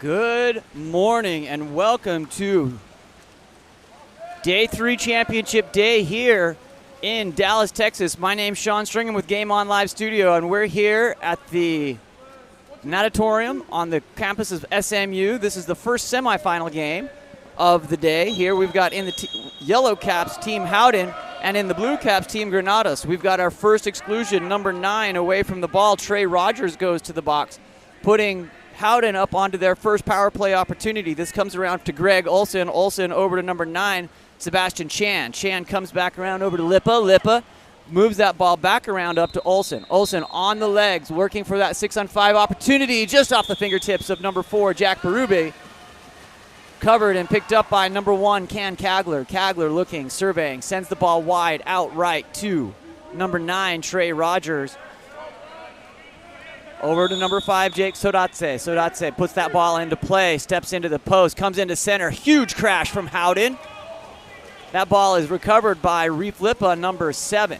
Good morning and welcome to Day 3 Championship Day here in Dallas, Texas. My name's Sean Stringham with Game On Live Studio, and we're here at the natatorium on the campus of SMU. This is the first semifinal game of the day. Here we've got in the yellow caps Team Howden, and in the blue caps Team Granados. We've got our first exclusion, number 9, away from the ball. Trey Rogers goes to the box, putting Howden up onto their first power play opportunity. This comes around to Greg Olson. Olson over to number 9, Sebastian Chan. Chan comes back around over to Lipa. Lipa moves that ball back around up to Olson. Olson on the legs, working for that 6-on-5 opportunity, just off the fingertips of number 4, Jack Berube. Covered and picked up by number 1, Can Kagler. Kagler looking, surveying, sends the ball wide, out right to number 9, Trey Rogers. Over to number 5, Jake Sodatse. Sodatse puts that ball into play, steps into the post, comes into center. Huge crash from Howden. That ball is recovered by Reef Lipa, number 7.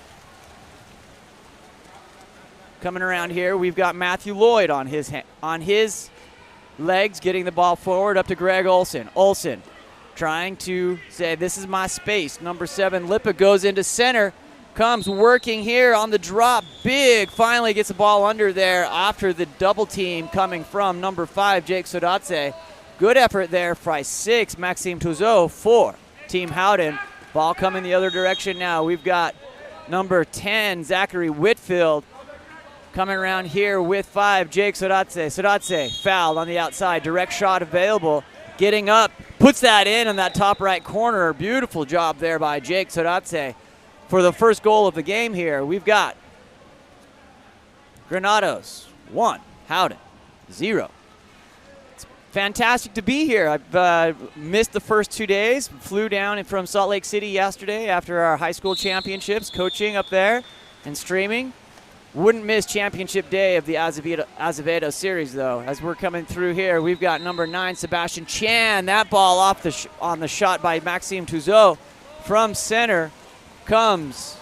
Coming around here, we've got Matthew Lloyd on his legs, getting the ball forward up to Greg Olson. Olson trying to say, this is my space. Number 7, Lipa goes into center. Comes working here on the drop. Big, finally gets the ball under there after the double team coming from number 5, Jake Sodatse. Good effort there by 6, Maxime Touzeau. 4, Team Howden. Ball coming the other direction now. We've got number 10, Zachary Whitfield, coming around here with 5, Jake Sodatse. Sodatse fouled on the outside. Direct shot available. Getting up, puts that in that top right corner. Beautiful job there by Jake Sodatse. For the first goal of the game here, we've got Granados 1, Howden 0. It's fantastic to be here. I've missed the first 2 days. Flew down from Salt Lake City yesterday after our high school championships, coaching up there and streaming. Wouldn't miss championship day of the Azevedo series, though. As we're coming through here, we've got number 9, Sebastian Chan. That ball off on the shot by Maxime Touzeau from center. Comes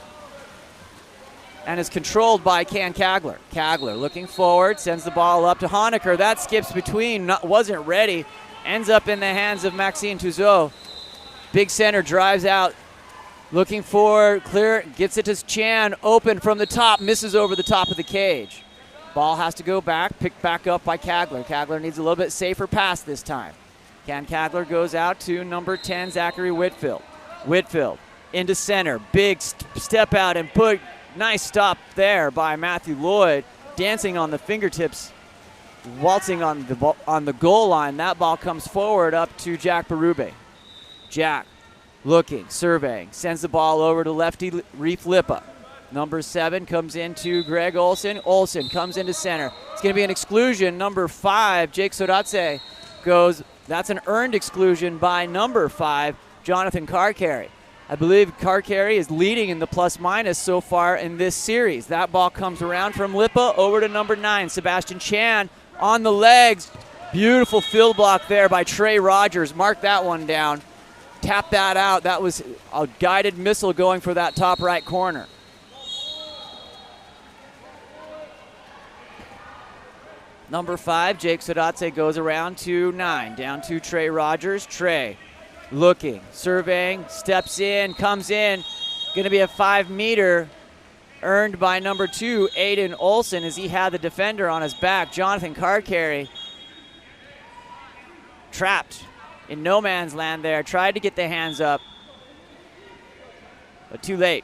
and is controlled by Can Kagler. Kagler looking forward, sends the ball up to Honecker. That skips between, wasn't ready. Ends up in the hands of Maxime Touzeau. Big center drives out, looking for clear, gets it to Chan, open from the top, misses over the top of the cage. Ball has to go back, picked back up by Kagler. Kagler needs a little bit safer pass this time. Can Kagler goes out to number 10, Zachary Whitfield. Whitfield into center, big step out and put, nice stop there by Matthew Lloyd, dancing on the fingertips, waltzing on the goal line. That ball comes forward up to Jack Berube. Jack looking, surveying, sends the ball over to lefty Reef Lipa. Number 7 comes into Greg Olson. Olson comes into center. It's going to be an exclusion. Number 5, Jake Sodatse goes. That's an earned exclusion by number 5, Jonathan Carcarry. I believe Carcarry is leading in the plus-minus so far in this series. That ball comes around from Lipa over to number 9, Sebastian Chan on the legs. Beautiful field block there by Trey Rogers. Mark that one down. Tap that out. That was a guided missile going for that top right corner. Number 5, Jake Sodatse goes around to 9, down to Trey Rogers. Trey looking, surveying, steps in, comes in. Going to be a 5-meter earned by number 2, Aiden Olson, as he had the defender on his back. Jonathan Carcarry trapped in no man's land there. Tried to get the hands up, but too late.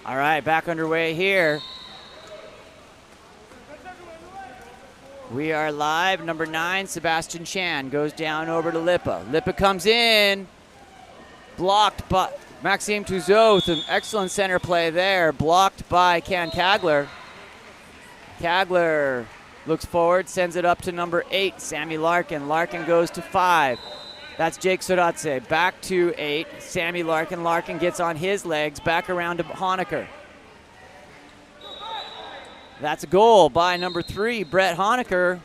All right, back underway here. We are live. Number 9, Sebastian Chan goes down over to Lipa. Lipa comes in. Blocked by Maxime Touzeau with an excellent center play there. Blocked by Can Kagler. Kagler looks forward, sends it up to number 8, Sammy Larkin. Larkin goes to 5. That's Jake Sodatse. Back to 8, Sammy Larkin. Larkin gets on his legs, back around to Honecker. That's a goal by number 3, Brett Honecker.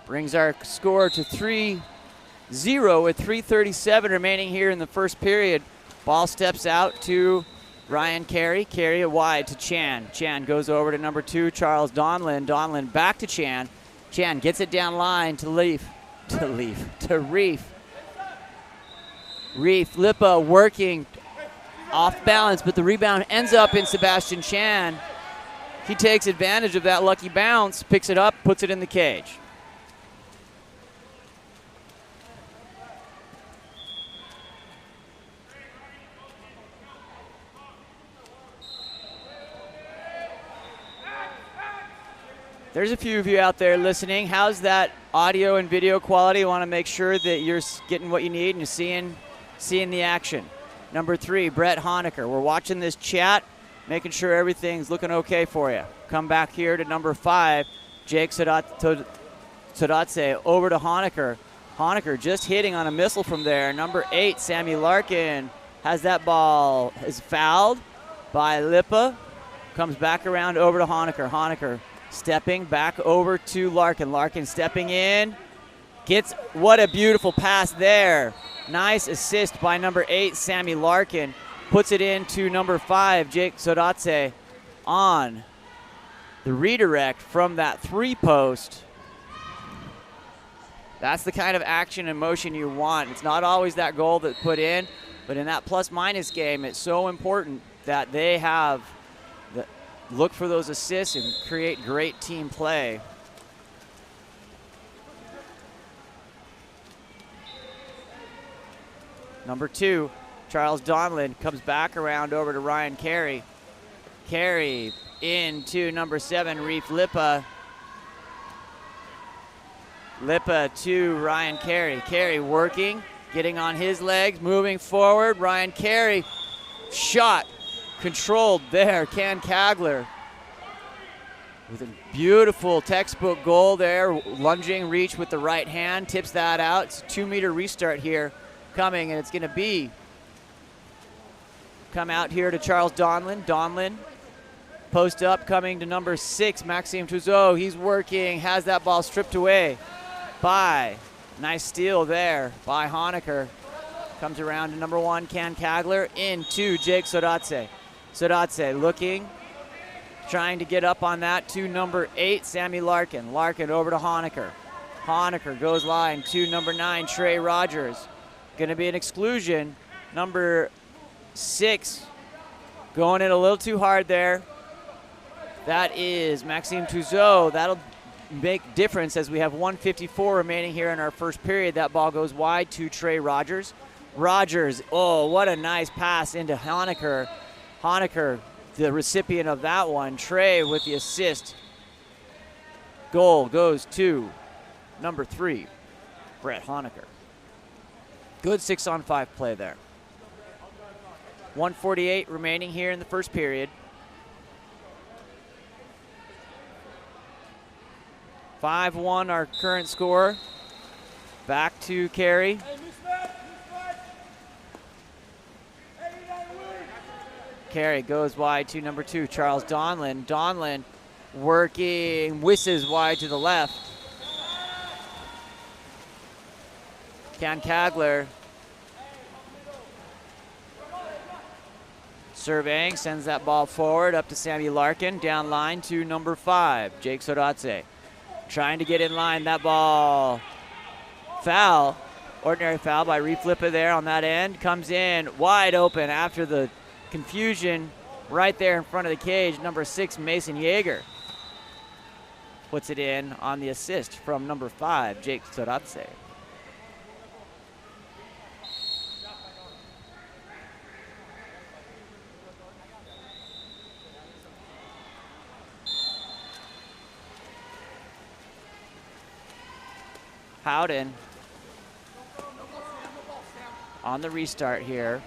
Brings our score to 3-0 with 3:37 remaining here in the first period. Ball steps out to Ryan Carey. Carey it wide to Chan. Chan goes over to number 2, Charles Donlin. Donlin back to Chan. Chan gets it down line to Reef. Reef, Lipa working off balance, but the rebound ends up in Sebastian Chan. He takes advantage of that lucky bounce, picks it up, puts it in the cage. There's a few of you out there listening. How's that audio and video quality? You want to make sure that you're getting what you need and you're seeing the action. Number 3, Brett Honecker. We're watching this chat, making sure everything's looking okay for you. Come back here to number 5, Jake Sodatse over to Honecker. Honecker just hitting on a missile from there. Number 8, Sammy Larkin has that ball. Is fouled by Lipa. Comes back around over to Honecker. Honecker stepping back over to Larkin. Larkin stepping in. Gets, what a beautiful pass there. Nice assist by number 8, Sammy Larkin. Puts it into number 5, Jake Sodatse on the redirect from that 3-post. That's the kind of action and motion you want. It's not always that goal that's put in, but in that plus-minus game, it's so important that they have look for those assists and create great team play. Number 2, Charles Donlin comes back around over to Ryan Carey. Carey into number 7, Reef Lipa. Lipa to Ryan Carey. Carey working, getting on his legs, moving forward. Ryan Carey, shot controlled there. Ken Kagler with a beautiful textbook goal there. Lunging reach with the right hand, tips that out. It's a 2-meter restart here coming, and it's going to be come out here to Charles Donlin. Donlin post up, coming to number 6, Maxime Touzeau. He's working, has that ball stripped away by, nice steal there by Honecker. Comes around to number 1, Ken Kagler, into Jake Sodatse. Sodatse looking, trying to get up on that to number 8, Sammy Larkin. Larkin over to Honecker. Honecker goes line to number 9, Trey Rogers. Going to be an exclusion. Number 6 going in a little too hard there. That is Maxime Touzeau. That'll make difference as we have 1:54 remaining here in our first period. That ball goes wide to Trey Rogers. Rogers, oh, what a nice pass into Honecker. Honecker, the recipient of that one. Trey with the assist. Goal goes to number 3, Brett Honecker. Good 6-on-5 play there. 1:48 remaining here in the first period. 5-1 our current score. Back to Carey. Carey goes wide to number 2, Charles Donlin. Donlin working, whizzes wide to the left. Ken Kagler surveying, sends that ball forward up to Sammy Larkin, down line to number 5, Jake Sodatse. Trying to get in line, that ball foul, ordinary foul by Reef Lipa there on that end. Comes in wide open after the confusion right there in front of the cage. Number 6, Mason Yeager puts it in on the assist from number 5, Jake Sodatse. Howden on the restart here.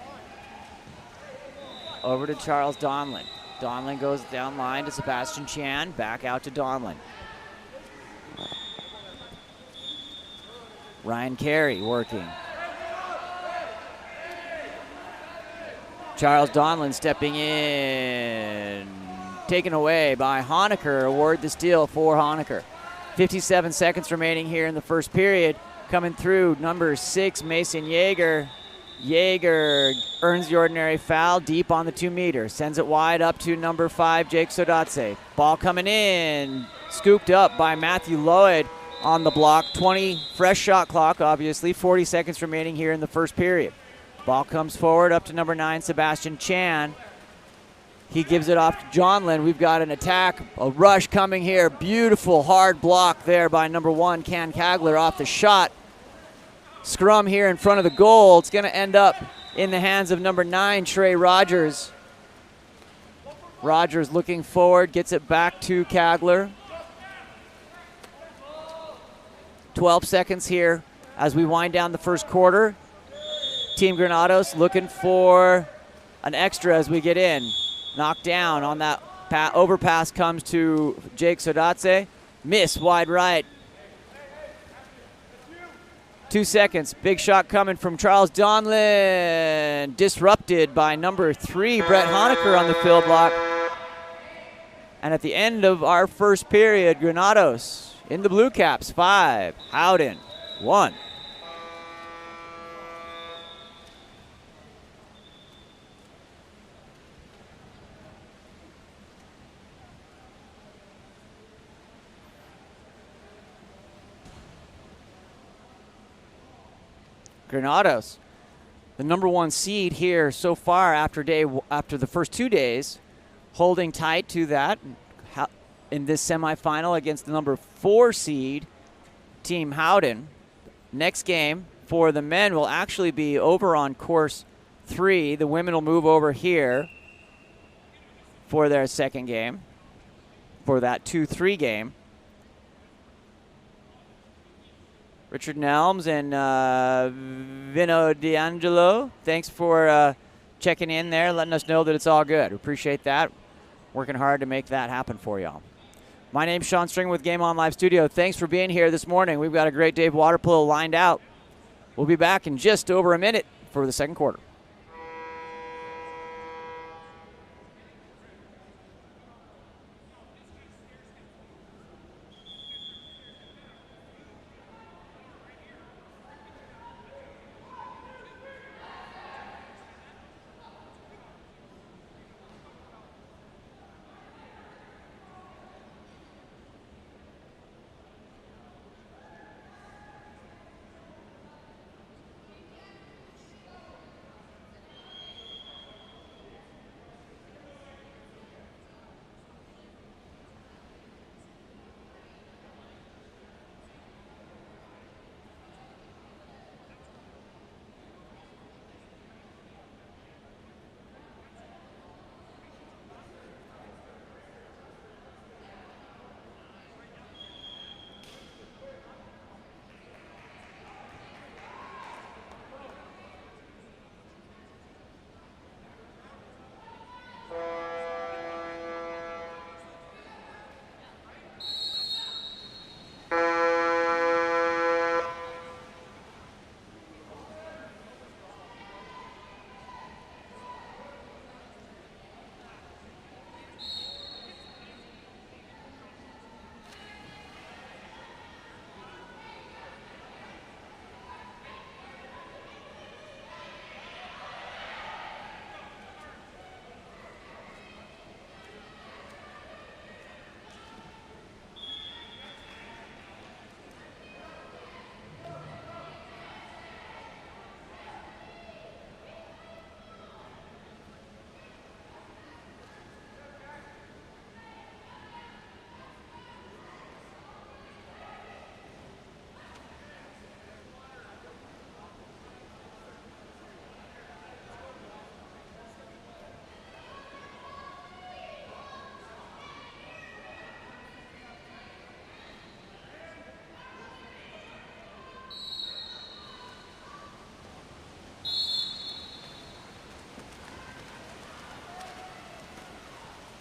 Over to Charles Donlin. Donlin goes down line to Sebastian Chan. Back out to Donlin. Ryan Carey working. Charles Donlin stepping in. Taken away by Honecker. Award the steal for Honecker. 57 seconds remaining here in the first period. Coming through, number 6, Mason Yeager. Yeager earns the ordinary foul deep on the 2 meter. Sends it wide up to number 5, Jake Sodatse. Ball coming in. Scooped up by Matthew Lloyd on the block. 20 fresh shot clock, obviously. 40 seconds remaining here in the first period. Ball comes forward up to number 9, Sebastian Chan. He gives it off to Jonlin. We've got an attack, a rush coming here. Beautiful hard block there by number 1, Can Kagler off the shot. Scrum here in front of the goal. It's going to end up in the hands of number 9, Trey Rogers. Rogers looking forward, gets it back to Kagler. 12 seconds here as we wind down the first quarter. Team Granados looking for an extra as we get in. Knocked down on that overpass comes to Jake Sodatse. Miss wide right. 2 seconds. Big shot coming from Charles Donlin. Disrupted by number 3, Brett Honecker on the field block. And at the end of our first period, Granados in the Blue Caps 5, Howden 1. Granados, the number 1 seed here so far after the first 2 days, holding tight to that in this semifinal against the number 4 seed, Team Howden. Next game for the men will actually be over on course 3. The women will move over here for their second game, for that 2-3 game. Richard Nelms and Vino D'Angelo, thanks for checking in there, letting us know that it's all good. Appreciate that. Working hard to make that happen for y'all. My name's Sean Stringer with Game On Live Studio. Thanks for being here this morning. We've got a great day of water polo lined out. We'll be back in just over a minute for the second quarter.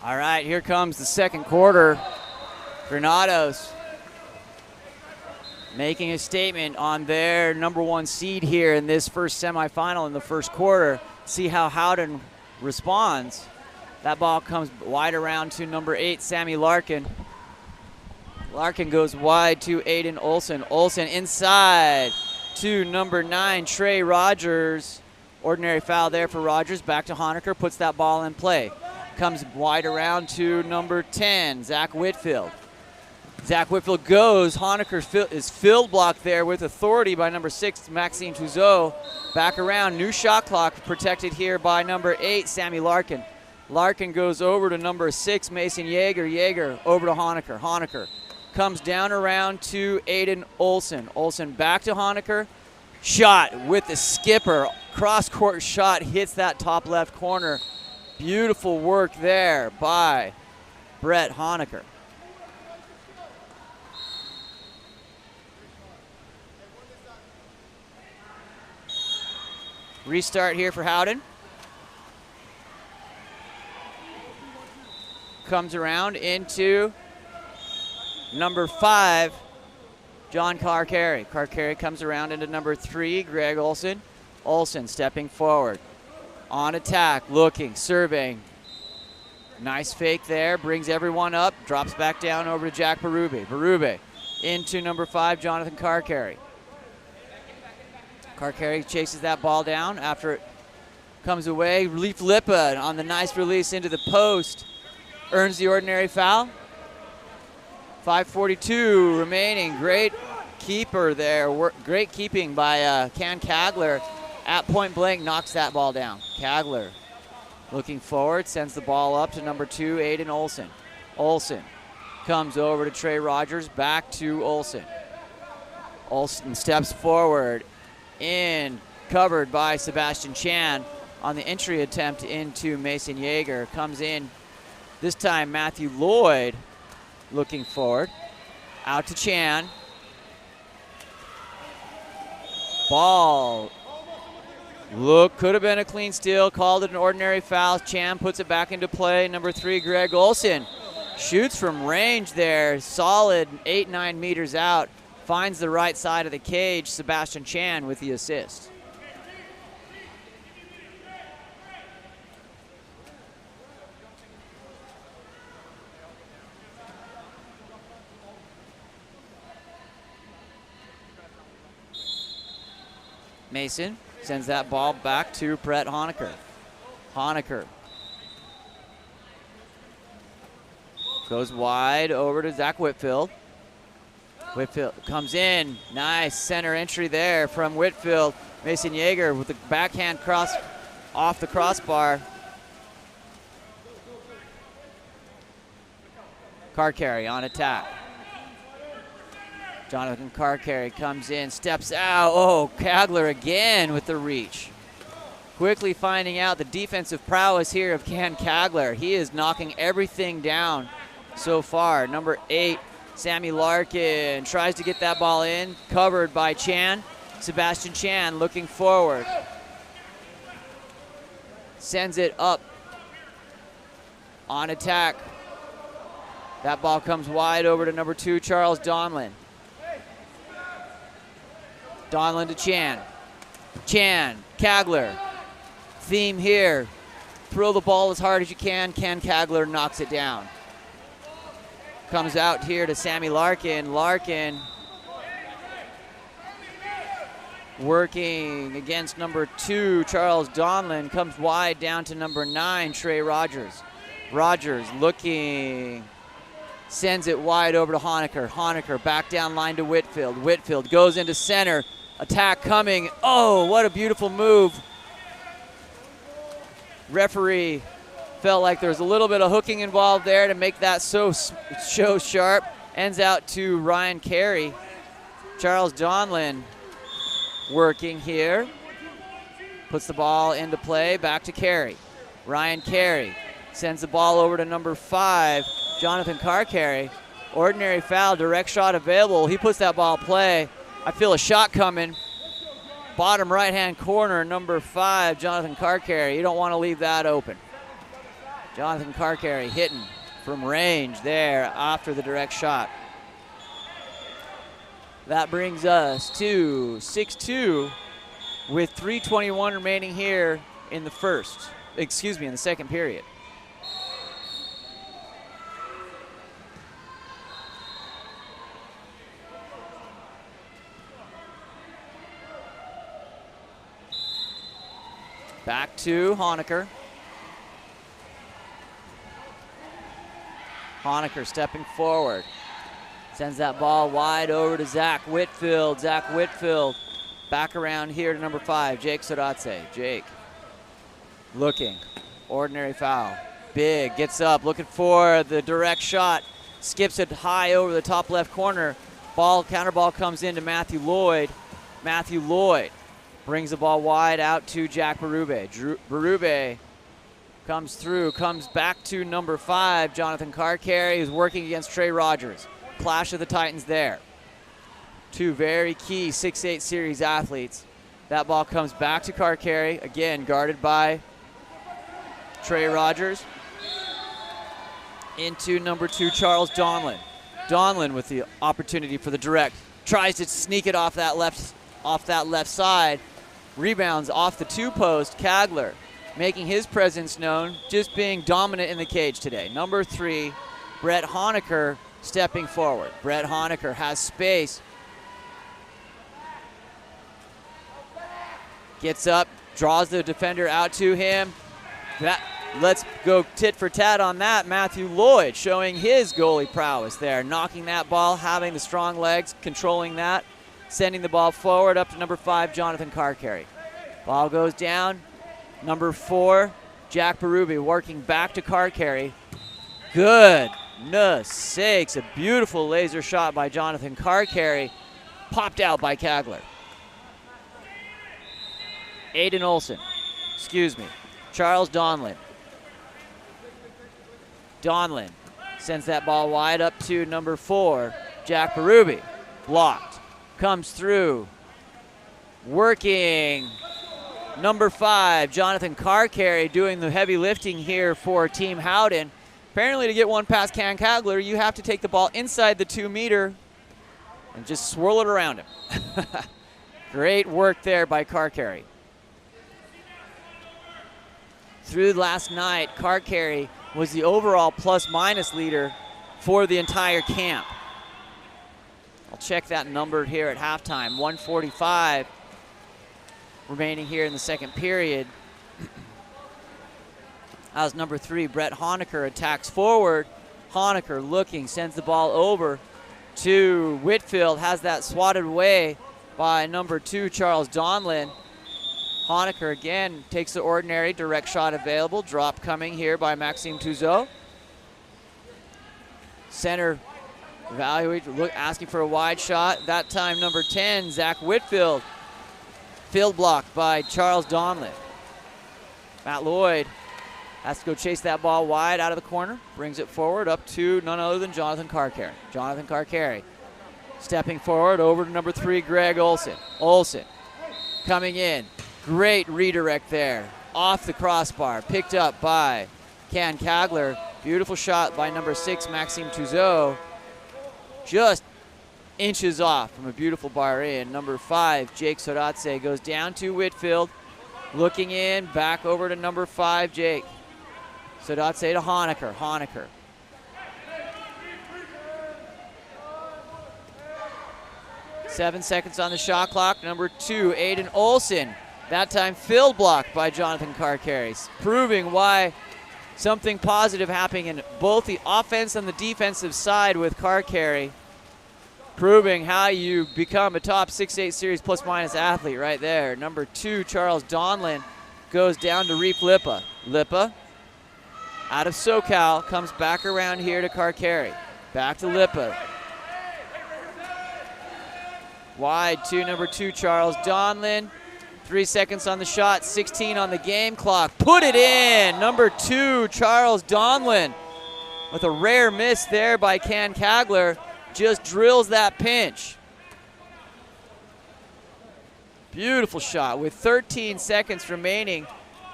All right, here comes the second quarter. Granados making a statement on their #1 seed here in this first semifinal in the first quarter. See how Howden responds. That ball comes wide around to number 8, Sammy Larkin. Larkin goes wide to Aiden Olson. Olson inside to number 9, Trey Rogers. Ordinary foul there for Rogers. Back to Honecker, puts that ball in play. Comes wide around to number 10, Zach Whitfield. Zach Whitfield goes. Honecker is field blocked there with authority by number 6, Maxime Touzeau. Back around. New shot clock protected here by number 8, Sammy Larkin. Larkin goes over to number 6, Mason Yeager. Yeager over to Honecker. Honecker comes down around to Aiden Olson. Olson back to Honecker. Shot with the skipper. Cross-court shot hits that top left corner. Beautiful work there by Brett Honecker. Restart here for Howden. Comes around into number 5, John Carcari. Carcari comes around into number 3, Greg Olson. Olson stepping forward. On attack, looking, surveying. Nice fake there, brings everyone up, drops back down over to Jack Berube. Berube into number 5, Jonathan Carcari. Carcari chases that ball down after it comes away. Leaf Lippa on the nice release into the post. Earns the ordinary foul. 5:42 remaining. Great keeper there. Great keeping by Ken Kagler. At point blank, knocks that ball down. Kagler looking forward, sends the ball up to number 2, Aiden Olson. Olson comes over to Trey Rogers, back to Olson. Olson steps forward, in, covered by Sebastian Chan on the entry attempt into Mason Yeager. Comes in, this time Matthew Lloyd looking forward. Out to Chan. Ball. Look, could have been a clean steal, called it an ordinary foul. Chan puts it back into play. Number 3, Greg Olson shoots from range there. Solid 8-9 meters out. Finds the right side of the cage. Sebastian Chan with the assist. Mason sends that ball back to Brett Honecker. Honecker goes wide over to Zach Whitfield. Whitfield comes in. Nice center entry there from Whitfield. Mason Yeager with the backhand cross off the crossbar. Carcari on attack. Jonathan Carcari comes in, steps out. Oh, Kagler again with the reach. Quickly finding out the defensive prowess here of Ken Kagler. He is knocking everything down so far. Number 8, Sammy Larkin tries to get that ball in, covered by Chan. Sebastian Chan looking forward. Sends it up on attack. That ball comes wide over to number 2, Charles Donlin. Donlin to Chan. Chan, Kagler. Theme here. Throw the ball as hard as you can. Ken Kagler knocks it down. Comes out here to Sammy Larkin. Larkin working against number 2, Charles Donlin. Comes wide down to number 9, Trey Rogers. Rogers looking. Sends it wide over to Honecker. Honecker back down line to Whitfield. Whitfield goes into center. Attack coming. Oh, what a beautiful move. Referee felt like there was a little bit of hooking involved there to make that so sharp. Ends out to Ryan Carey. Charles Donlin working here. Puts the ball into play. Back to Carey. Ryan Carey sends the ball over to number 5, Jonathan Carcari. Ordinary foul, direct shot available. He puts that ball in play. I feel a shot coming. Bottom right-hand corner, number 5, Jonathan Carcari. You don't want to leave that open. Jonathan Carcarry hitting from range there after the direct shot. That brings us to 6-2 with 3:21 remaining here in the in the second period. Back to Honecker. Honecker stepping forward. Sends that ball wide over to Zach Whitfield. Zach Whitfield back around here to number 5, Jake Sodatse. Jake looking. Ordinary foul. Big, gets up, looking for the direct shot. Skips it high over the top left corner. Counter ball comes into Matthew Lloyd. Matthew Lloyd brings the ball wide out to Jack Berube. Berube comes through, comes back to number 5, Jonathan Carcarry, who's working against Trey Rogers. Clash of the Titans there. Two very key 6'8" series athletes. That ball comes back to Carcarry, again guarded by Trey Rogers. Into number 2, Charles Donlin. Donlin with the opportunity for the direct. Tries to sneak it off that left side. Rebounds off the 2-post. Kagler making his presence known, just being dominant in the cage today. Number 3, Brett Honecker stepping forward. Brett Honecker has space. Gets up, draws the defender out to him. Let's go tit for tat on that. Matthew Lloyd showing his goalie prowess there, knocking that ball, having the strong legs, controlling that, sending the ball forward up to number 5, Jonathan Carcarry. Ball goes down. Number 4, Jack Berube working back to Carcarry. Goodness sakes, a beautiful laser shot by Jonathan Carcarry, popped out by Kagler. Charles Donlin. Donlin sends that ball wide up to number 4, Jack Berube. Blocked. Comes through. Working. Number 5, Jonathan Carcarry doing the heavy lifting here for Team Howden. Apparently to get one past Ken Kagler, you have to take the ball inside the 2-meter and just swirl it around him. Great work there by Carcarry. Through last night, Carcarry was the overall plus-minus leader for the entire camp. I'll check that number here at halftime. 1:45 remaining here in the second period. As number 3, Brett Honecker attacks forward. Honecker looking, sends the ball over to Whitfield, has that swatted away by number 2, Charles Donlin. Honecker again takes the ordinary, direct shot available. Drop coming here by Maxime Touzeau. Center asking for a wide shot. That time number 10, Zach Whitfield. Field blocked by Charles Donlin. Matt Lloyd has to go chase that ball wide out of the corner. Brings it forward up to none other than Jonathan Carcarry. Jonathan Carcarry stepping forward over to number 3, Greg Olson. Olson coming in. Great redirect there. Off the crossbar. Picked up by Ken Kagler. Beautiful shot by number 6, Maxime Touzeau. Just inches off from a beautiful bar in. Number 5, Jake Sodatse goes down to Whitfield. Looking in, back over to number 5, Jake. Sodatse to Honecker. Honecker. Seven seconds on the shot clock. Number 2, Aiden Olson. That time field blocked by Jonathan Carcarry, proving why something positive happening in both the offense and the defensive side with Carcarry. Proving how you become a top 6'8" series plus-minus athlete right there. Number 2, Charles Donlin, goes down to Reef Lippa. Lippa, out of SoCal, comes back around here to Carcarry. Back to Lippa. Wide to number 2, Charles Donlin. 3 seconds on the shot, 16 on the game clock. Put it in! Number 2, Charles Donlin, with a rare miss there by Ken Kagler. Just drills that pinch. Beautiful shot with 13 seconds remaining.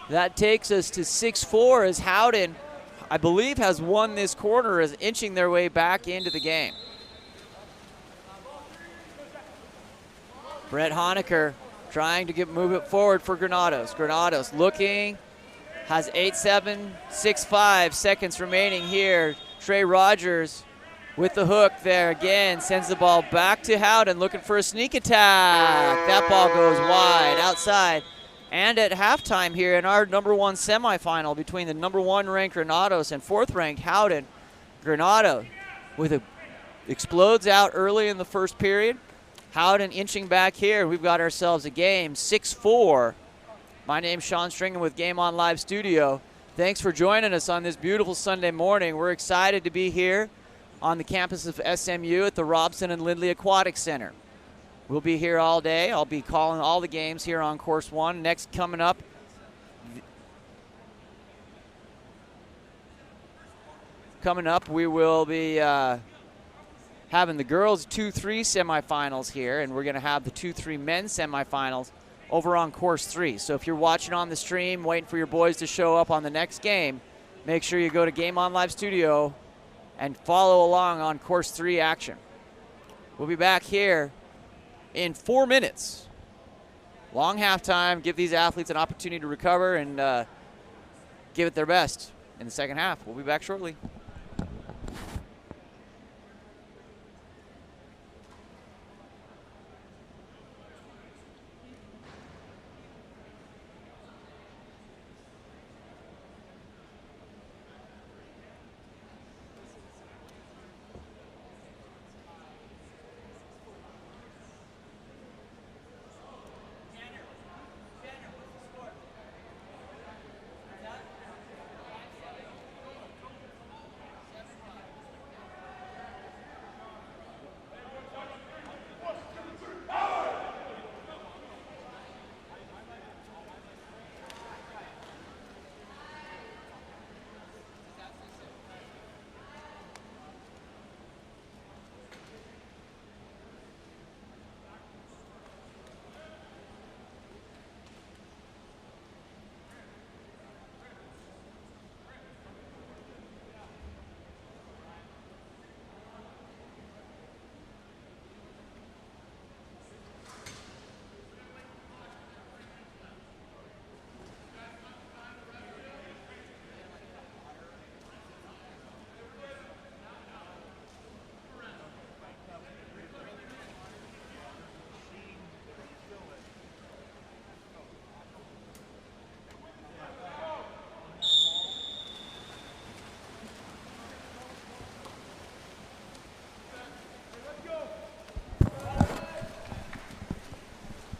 That takes us to 6-4 as Howden I believe, has won this quarter, is inching their way back into the game. Brett Honecker trying to move it forward for Granados. Granados looking, has 8-7, 6-5 seconds remaining here. Trey Rogers with the hook there again, sends the ball back to Howden, looking for a sneak attack. That ball goes wide, outside. And at halftime here in our number 1 semifinal between the number 1 ranked Granados and 4th ranked Howden, Granado explodes out early in the first period. Howden inching back here. We've got ourselves a game, 6-4. My name's Sean Stringham with Game On Live Studio. Thanks for joining us on this beautiful Sunday morning. We're excited to be here on the campus of SMU at the Robson and Lindley Aquatic Center. We'll be here all day. I'll be calling all the games here on Course 1. Next coming up, we will be having the girls 2-3 semifinals here, and we're going to have the 2-3 men's semifinals over on Course 3. So if you're watching on the stream, waiting for your boys to show up on the next game, make sure you go to Game On Live Studio and follow along on Course 3 action. We'll be back here in 4 minutes. Long halftime, give these athletes an opportunity to recover and give it their best in the second half. We'll be back shortly.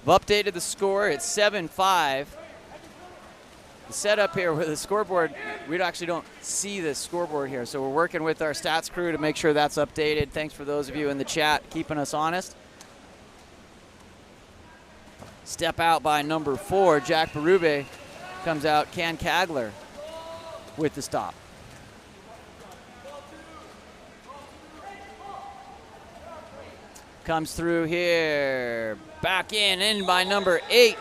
We've updated the score. It's 7-5. The setup here with the scoreboard, we actually don't see the scoreboard here, so we're working with our stats crew to make sure that's updated. Thanks for those of you in the chat keeping us honest. Step out by number 4, Jack Berube. Comes out Can Kagler with the stop. Comes through here. Back in by number 8,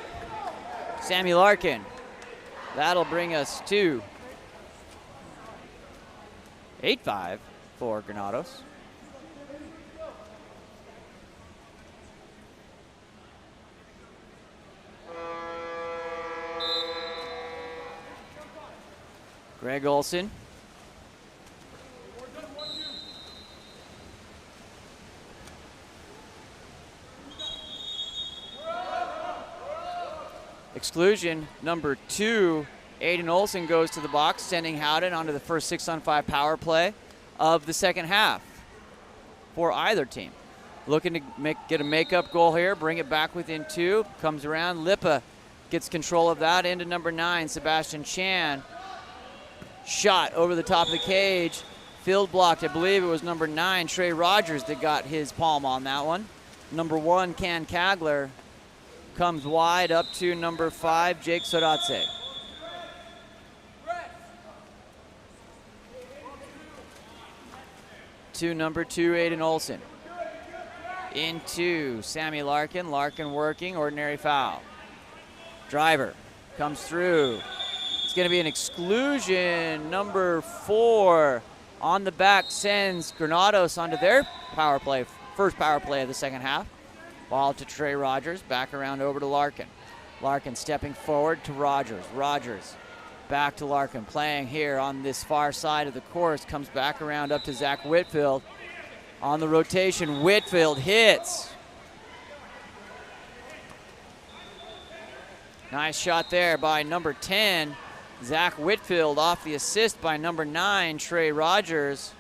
Sammy Larkin. That'll bring us to 8-5 for Granados. Greg Olson. Exclusion number 2, Aiden Olson goes to the box, sending Howden onto the first 6-on-5 power play of the second half for either team. Looking to get a makeup goal here, bring it back within 2. Comes around, Lipa gets control of that into number 9, Sebastian Chan. Shot over the top of the cage, field blocked. I believe it was number 9, Trey Rogers, that got his palm on that one. Number 1, Can Kagler, comes wide up to number 5, Jake Sodatse. To number 2, Aiden Olson. Into Sammy Larkin. Larkin working, ordinary foul. Driver comes through. It's going to be an exclusion. Number 4 on the back sends Granados onto their power play, first power play of the second half. Ball to Trey Rogers, back around over to Larkin. Larkin stepping forward to Rogers. Rogers back to Larkin, playing here on this far side of the course, comes back around up to Zach Whitfield. On the rotation, Whitfield hits. Nice shot there by number 10, Zach Whitfield, off the assist by number 9, Trey Rogers.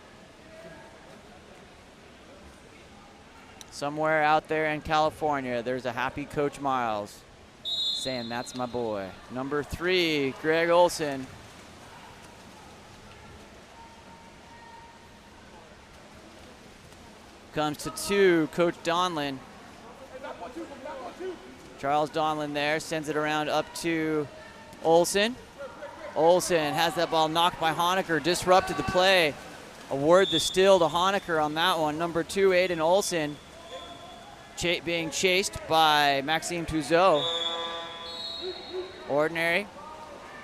Somewhere out there in California, there's a happy Coach Miles saying, that's my boy. Number 3, Greg Olson. Comes to 2, Coach Donlin. Charles Donlin there, sends it around up to Olson. Olson has that ball knocked by Honecker, disrupted the play. Award the steal to Honecker on that one. Number 2, Aiden Olson, being chased by Maxime Touzeau. Ordinary.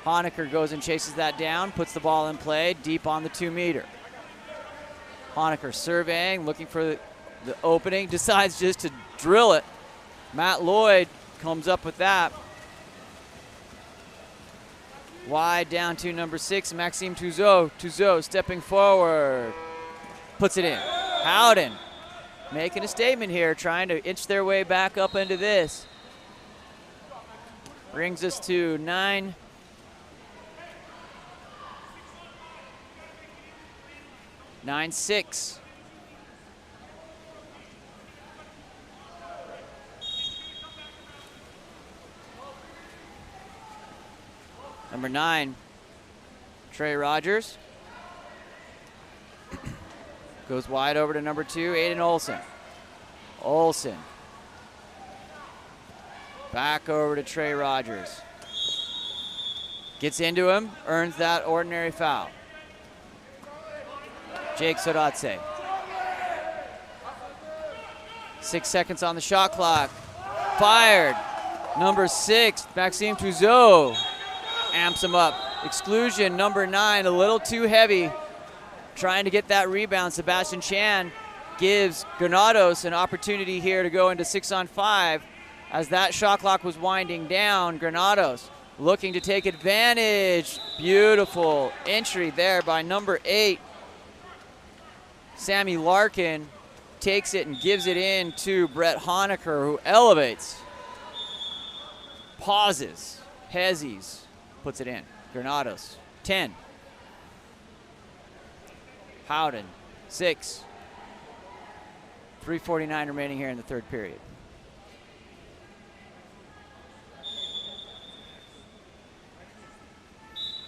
Honecker goes and chases that down, puts the ball in play, deep on the 2-meter. Honecker surveying, looking for the opening, decides just to drill it. Matt Lloyd comes up with that. Wide down to number 6, Maxime Touzeau. Touzeau stepping forward, puts it in. Howden making a statement here, trying to inch their way back up into this. Brings us to 9-6. Number 9, Trey Rogers. Goes wide over to number 2, Aiden Olson. Olson. Back over to Trey Rogers. Gets into him, earns that ordinary foul. Jake Sodatse. 6 seconds on the shot clock. Fired. Number 6, Maxime Touzeau. Amps him up. Exclusion, number 9, a little too heavy. Trying to get that rebound. Sebastian Chan gives Granados an opportunity here to go into 6-on-5. As that shot clock was winding down, Granados looking to take advantage. Beautiful entry there by number 8. Sammy Larkin takes it and gives it in to Brett Honecker, who elevates, pauses, hezzies, puts it in. Granados, 10. Howden, 6. 3:49 remaining here in the third period.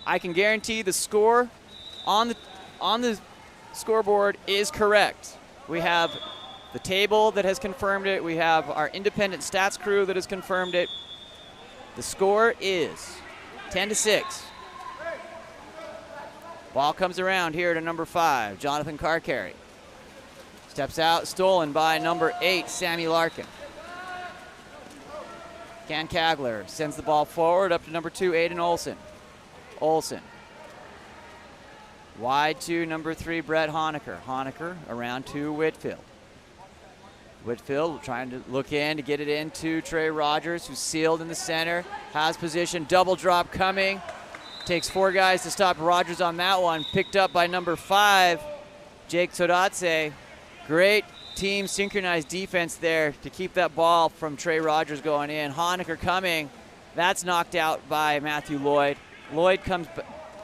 I can guarantee the score on the scoreboard is correct. We have the table that has confirmed it. We have our independent stats crew that has confirmed it. The score is 10-6. Ball comes around here to number 5, Jonathan Carcarry. Steps out, stolen by number 8, Sammy Larkin. Ken Kagler sends the ball forward up to number 2, Aiden Olson. Olson. Wide to number 3, Brett Honecker. Honecker around to Whitfield. Whitfield trying to look in to get it into Trey Rogers, who's sealed in the center. Has position, double drop coming. Takes 4 guys to stop Rogers on that one. Picked up by number 5, Jake Sodatse. Great team synchronized defense there to keep that ball from Trey Rogers going in. Honecker coming. That's knocked out by Matthew Lloyd. Lloyd comes,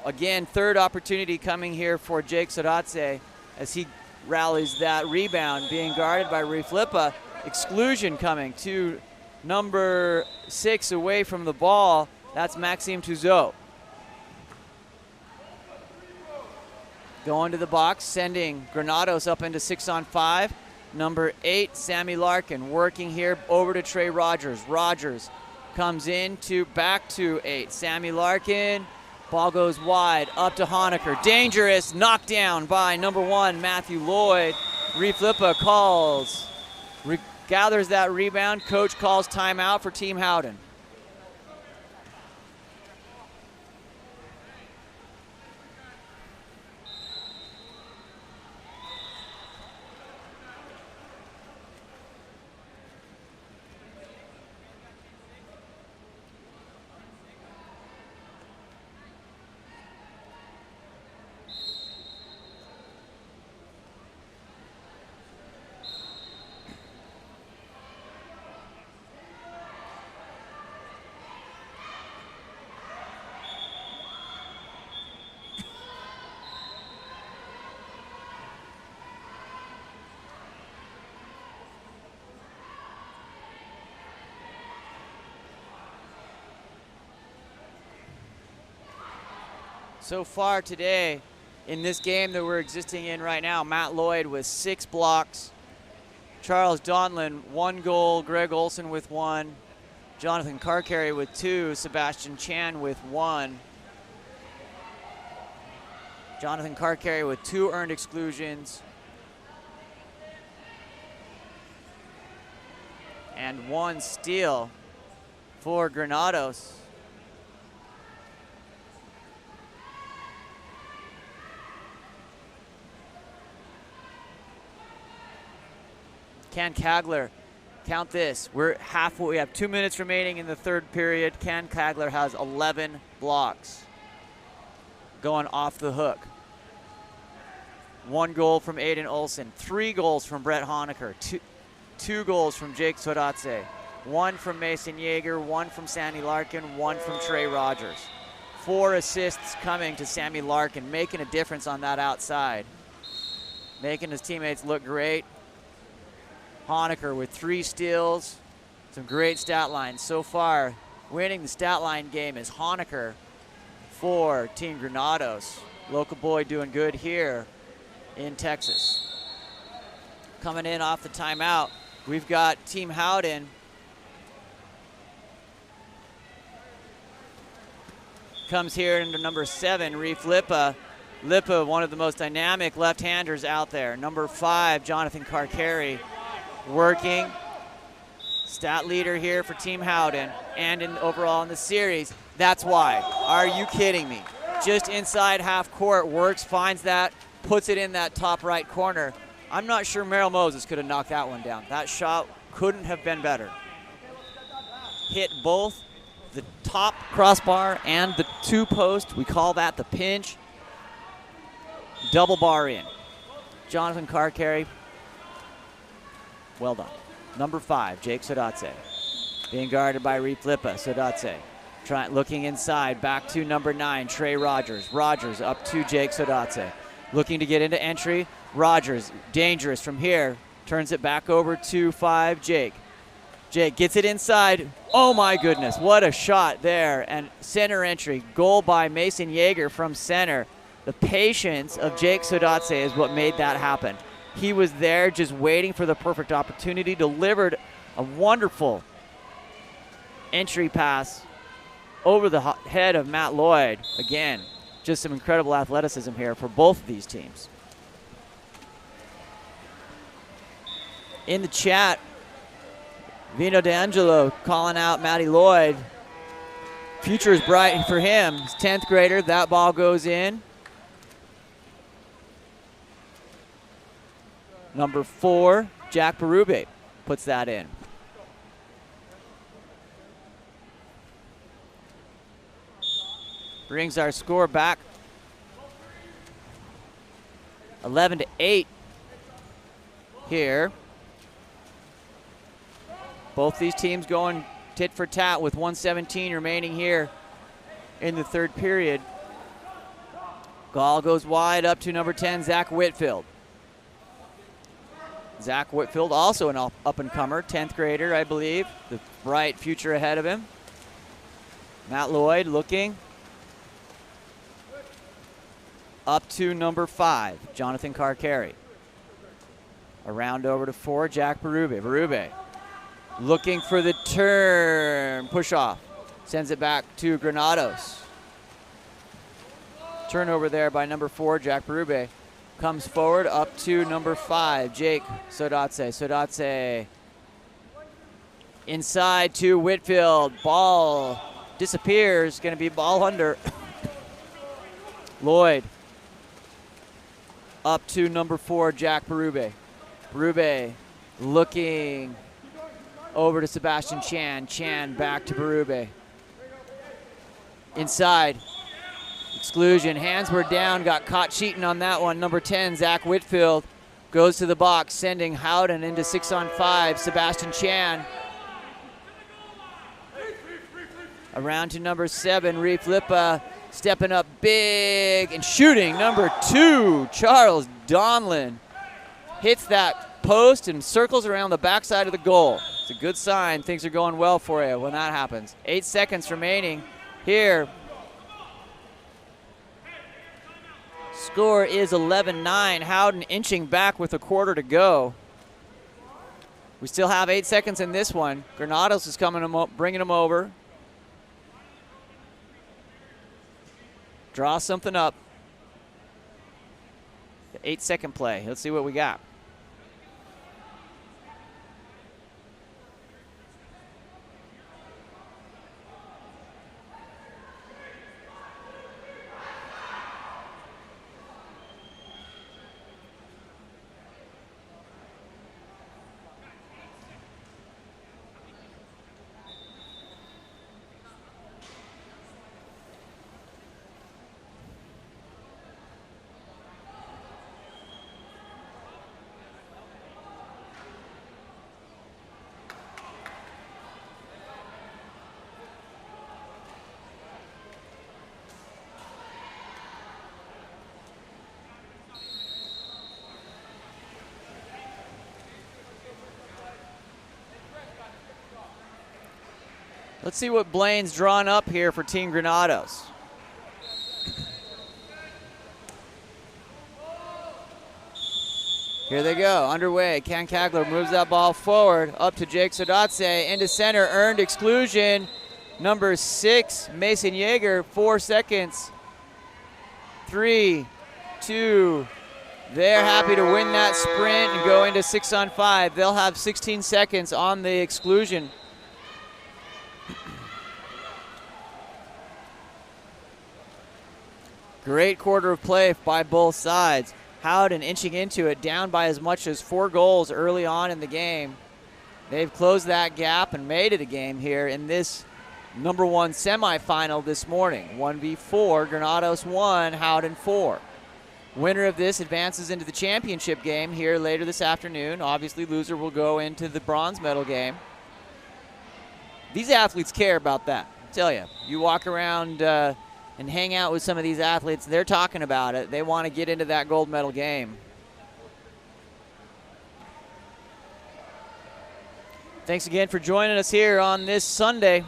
again, third opportunity coming here for Jake Sodatse as he rallies that rebound, being guarded by Reef Lippa. Exclusion coming to number 6 away from the ball. That's Maxime Touzeau. Going to the box, sending Granados up into 6-on-5. Number 8, Sammy Larkin, working here over to Trey Rogers. Rogers comes in to back to 8. Sammy Larkin, ball goes wide, up to Honecker. Dangerous, knocked down by number 1, Matthew Lloyd. Reef Lippa calls, gathers that rebound. Coach calls timeout for Team Howden. So far today, in this game that we're existing in right now, Matt Lloyd with 6 blocks, Charles Donlin 1 goal, Greg Olson with 1, Jonathan Carcarry with 2, Sebastian Chan with 1. Jonathan Carcarry with 2 earned exclusions and 1 steal for Granados. Ken Kagler, count this. We're halfway. We have 2 minutes remaining in the third period. Ken Kagler has 11 blocks going off the hook. 1 goal from Aiden Olson, 3 goals from Brett Honecker, 2 goals from Jake Sodatse, 1 from Mason Yeager, 1 from Sammy Larkin, 1 from Trey Rogers. 4 assists coming to Sammy Larkin, making a difference on that outside, making his teammates look great. Honecker with 3 steals, some great stat lines. So far, winning the stat line game is Honecker for Team Granados. Local boy doing good here in Texas. Coming in off the timeout, we've got Team Howden. Comes here into number 7, Reef Lippa. Lippa, one of the most dynamic left-handers out there. Number 5, Jonathan Carcarry, working. Stat leader here for Team Howden and overall in the series. That's why. Are you kidding me? Just inside half court, works, finds that, puts it in that top right corner. I'm not sure Merrill Moses could have knocked that one down. That shot couldn't have been better. Hit both the top crossbar and the 2 post. We call that the pinch. Double bar in. Jonathan Carcarry, well done. Number 5, Jake Sodatse, being guarded by Reef Lippa. Sodatse looking inside, back to number 9, Trey Rogers. Rogers up to Jake Sodatse, looking to get into entry. Rogers, dangerous from here, turns it back over to 5, Jake. Jake gets it inside. Oh my goodness, what a shot there. And center entry, goal by Mason Yeager from center. The patience of Jake Sodatse is what made that happen. He was there just waiting for the perfect opportunity, delivered a wonderful entry pass over the head of Matt Lloyd. Again, just some incredible athleticism here for both of these teams. In the chat, Vino D'Angelo calling out Matty Lloyd. Future is bright for him. He's 10th grader. That ball goes in. Number 4, Jack Berube puts that in. Brings our score back 11-8 here. Both these teams going tit for tat with 1:17 remaining here in the third period. Ball goes wide up to number 10, Zach Whitfield. Zach Whitfield, also an up-and-comer, 10th grader, I believe. The bright future ahead of him. Matt Lloyd looking up to number 5, Jonathan Carcarry. Around over to 4, Jack Berube. Berube looking for the turn, push off. Sends it back to Granados. Turnover there by number 4, Jack Berube. Comes forward up to number 5, Jake Sodatse. Sodatse inside to Whitfield. Ball disappears, gonna be ball under. Lloyd up to number 4, Jack Berube. Berube looking over to Sebastian Chan. Chan back to Berube. Inside. Exclusion, hands were down, got caught cheating on that one. Number 10, Zach Whitfield, goes to the box, sending Howden into 6-on-5. Sebastian Chan. Around to number 7, Reef Lippa, stepping up big and shooting. Number 2, Charles Donlin, hits that post and circles around the backside of the goal. It's a good sign. Things are going well for you when that happens. 8 seconds remaining here Score is 11-9. Howden inching back with a quarter to go. We still have 8 seconds in this one. Granados is bringing them over. Draw something up. The 8-second play. Let's see what we got. Let's see what Blaine's drawn up here for Team Granados. Here they go, underway. Ken Kagler moves that ball forward, up to Jake Sodatse, into center, earned exclusion. Number 6, Mason Yeager, 4 seconds. 3, 2, they're happy to win that sprint and go into 6-on-5. They'll have 16 seconds on the exclusion. Great quarter of play by both sides. Howden inching into it, down by as much as 4 goals early on in the game. They've closed that gap and made it a game here in this number 1 semifinal this morning. 1v4, Granados 1, Howden 4. Winner of this advances into the championship game here later this afternoon. Obviously, loser will go into the bronze medal game. These athletes care about that, I tell you. You walk around and hang out with some of these athletes, they're talking about it. They want to get into that gold medal game. Thanks again for joining us here on this Sunday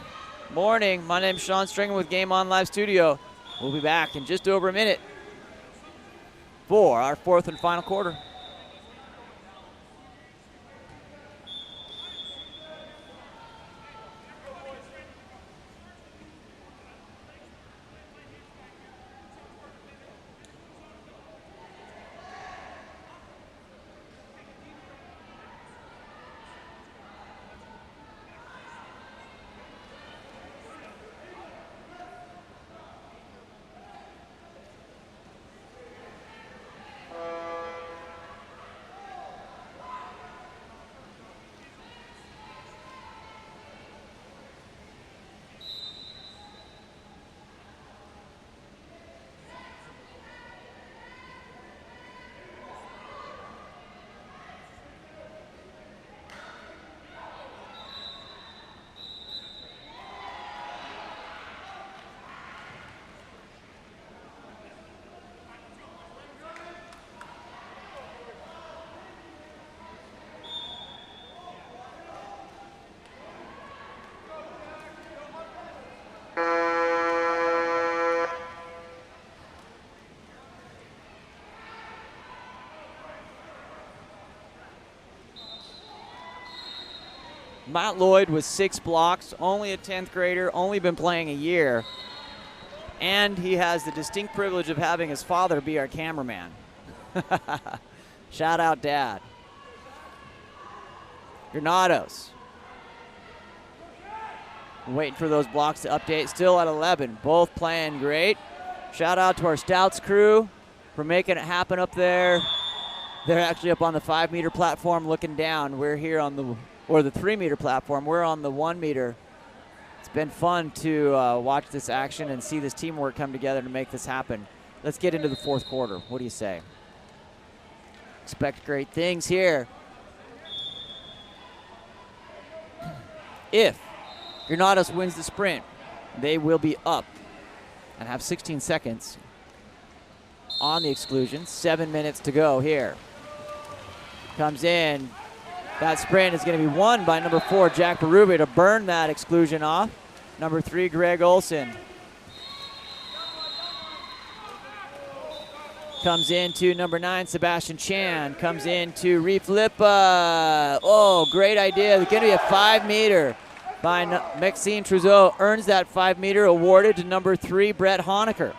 morning. My name's Sean Stringer with Game On Live Studio. We'll be back in just over a minute for our 4th and final quarter. Matt Lloyd with 6 blocks, only a 10th grader, only been playing a year. And he has the distinct privilege of having his father be our cameraman. Shout out, Dad. Granados. Waiting for those blocks to update. Still at 11. Both playing great. Shout out to our Stouts crew for making it happen up there. They're actually up on the 5-meter platform looking down. We're here on the 3-meter platform. We're on the 1-meter. It's been fun to watch this action and see this teamwork come together to make this happen. Let's get into the 4th quarter. What do you say? Expect great things here. If Granados wins the sprint, they will be up and have 16 seconds on the exclusion. 7 minutes to go here. Comes in. That sprint is going to be won by number 4, Jack Berube, to burn that exclusion off. Number 3, Greg Olson. Comes into number 9, Sebastian Chan. Comes into Reef Lipa. Oh, great idea. It's going to be a 5-meter by Maxime Trouzeau. Earns that 5-meter, awarded to number 3, Brett Honecker.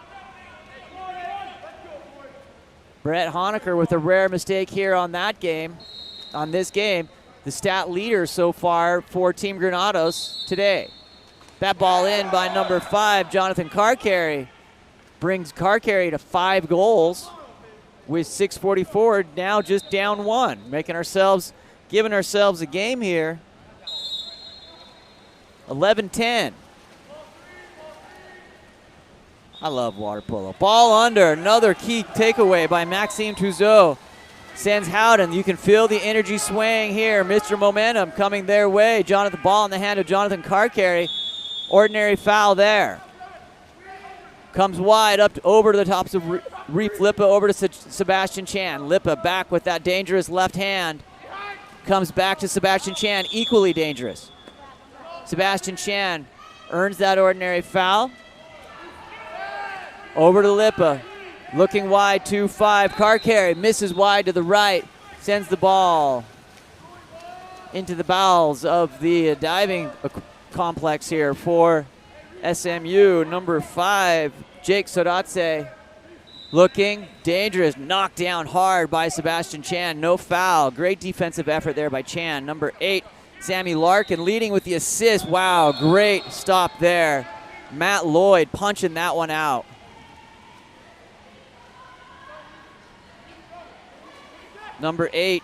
Brett Honecker with a rare mistake here on that game, on this game. The stat leader so far for Team Granados today. That ball in by number 5, Jonathan Carcarry. Brings Carcarry to 5 goals with 6:44, now just down 1. Giving ourselves a game here. 11-10. I love water polo. Ball under, another key takeaway by Maxime Trouzeau. Sends Howden. You can feel the energy swaying here. Mr. Momentum coming their way. Jonathan, ball in the hand of Jonathan Carcarry. Ordinary foul there. Comes wide up over to the tops of Reef Lipa, over to Sebastian Chan. Lipa back with that dangerous left hand. Comes back to Sebastian Chan, equally dangerous. Sebastian Chan earns that ordinary foul. Over to Lipa, looking wide, 2-5. Carcarry misses wide to the right, sends the ball into the bowels of the diving complex here for SMU. Number 5, Jake Sodatse, looking dangerous, knocked down hard by Sebastian Chan. No foul. Great defensive effort there by Chan. Number 8, Sammy Larkin leading with the assist. Wow, great stop there. Matt Lloyd punching that one out. Number 8,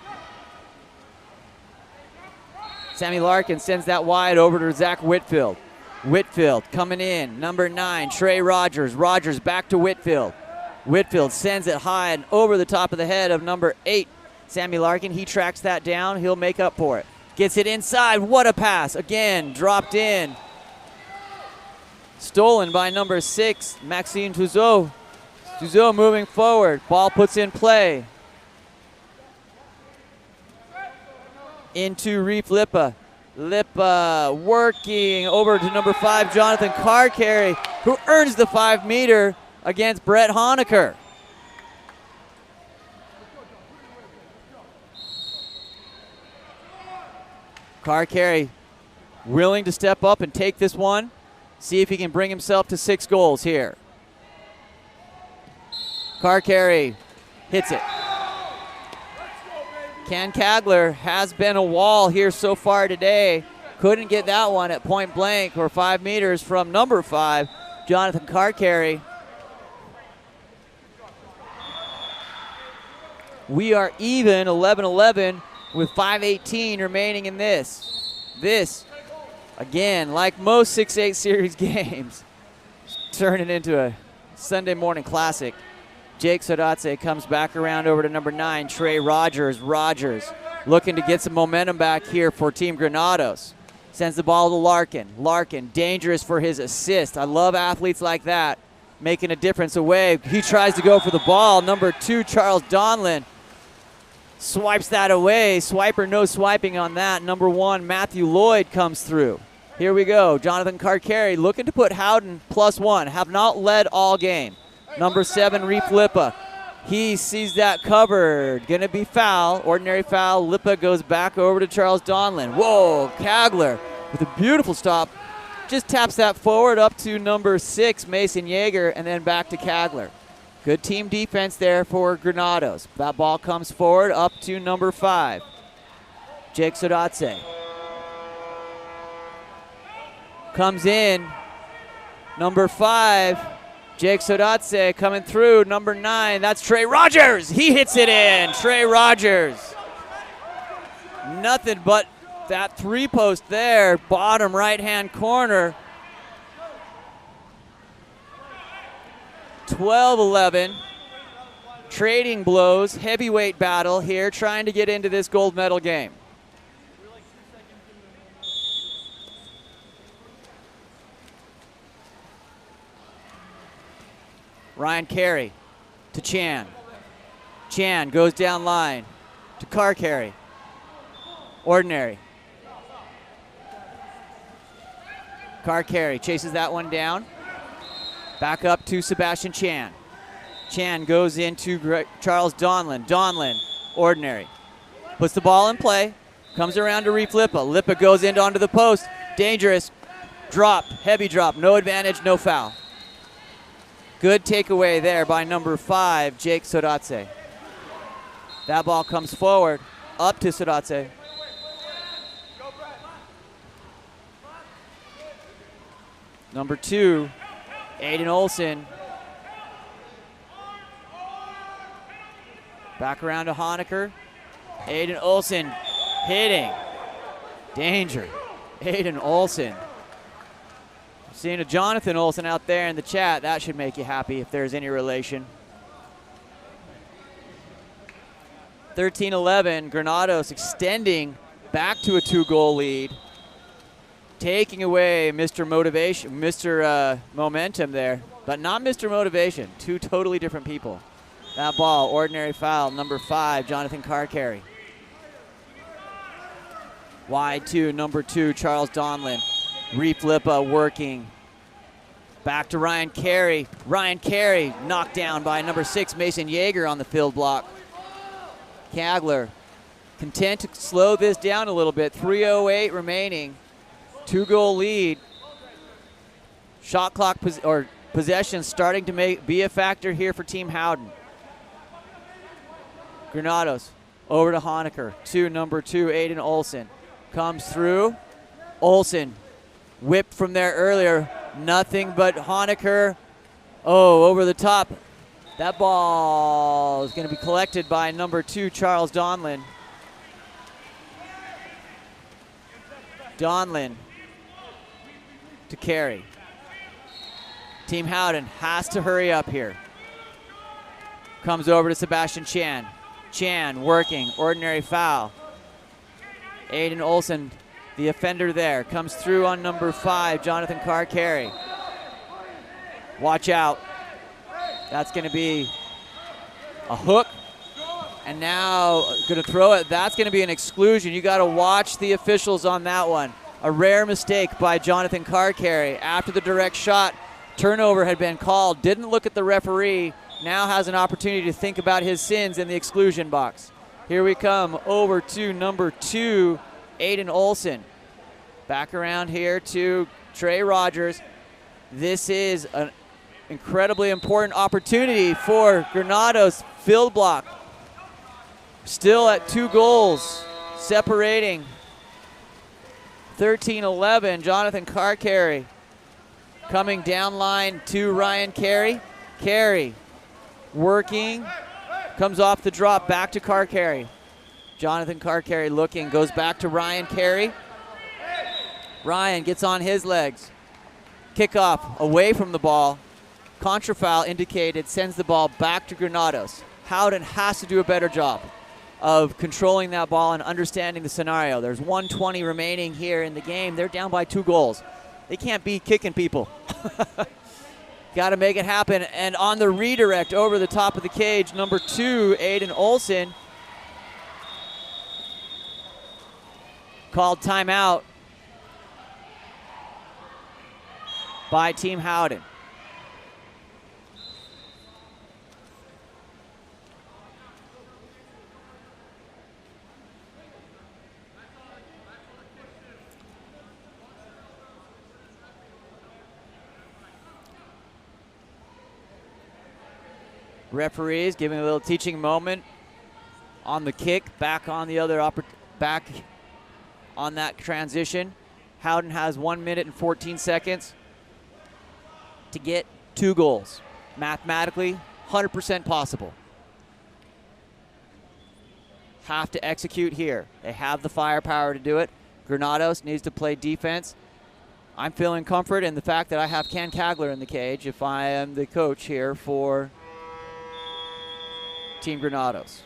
Sammy Larkin sends that wide over to Zach Whitfield. Whitfield coming in. Number 9, Trey Rogers. Rogers back to Whitfield. Whitfield sends it high and over the top of the head of number 8, Sammy Larkin. He tracks that down. He'll make up for it. Gets it inside. What a pass. Again, dropped in. Stolen by number 6, Maxime Trouzeau. Trouzeau moving forward. Ball puts in play. Into Reef Lipa. Lipa working over to number 5, Jonathan Carcarry, who earns the 5-meter against Brett Honecker. Carcarry willing to step up and take this one. See if he can bring himself to 6 goals here. Carcarry hits it. Ken Kagler has been a wall here so far today. Couldn't get that one at point blank or 5 meters from number 5, Jonathan Carcarry. We are even 11-11 with 5:18 remaining in this. This, again, like most 6-8 series games, turning into a Sunday morning classic. Jake Sodatse comes back around over to number 9, Trey Rogers. Rogers looking to get some momentum back here for Team Granados. Sends the ball to Larkin. Larkin, dangerous for his assist. I love athletes like that, making a difference away. He tries to go for the ball. Number 2, Charles Donlin, swipes that away. Swiper, no swiping on that. Number 1, Matthew Lloyd comes through. Here we go. Jonathan Carcarry looking to put Howden +1. Have not led all game. Number 7, Reef Lipa. He sees that covered. Gonna be foul, ordinary foul. Lipa goes back over to Charles Donlin. Whoa, Kagler with a beautiful stop. Just taps that forward up to number 6, Mason Yeager, and then back to Kagler. Good team defense there for Granados. That ball comes forward up to number 5, Jake Sodatse. Comes in, number 5, Jake Sodatse coming through. Number 9, that's Trey Rogers. He hits it in. Trey Rogers. Nothing but that 3-post there, bottom right-hand corner. 12-11. Trading blows, heavyweight battle here, trying to get into this gold medal game. Ryan Carey to Chan. Chan goes down line to Carcarry. Ordinary. Carcarry chases that one down. Back up to Sebastian Chan. Chan goes into Charles Donlin. Donlin, ordinary. Puts the ball in play. Comes around to Reef Lippa. Lippa goes in onto the post. Dangerous. Drop. Heavy drop. No advantage, no foul. Good takeaway there by number 5, Jake Sodatse. That ball comes forward. Up to Sodatse. Number 2, Aiden Olson. Back around to Honecker. Aiden Olson hitting. Danger. Aiden Olson. Seeing a Jonathan Olson out there in the chat, that should make you happy if there's any relation. 13-11, Granados extending back to a 2-goal lead. Taking away Mr. Motivation, Mr. Momentum there, but not Mr. Motivation. Two totally different people. That ball, ordinary foul, number 5, Jonathan Carcarry. Wide to number 2, Charles Donlin. Reef Lippa working. Back to Ryan Carey. Ryan Carey knocked down by number 6, Mason Yeager on the field block. Kagler content to slow this down a little bit. 3:08 remaining. 2-goal lead. Shot clock possession starting to be a factor here for Team Howden. Granados over to Honecker. To number 2, Aiden Olson. Comes through. Olson whipped from there earlier. Nothing but Honecker. Oh, over the top. That ball is going to be collected by number 2, Charles Donlin. Donlin to carry. Team Howden has to hurry up here. Comes over to Sebastian Chan. Chan working, ordinary foul. Aiden Olson, the offender there, comes through on number 5, Jonathan Carcarry. Watch out. That's going to be a hook. And now going to throw it. That's going to be an exclusion. You got to watch the officials on that one. A rare mistake by Jonathan Carcarry. After the direct shot, turnover had been called. Didn't look at the referee. Now has an opportunity to think about his sins in the exclusion box. Here we come over to number 2, Aiden Olson. Back around here to Trey Rogers. This is an incredibly important opportunity for Granados field block. Still at 2 goals, separating. 13-11, Jonathan Carcarry coming down line to Ryan Carey. Carey working, comes off the drop, back to Carcarry. Jonathan Carcarry looking, goes back to Ryan Carey. Ryan gets on his legs. Kickoff away from the ball. Contra foul indicated, sends the ball back to Granados. Howden has to do a better job of controlling that ball and understanding the scenario. There's 1:20 remaining here in the game. They're down by 2 goals. They can't be kicking people. Got to make it happen. And on the redirect over the top of the cage, number 2, Aiden Olson, called timeout by Team Howden. Referees giving a little teaching moment on the kick, back on the other back on that transition. Howden has 1 minute and 14 seconds to get 2 goals. Mathematically, 100% possible. Have to execute here. They have the firepower to do it. Granados needs to play defense. I'm feeling comfort in the fact that I have Ken Kagler in the cage if I am the coach here for Team Granados.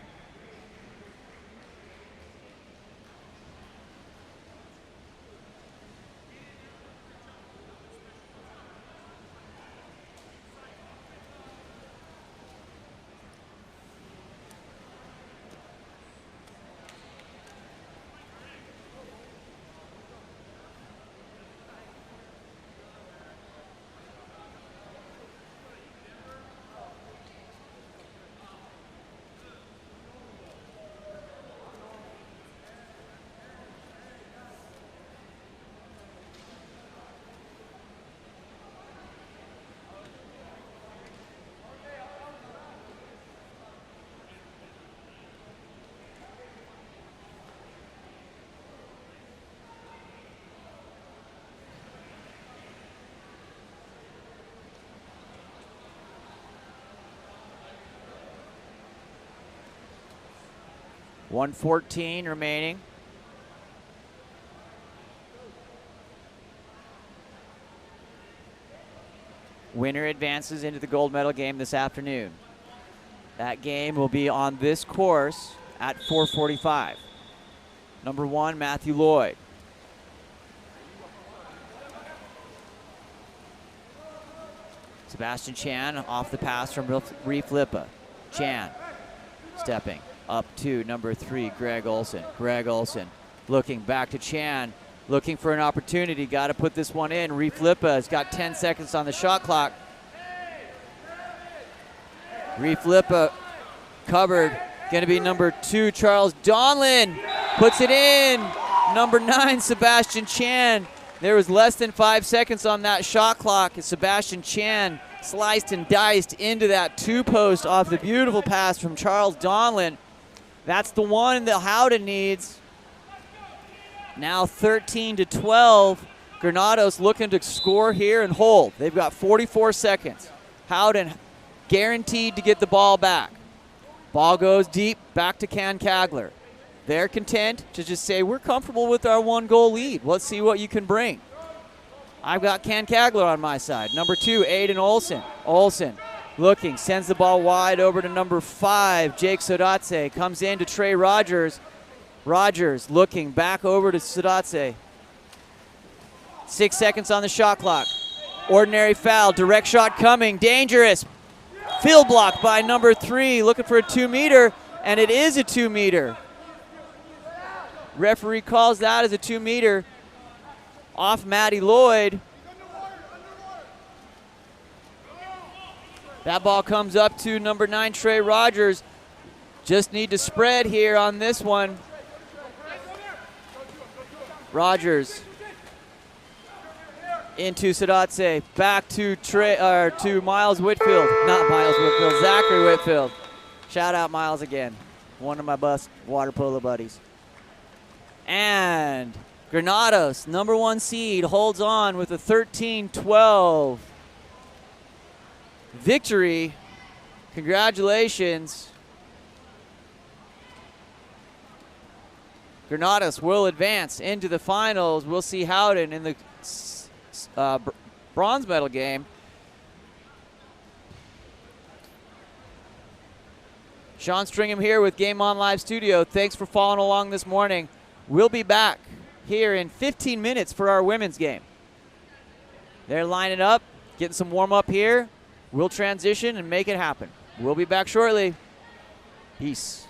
1:14 remaining. Winner advances into the gold medal game this afternoon. That game will be on this course at 4:45. Number 1, Matthew Lloyd. Sebastian Chan off the pass from Reef Lippa. Chan stepping up to number 3, Greg Olson. Greg Olson looking back to Chan, looking for an opportunity. Got to put this one in. Reef Lippa has got 10 seconds on the shot clock. Reef Lippa covered. Going to be number 2, Charles Donlin. Puts it in. Number 9, Sebastian Chan. There was less than 5 seconds on that shot clock as Sebastian Chan sliced and diced into that 2-post off the beautiful pass from Charles Donlin. That's the one that Howden needs. Now 13-12. Granados looking to score here and hold. They've got 44 seconds. Howden guaranteed to get the ball back. Ball goes deep, back to Cancagler. They're content to just say, we're comfortable with our 1-goal lead. Let's see what you can bring. I've got Cancagler on my side. Number 2, Aiden Olson. Olson looking, sends the ball wide over to number 5, Jake Sodatse. Comes in to Trey Rogers. Rogers looking back over to Sodatse. 6 seconds on the shot clock. Ordinary foul, direct shot coming, dangerous. Field block by number 3, looking for a 2-meter, and it is a 2-meter. Referee calls that as a 2-meter off Matty Lloyd. That ball comes up to number 9, Trey Rogers. Just need to spread here on this one. Rogers into Sodatse, back to Miles Whitfield. Not Miles Whitfield, Zachary Whitfield. Shout out Miles again, one of my best water polo buddies. And Granados, number 1 seed, holds on with a 13-12 victory. Congratulations. Granados will advance into the finals. We'll see Howden in the bronze medal game. Sean Stringham here with Game On Live Studio. Thanks for following along this morning. We'll be back here in 15 minutes for our women's game. They're lining up, getting some warm up here. We'll transition and make it happen. We'll be back shortly. Peace.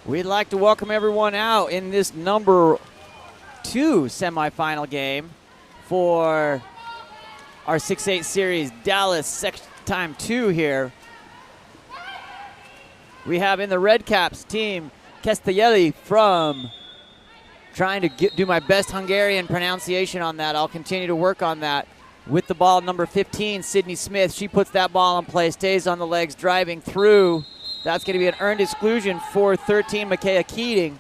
We'd like to welcome everyone out in this number 2 semifinal game for our 6-8 series Dallas Section Time 2 here. We have in the red caps team Castelli from, trying to do my best Hungarian pronunciation on that. I'll continue to work on that. With the ball, number 15, Sydney Smith. She puts that ball in play, stays on the legs, driving through. That's going to be an earned exclusion for 13, Micaiah Keating.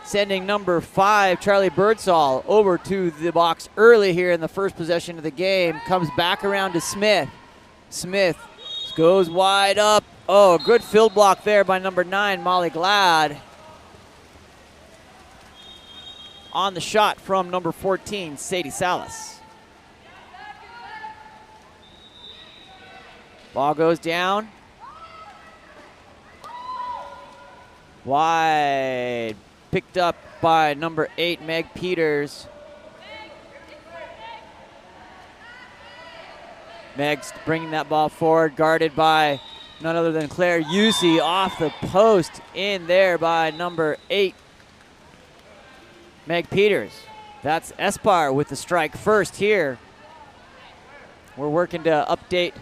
Sending number 5, Charlie Birdsall, over to the box early here in the first possession of the game. Comes back around to Smith. Smith goes wide up. Oh, good field block there by number 9, Molly Glad. On the shot from number 14, Sadie Salas. Ball goes down. Wide. Picked up by number 8, Meg Peters. Meg's bringing that ball forward, guarded by none other than Claire Yusi, off the post, in there by number 8, Meg Peters. That's Espar with the strike first here. We're working to update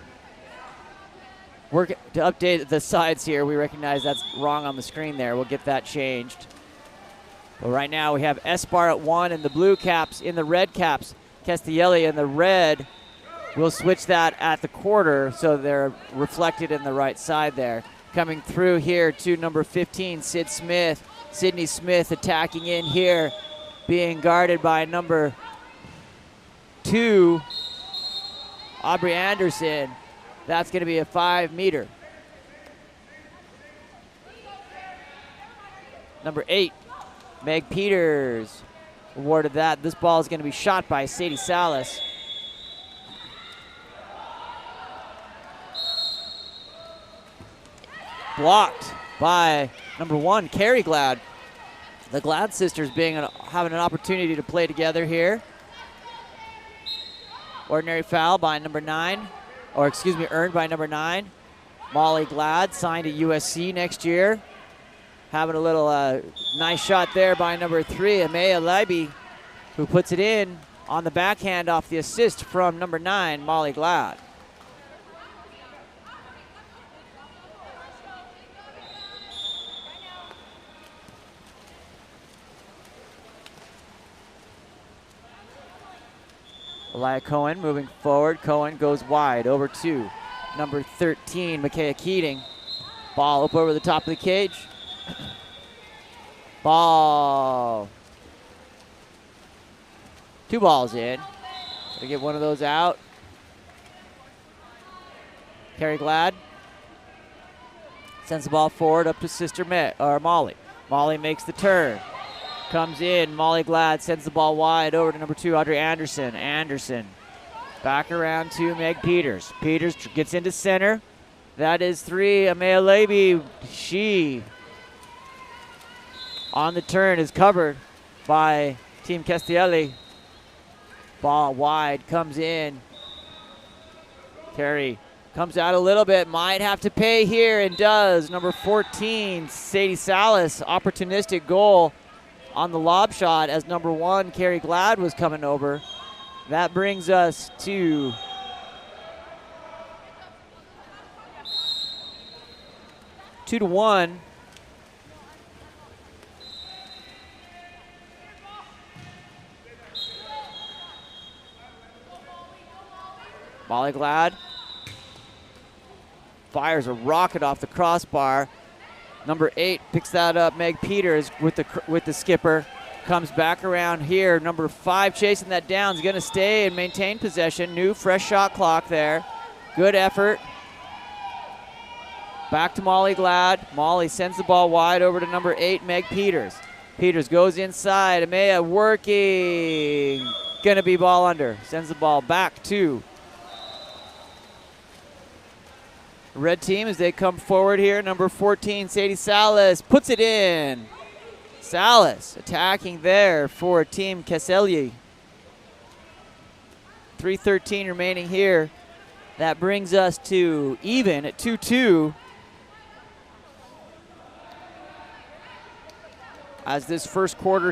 the sides here. We recognize that's wrong on the screen there. We'll get that changed. But right now we have Espar at 1 in the blue caps, in the red caps, Castelli in the red. We'll switch that at the quarter so they're reflected in the right side there. Coming through here to number 15, Sid Smith. Sydney Smith attacking in here, being guarded by number 2, Aubrey Anderson. That's going to be a 5-meter. Number 8, Meg Peters awarded that. This ball is going to be shot by Sadie Salas. Blocked by number 1, Carrie Glad. The Glad sisters having an opportunity to play together here. Ordinary foul by number 9. Earned by number 9. Molly Glad, signed to USC next year. Having a little nice shot there by number 3, Amaya Leiby, who puts it in on the backhand off the assist from number 9, Molly Glad. Elia Cohen moving forward. Cohen goes wide over to number 13, Micaiah Keating. Ball up over the top of the cage. Ball. 2 balls in. Gotta get one of those out. Carrie Glad sends the ball forward up to sister Molly. Molly makes the turn. Comes in, Molly Glad sends the ball wide over to number 2, Audrey Anderson. Anderson back around to Meg Peters. Peters gets into center. That is 3, Amaya Leiby. She, on the turn, is covered by Team Castelli. Ball wide, comes in. Carey comes out a little bit, might have to pay here, and does. Number 14, Sadie Salas, opportunistic goal on the lob shot as number 1, Carrie Glad, was coming over. That brings us to two to 1. Molly Glad fires a rocket off the crossbar. Number 8 picks that up. Meg Peters with the skipper. Comes back around here. Number 5 chasing that down. Is going to stay and maintain possession. New fresh shot clock there. Good effort. Back to Molly Glad. Molly sends the ball wide over to number 8, Meg Peters. Peters goes inside. Amaya working. Going to be ball under. Sends the ball back to red team as they come forward here. Number 14, Sadie Salas, puts it in. Salas attacking there for Team Castelli. 3:13 remaining here. That brings us to even at 2-2. as this first quarter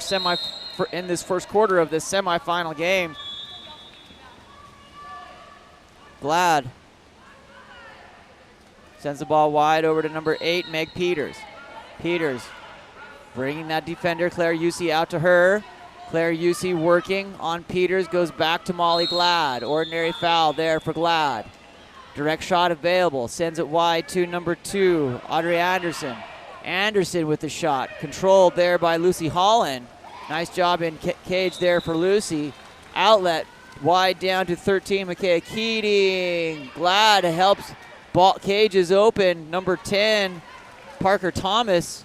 in this first quarter of this semifinal game. Glad sends the ball wide over to number 8, Meg Peters. Peters bringing that defender, Claire Yusi, out to her. Claire Yusi working on Peters, goes back to Molly Glad. Ordinary foul there for Glad. Direct shot available, sends it wide to number 2, Audrey Anderson. Anderson with the shot, controlled there by Lucy Holland. Nice job in cage there for Lucy. Outlet wide down to 13, Micaiah Keating. Glad helps, cage is open. Number 10, Parker Thomas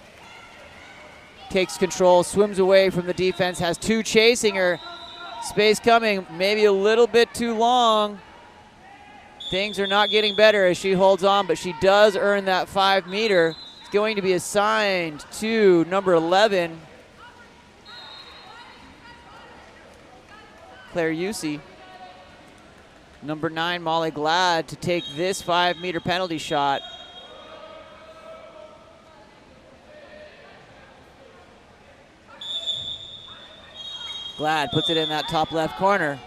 takes control, swims away from the defense, has 2 chasing her. Space coming, maybe a little bit too long. Things are not getting better as she holds on, but she does earn that 5 meter. It's going to be assigned to number 11, Claire Yusi. Number 9, Molly Glad, to take this 5 meter penalty shot. Glad puts it in that top left corner.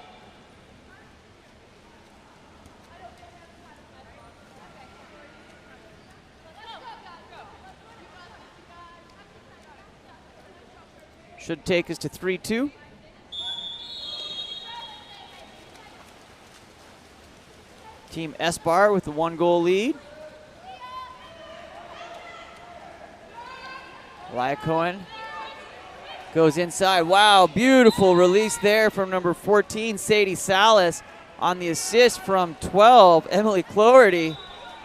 Should take us to 3-2. Team S-Bar with the 1-goal lead. Elia Cohen goes inside. Wow, beautiful release there from number 14, Sadie Salas, on the assist from 12, Emily Cloherty.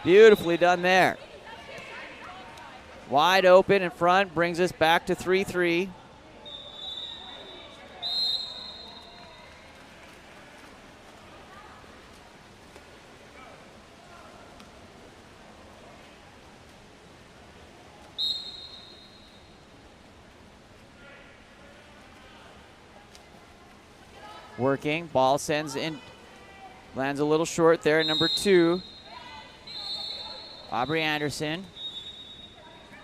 Beautifully done there. Wide open in front, brings us back to 3-3. Working, ball sends in, lands a little short there, number 2, Aubrey Anderson.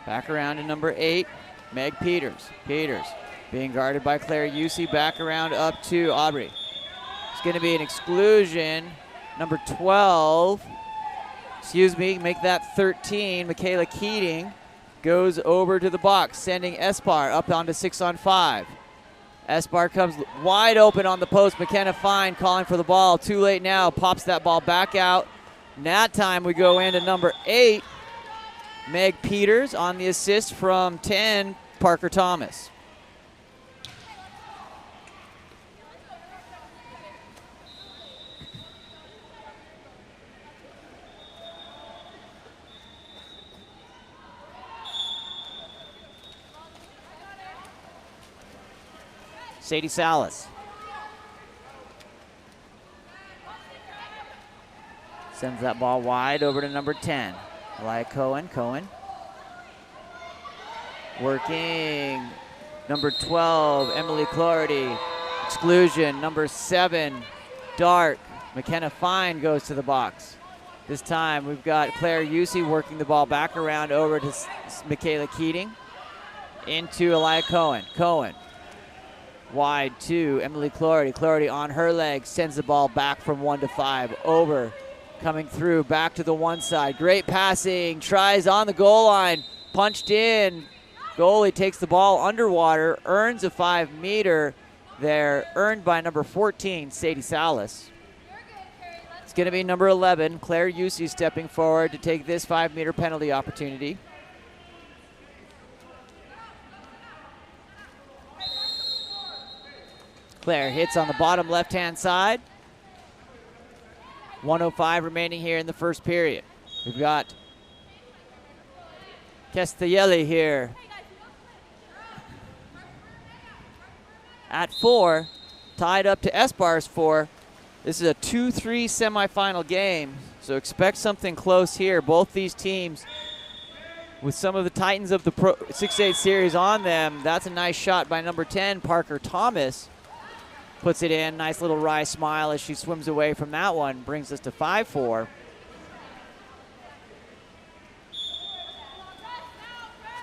Back around to number 8, Meg Peters. Peters being guarded by Claire Yusi, back around up to Aubrey. It's going to be an exclusion. Number 12, make that 13, Michaela Keating, goes over to the box, sending Espar up onto 6-on-5. Espar comes wide open on the post. McKenna Fine calling for the ball. Too late now. Pops that ball back out. And that time we go into number 8, Meg Peters, on the assist from 10, Parker Thomas. Sadie Salas sends that ball wide over to number 10, Elia Cohen. Cohen working. Number 12, Emily Cloherty. Exclusion. Number 7, Dark. McKenna Fine goes to the box. This time we've got Claire Yusi working the ball back around over to Michaela Keating. Into Elia Cohen. Cohen wide to Emily Cloherty. Cloherty on her leg sends the ball back from 1 to 5. Over, coming through, back to the one side. Great passing, tries on the goal line, punched in. Goalie takes the ball underwater, earns a 5 meter there, earned by number 14, Sadie Salas. It's going to be number 11, Claire Yusi, stepping forward to take this 5 meter penalty opportunity. Claire hits on the bottom left-hand side. 1:05 remaining here in the first period. We've got Castellelli here at 4, tied up to Espar's 4. This is a 2-3 semifinal game, so expect something close here. Both these teams with some of the Titans of the Pro 6-8 series on them. That's a nice shot by number 10, Parker Thomas. Puts it in, nice little wry smile as she swims away from that one. Brings us to 5-4.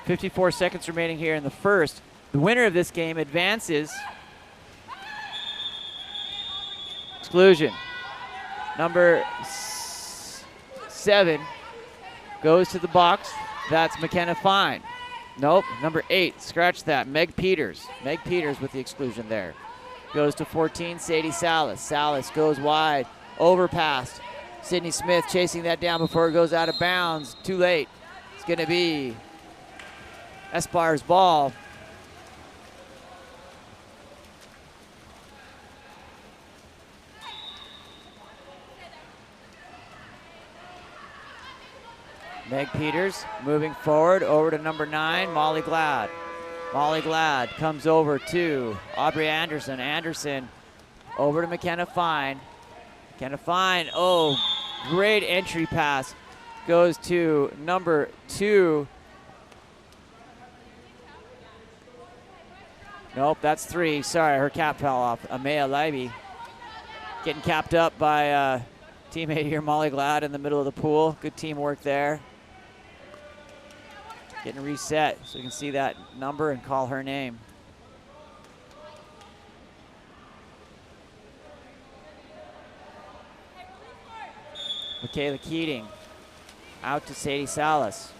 54 seconds remaining here in the first. The winner of this game advances. Exclusion. Number 7 goes to the box. That's McKenna Fine. Nope, number 8, scratch that. Meg Peters. Meg Peters with the exclusion there. Goes to 14, Sadie Salas. Salas goes wide, overpassed. Sydney Smith chasing that down before it goes out of bounds. Too late. It's going to be Espar's ball. Meg Peters moving forward over to number 9, Molly Glad. Molly Glad comes over to Aubrey Anderson. Anderson over to McKenna Fine. McKenna Fine, oh, great entry pass. Goes to number 2. Nope, that's 3. Sorry, her cap fell off. Amaya Leiby getting capped up by teammate here, Molly Glad, in the middle of the pool. Good teamwork there. Getting reset so you can see that number and call her name. Michaela Keating out to Sadie Salas.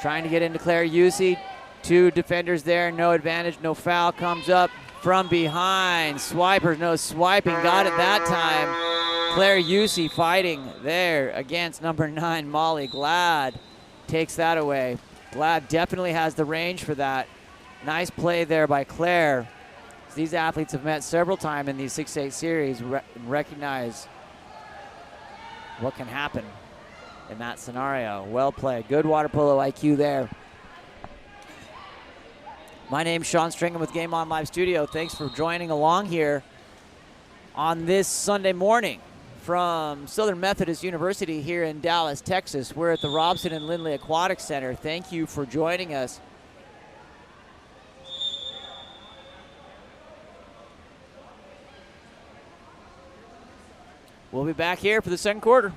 Trying to get into Claire Yusi. 2 defenders there, no advantage, no foul. Comes up from behind. Swiper, no swiping, got it that time. Claire Yusi fighting there against number 9, Molly Glad. Takes that away. Glad definitely has the range for that. Nice play there by Claire. These athletes have met several times in these 6-8 series and recognize what can happen in that scenario. Well played. Good water polo IQ there. My name's Sean Stringham with Game On Live Studio. Thanks for joining along here on this Sunday morning from Southern Methodist University here in Dallas, Texas. We're at the Robson and Lindley Aquatic Center. Thank you for joining us. We'll be back here for the second quarter.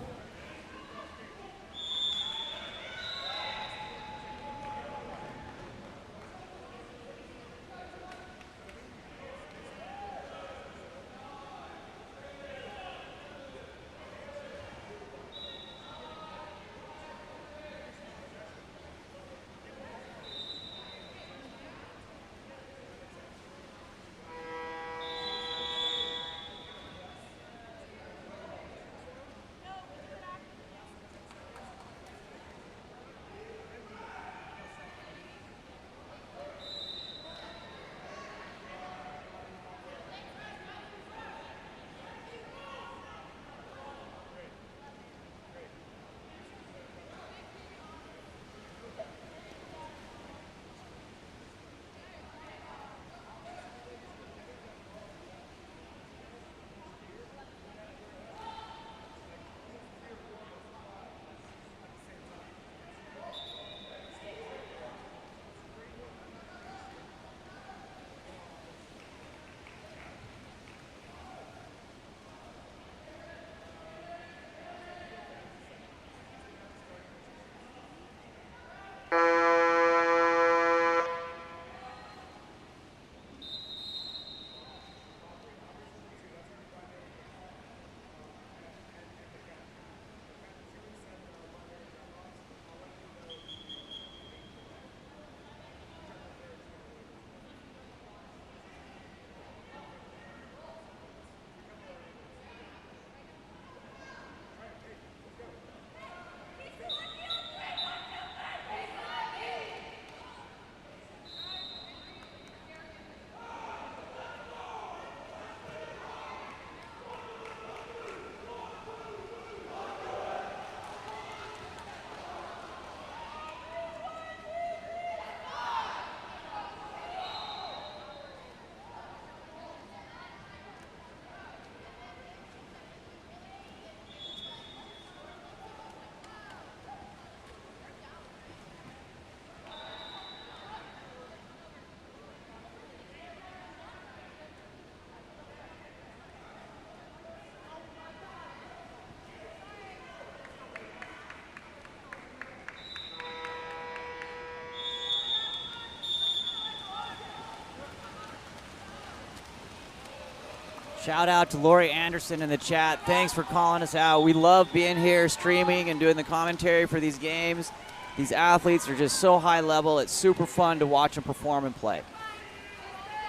Shout out to Lori Anderson in the chat. Thanks for calling us out. We love being here streaming and doing the commentary for these games. These athletes are just so high level. It's super fun to watch them perform and play.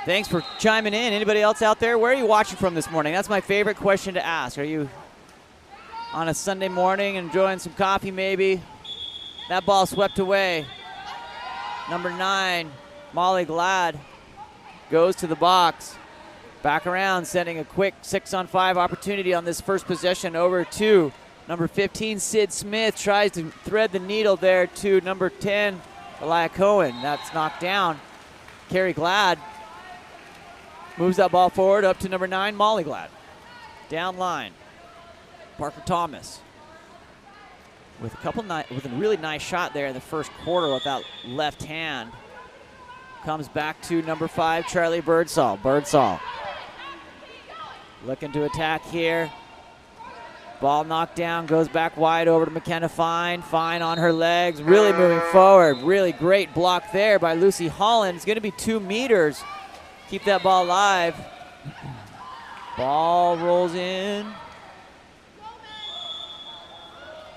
Thanks for chiming in. Anybody else out there? Where are you watching from this morning? That's my favorite question to ask. Are you on a Sunday morning enjoying some coffee maybe? That ball swept away. Number 9, Molly Glad, goes to the box. Back around, sending a quick 6-on-5 opportunity on this first possession over to number 15, Sid Smith. Tries to thread the needle there to number 10, Elia Cohen. That's knocked down. Carrie Glad moves that ball forward up to number 9, Molly Glad. Down line, Parker Thomas with a really nice shot there in the first quarter with that left hand. Comes back to number 5, Charlie Birdsall. Birdsall looking to attack here. Ball knocked down, goes back wide over to McKenna Fine. Fine on her legs, really moving forward. Really great block there by Lucy Holland. It's going to be 2 meters. Keep that ball alive. Ball rolls in.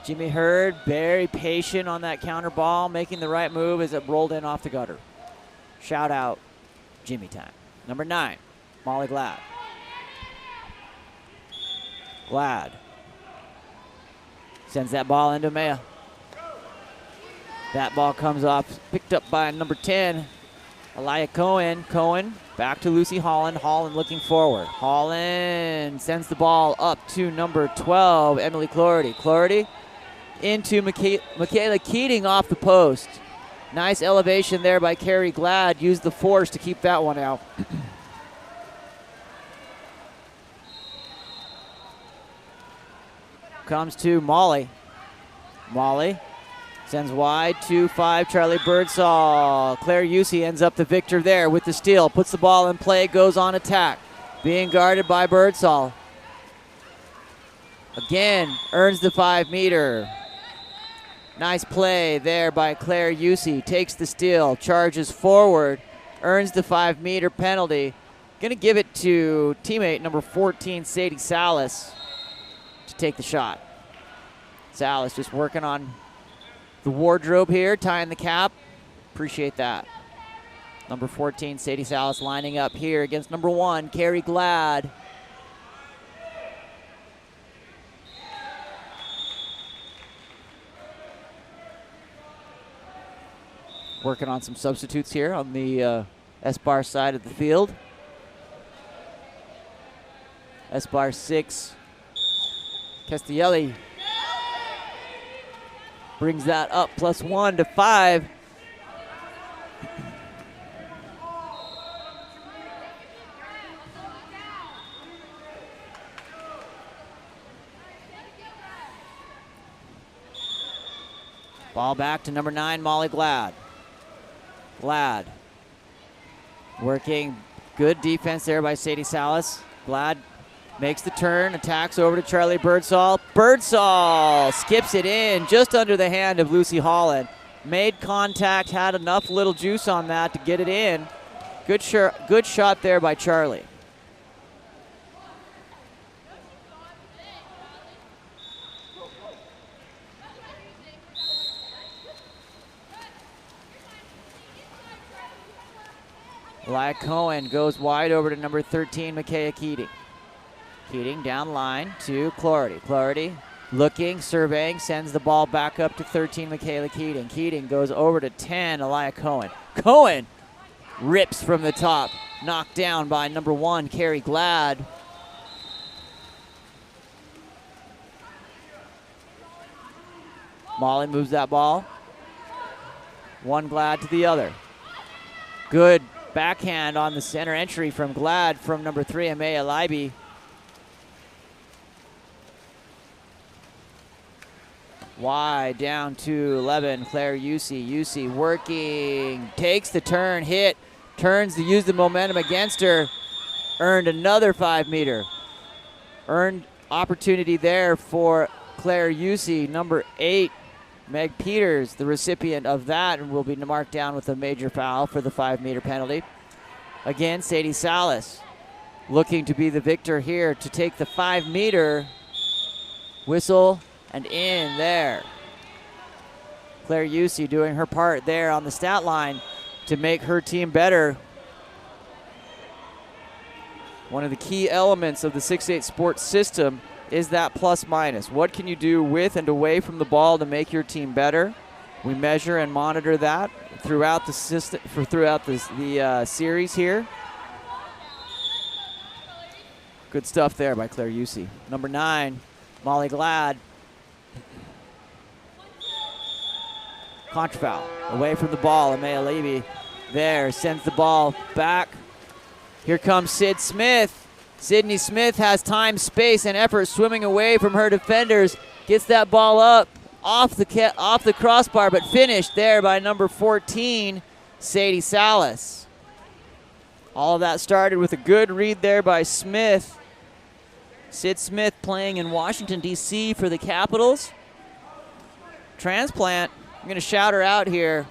Jimmy Hurd, very patient on that counter ball, making the right move as it rolled in off the gutter. Shout out, Jimmy time. Number 9, Molly Glad. Glad sends that ball into Maya. That ball comes off, picked up by number 10, Elia Cohen. Cohen back to Lucy Holland. Holland looking forward. Holland sends the ball up to number 12, Emily Clorty. Clorty into Michaela Keating off the post. Nice elevation there by Carrie Glad. Used the force to keep that one out. Comes to Molly. Molly sends wide to 5, Charlie Birdsall. Claire Usey ends up the victor there with the steal. Puts the ball in play, goes on attack. Being guarded by Birdsall. Again, earns the 5-meter. Nice play there by Claire Usey. Takes the steal, charges forward, earns the 5-meter penalty. Gonna give it to teammate number 14, Sadie Salas, to take the shot. Salas just working on the wardrobe here, tying the cap. Appreciate that. Number 14, Sadie Salas, lining up here against number 1, Carrie Glad. Working on some substitutes here on the S-Bar side of the field. S-Bar 6, Castielli brings that up +1 to 5. Ball back to number 9, Molly Glad. Glad working, good defense there by Sadie Salas. Glad makes the turn, attacks over to Charlie Birdsall. Birdsall skips it in just under the hand of Lucy Holland. Made contact, had enough little juice on that to get it in. Good shot there by Charlie. Elia Cohen goes wide over to number 13, Micaiah Keating. Keating down line to Clorty. Clorty looking, surveying, sends the ball back up to 13, Michaela Keating. Keating goes over to 10, Elia Cohen. Cohen rips from the top, knocked down by number 1, Carrie Glad. Molly moves that ball. One Glad to the other. Good backhand on the center entry from Glad from number 3, Amaya Leiby. Wide down to 11, Claire Usey. Usey working, takes the turn, hit, turns to use the momentum against her. Earned another 5-meter. Earned opportunity there for Claire Usey. Number 8, Meg Peters, the recipient of that, and will be marked down with a major foul for the 5-meter penalty. Again, Sadie Salas looking to be the victor here to take the 5-meter. Whistle and in there. Claire Usey doing her part there on the stat line to make her team better. One of the key elements of the 6-8 sports system is that plus minus. What can you do with and away from the ball to make your team better? We measure and monitor that throughout the system, throughout the series here. Good stuff there by Claire Usey. Number 9, Molly Glad. Contra foul. Away from the ball. Amaya Levy there sends the ball back. Here comes Sid Smith. Sydney Smith has time, space, and effort swimming away from her defenders. Gets that ball up off the crossbar, but finished there by number 14, Sadie Salas. All of that started with a good read there by Smith. Sid Smith playing in Washington, D.C. for the Capitals. Transplant, I'm going to shout her out here,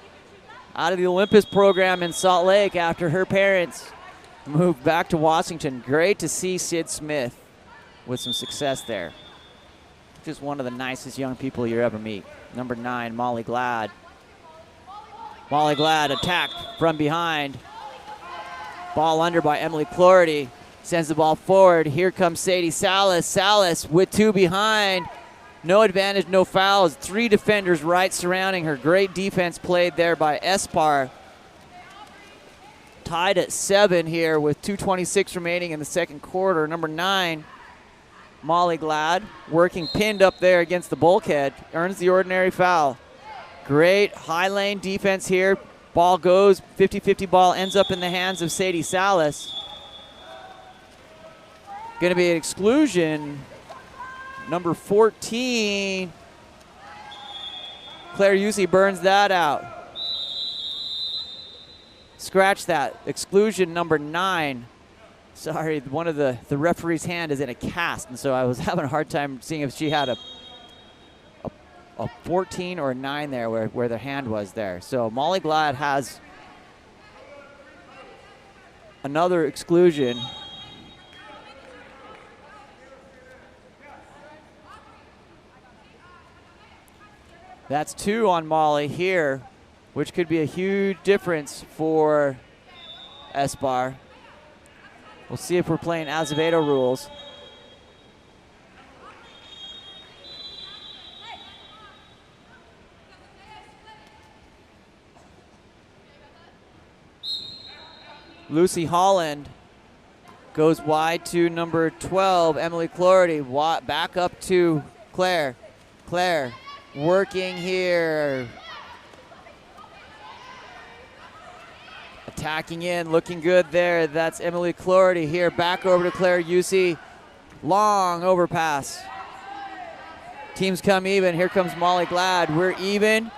out of the Olympus program in Salt Lake after her parents moved back to Washington. Great to see Sid Smith with some success there. Just one of the nicest young people you ever meet. Number 9, Molly Glad. Molly Glad attacked from behind. Ball under by Emily Clorty. Sends the ball forward. Here comes Sadie Salas. Salas with 2 behind. No advantage, no fouls. 3 defenders right surrounding her. Great defense played there by Espar. Tied at 7 here with 2:26 remaining in the second quarter. Number 9, Molly Glad, working pinned up there against the bulkhead, earns the ordinary foul. Great high lane defense here. Ball goes, 50-50 ball ends up in the hands of Sadie Salas. Going to be an exclusion. Number 14, Claire Usey burns that out. Scratch that. Exclusion number 9. Sorry, one of the referee's hand is in a cast, and so I was having a hard time seeing if she had a 14 or a 9 there where the hand was there. So Molly Glad has another exclusion. That's 2 on Molly here, which could be a huge difference for Espar. We'll see if we're playing Azevedo rules. Lucy Holland goes wide to number 12, Emily Clorty. Back up to Claire. Claire working here. Attacking in, looking good there. That's Emily Clorty here. Back over to Claire Usey. Long overpass. Teams come even. Here comes Molly Glad. We're even.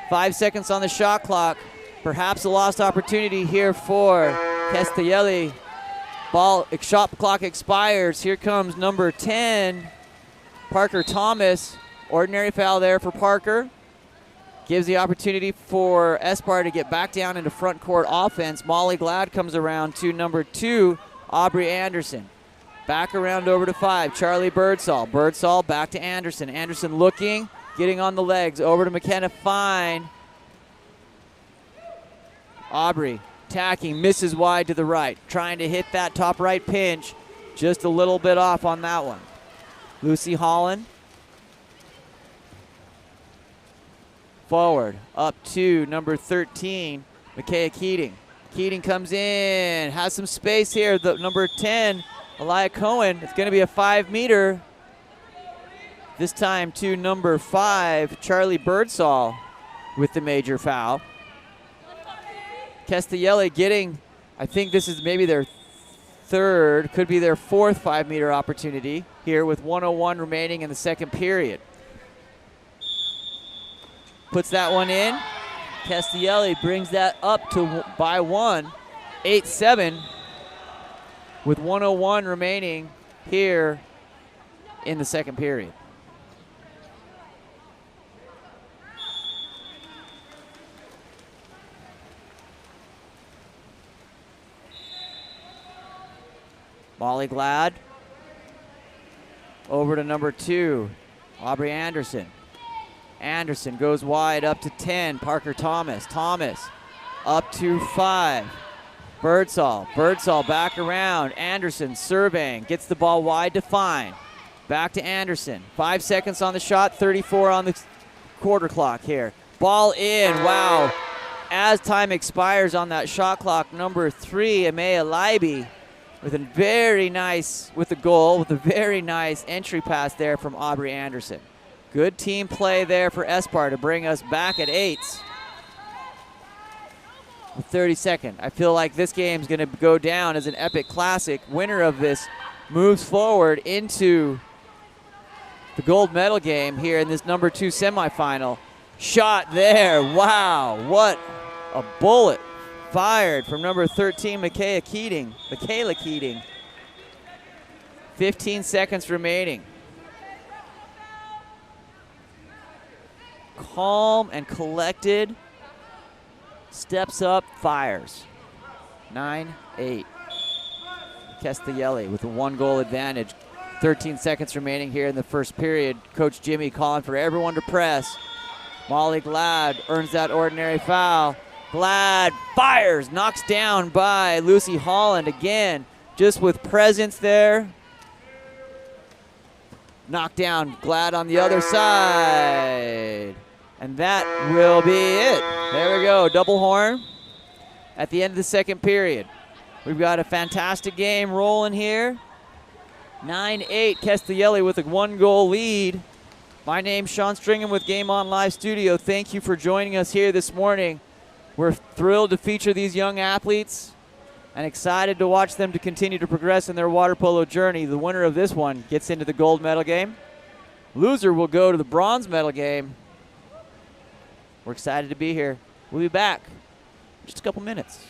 5 seconds on the shot clock. Perhaps a lost opportunity here for Castellelli. Shot clock expires. Here comes number 10, Parker Thomas. Ordinary foul there for Parker. Gives the opportunity for Espar to get back down into front court offense. Molly Glad comes around to number 2, Aubrey Anderson. Back around over to 5, Charlie Birdsall. Birdsall back to Anderson. Anderson looking, getting on the legs. Over to McKenna Fine. Aubrey attacking, misses wide to the right. Trying to hit that top right pinch. Just a little bit off on that one. Lucy Holland. Forward, up to number 13, Micaiah Keating. Keating comes in, has some space here. The number 10, Elia Cohen. It's going to be a 5-meter. This time to number 5, Charlie Birdsall with the major foul. Castellelli getting, I think this is maybe their 3rd, could be their 4th 5-meter opportunity here with 1:01 remaining in the second period. Puts that one in. Castellelli brings that up to by 1, 8-7, with 1:01 remaining here in the second period. Molly Glad. Over to number 2, Aubrey Anderson. Anderson goes wide up to 10, Parker Thomas. Thomas up to 5. Birdsall back around. Anderson surveying, gets the ball wide to Fine. Back to Anderson. 5 seconds on the shot, 34 on the quarter clock here. Ball in, wow. As time expires on that shot clock, number 3, Amaya Leiby, with a very nice entry pass there from Aubrey Anderson. Good team play there for Espar to bring us back at 8. With 32nd. I feel like this game's going to go down as an epic classic. Winner of this moves forward into the gold medal game here in this number 2 semifinal. Shot there. Wow, what a bullet fired from number 13, Michaela Keating. 15 seconds remaining. Calm and collected. Steps up, fires. 9-8. Castellelli with a 1-goal advantage. 13 seconds remaining here in the first period. Coach Jimmy calling for everyone to press. Molly Glad earns that ordinary foul. Glad fires, knocks down by Lucy Holland again, just with presence there. Knocked down, Glad on the other side. And that will be it. There we go, double horn at the end of the second period. We've got a fantastic game rolling here. 9-8, Castellelli with a 1-goal lead. My name's Sean Stringham with Game On Live Studio. Thank you for joining us here this morning. We're thrilled to feature these young athletes and excited to watch them to continue to progress in their water polo journey. The winner of this one gets into the gold medal game. Loser will go to the bronze medal game. We're excited to be here. We'll be back in just a couple minutes.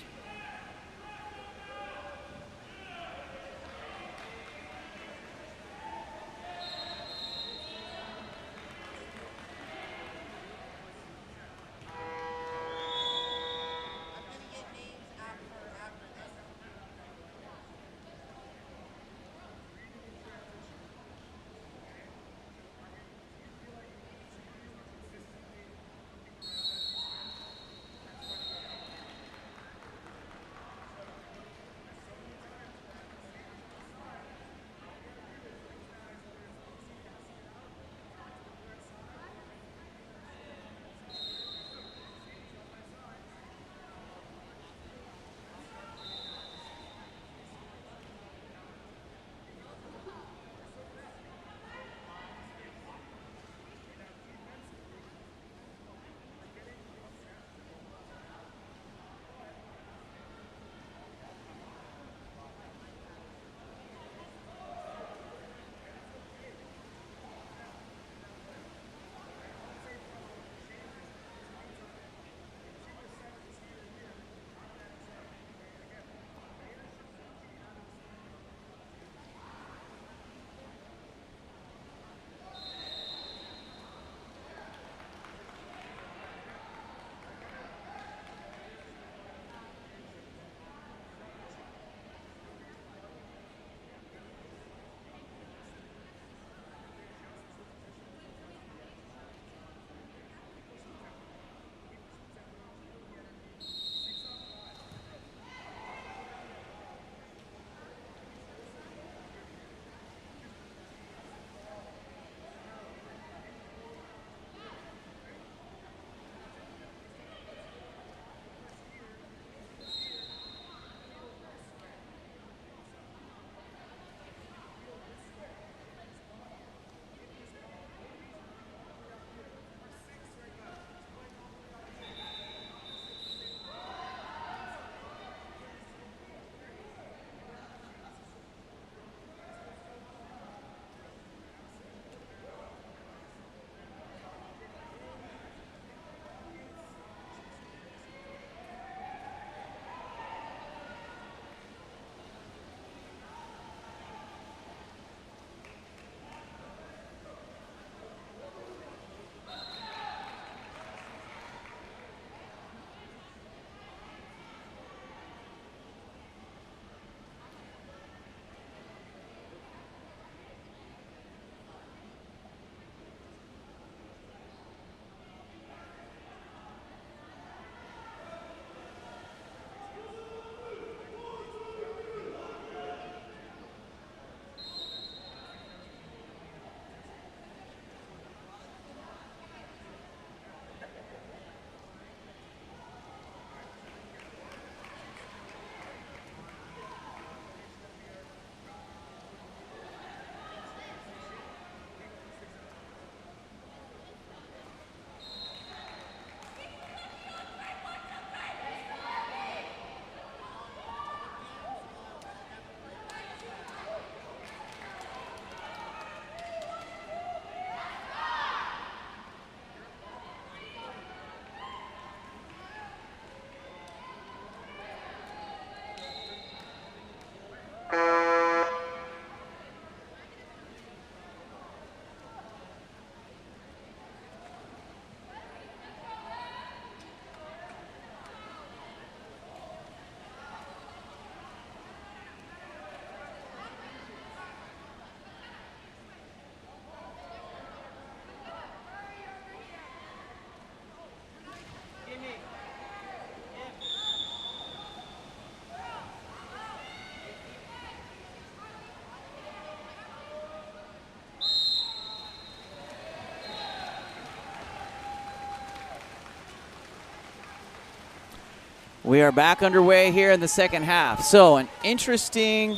We are back underway here in the second half. So an interesting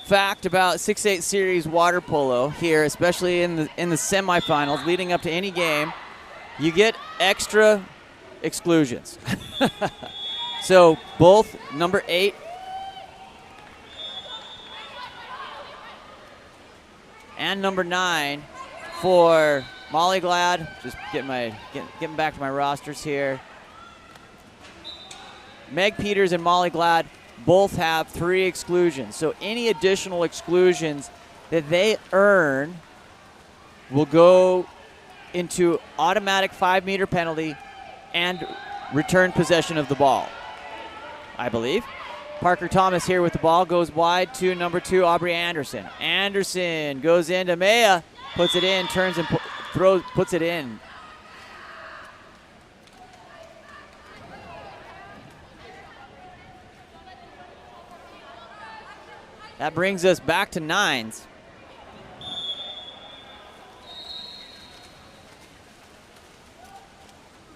fact about 6-8 series water polo here, especially in the semifinals leading up to any game, you get extra exclusions. So both number 8 and number 9 for Molly Glad. Just getting back to my rosters here. Meg Peters and Molly Glad both have 3 exclusions. So any additional exclusions that they earn will go into automatic 5-meter penalty and return possession of the ball, I believe. Parker Thomas here with the ball, goes wide to number 2, Aubrey Anderson. Anderson goes into Maya, puts it in, turns and puts it in. That brings us back to 9s.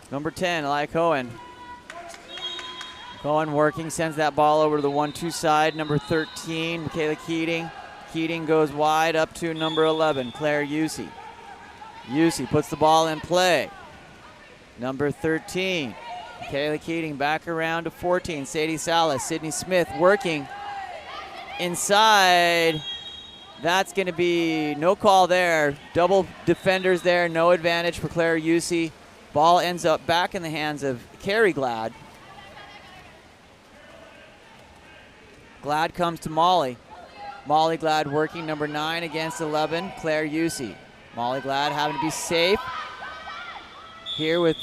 Number 10, Eli Cohen. Cohen working, sends that ball over to the 1-2 side. Number 13, Michaela Keating. Keating goes wide up to number 11, Claire Yusi. Yusi puts the ball in play. Number 13, Michaela Keating back around to 14, Sadie Salas. Sydney Smith working inside. That's going to be no call there. Double defenders there, no advantage for Claire Yusi. Ball ends up back in the hands of Carrie Glad. Glad comes to Molly. Molly Glad working number 9 against 11, Claire Yusi. Molly Glad having to be safe here with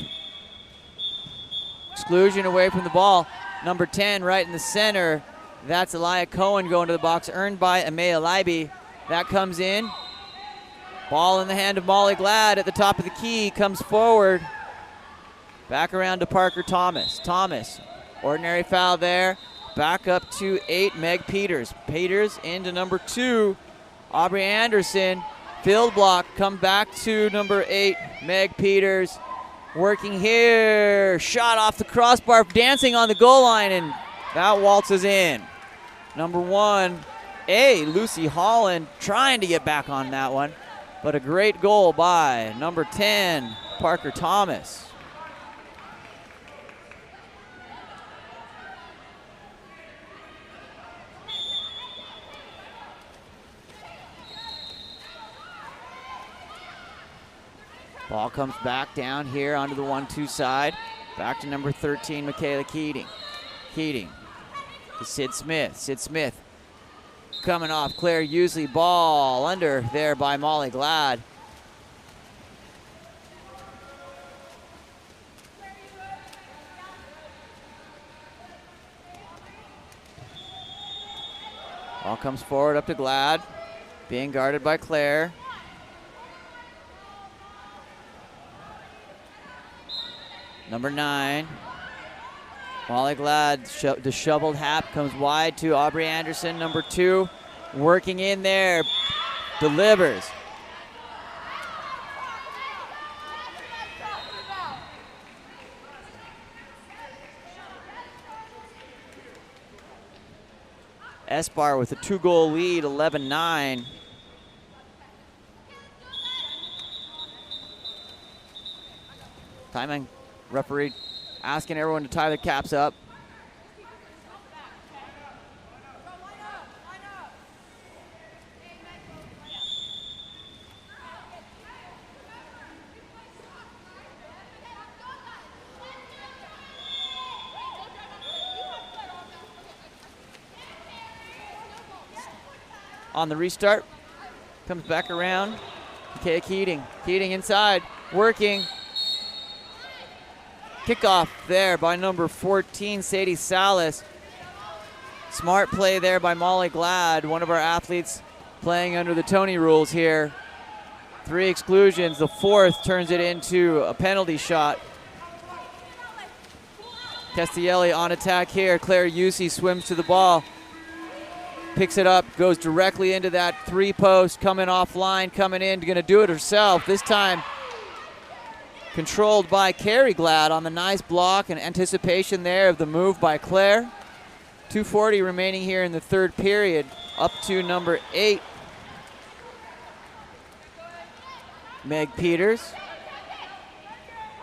exclusion away from the ball. Number 10 right in the center. That's Elia Cohen going to the box, earned by Amaya Leiby. That comes in. Ball in the hand of Molly Glad at the top of the key, comes forward. Back around to Parker Thomas. Thomas, ordinary foul there. Back up to 8, Meg Peters. Peters into number 2, Aubrey Anderson. Field block, come back to number 8, Meg Peters. Working here, shot off the crossbar, dancing on the goal line, and that waltzes in. Number 1, Lucy Holland trying to get back on that one, but a great goal by number 10, Parker Thomas. Ball comes back down here onto the 1-2 side. Back to number 13, Michaela Keating. Keating to Sid Smith. Sid Smith coming off Claire Usley. Ball under there by Molly Glad. Ball comes forward up to Glad. Being guarded by Claire. Number 9, Molly Glad, disheveled hat, comes wide to Aubrey Anderson. Number 2, working in there, delivers. Esbar with a 2-goal lead, 11-9. Timing. Referee asking everyone to tie their caps up. On the restart, comes back around. Okay, Keating. Keating inside, working. Kickoff there by number 14, Sadie Salas. Smart play there by Molly Glad, one of our athletes playing under the Tony rules here. 3 exclusions. The 4th turns it into a penalty shot. Castielli on attack here. Claire Yusi swims to the ball. Picks it up, goes directly into that 3-post, coming offline, coming in, going to do it herself. This time controlled by Carey Glad on the nice block and anticipation there of the move by Claire. 2:40 remaining here in the third period. Up to number 8, Meg Peters.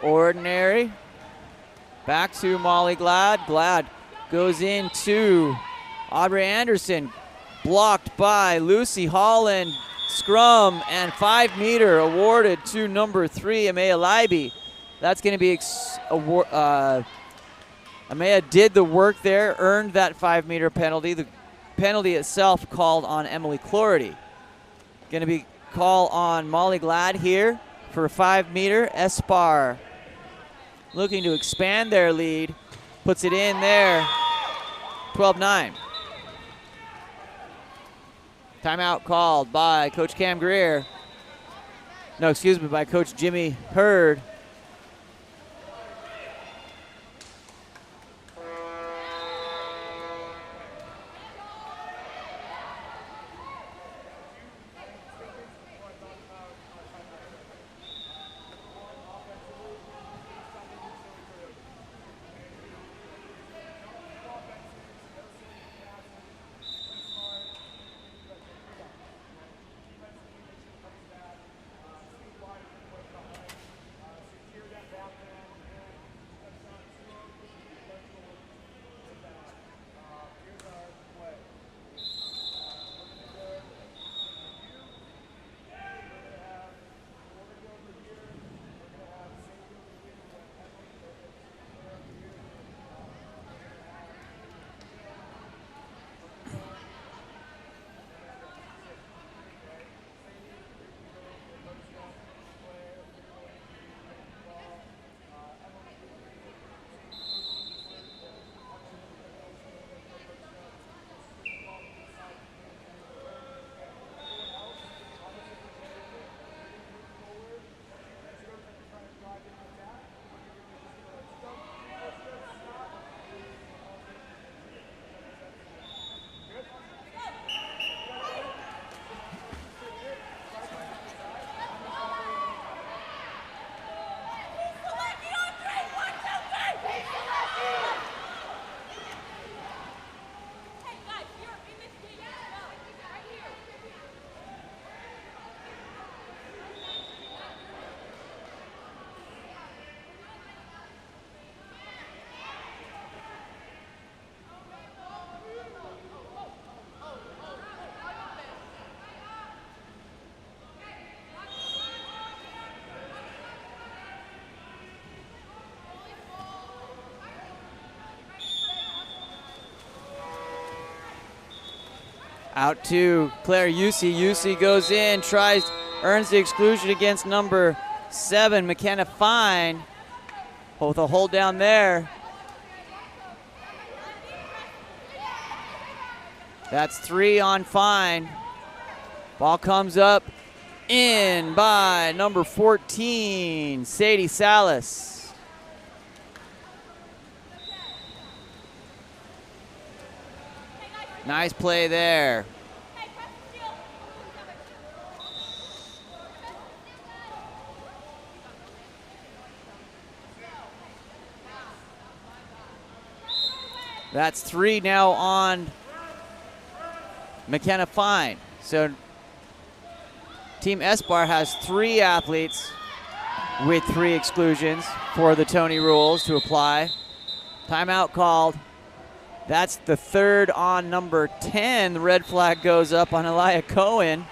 Ordinary. Back to Molly Glad. Glad goes into Aubrey Anderson. Blocked by Lucy Holland. Scrum and 5-meter awarded to number 3, Amaya Leiby. That's going to be Amaya did the work there, earned that 5-meter penalty. The penalty itself called on Emily Clority. Going to be call on Molly Glad here for a 5-meter. Espar looking to expand their lead. Puts it in there. 12-9. Timeout called by Coach Cam Greer. No, excuse me, by Coach Jimmy Hurd. Out to Claire Yusi. Yusi goes in, earns the exclusion against number 7, McKenna Fine. With a hold down there. That's 3 on Fine. Ball comes up in by number 14, Sadie Salas. Nice play there. That's 3 now on McKenna Fine. So Team Espar has 3 athletes with 3 exclusions for the Tony rules to apply. Timeout called. That's the 3rd on number 10. The red flag goes up on Elia Cohen.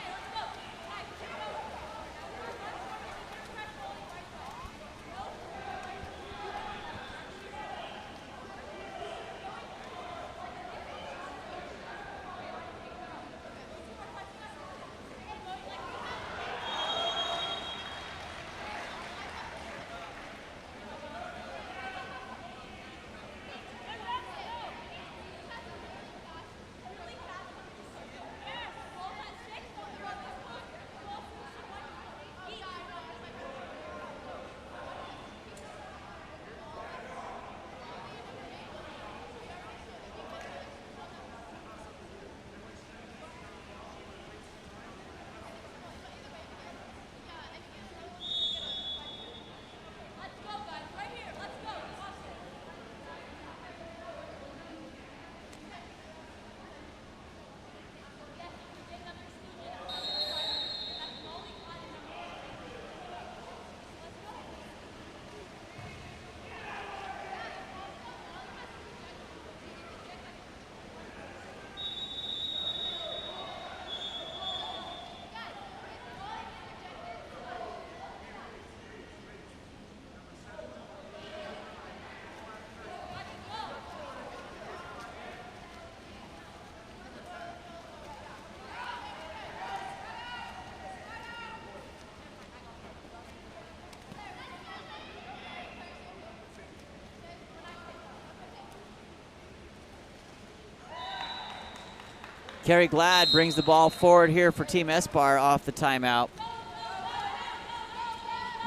Carrie Glad brings the ball forward here for Team Espar off the timeout.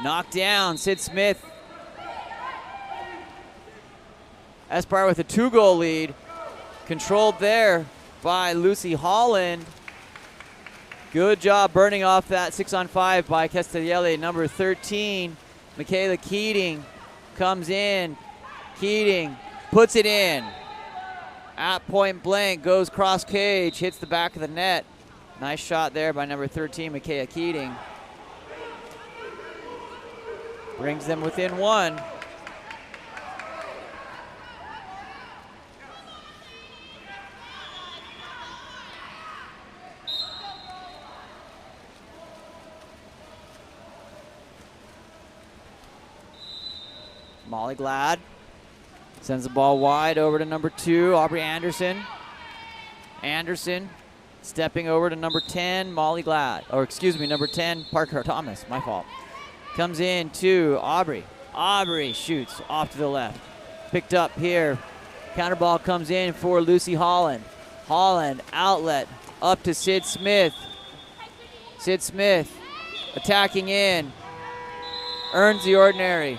Knocked down, Sid Smith. Espar with a 2-goal lead. Controlled there by Lucy Holland. Good job burning off that 6-on-5 by Castellelli. Number 13, Michaela Keating comes in. Keating puts it in. At point blank, goes cross cage, hits the back of the net. Nice shot there by number 13, Michaela Keating. Brings them within 1. Molly Glad sends the ball wide over to number 2, Aubrey Anderson. Anderson stepping over to number 10, Molly Glad. Or excuse me, number 10, Parker Thomas, my fault. Comes in to Aubrey. Aubrey shoots off to the left. Picked up here. Counter ball comes in for Lucy Holland. Holland, outlet, up to Sid Smith. Sid Smith attacking in. Earns the ordinary.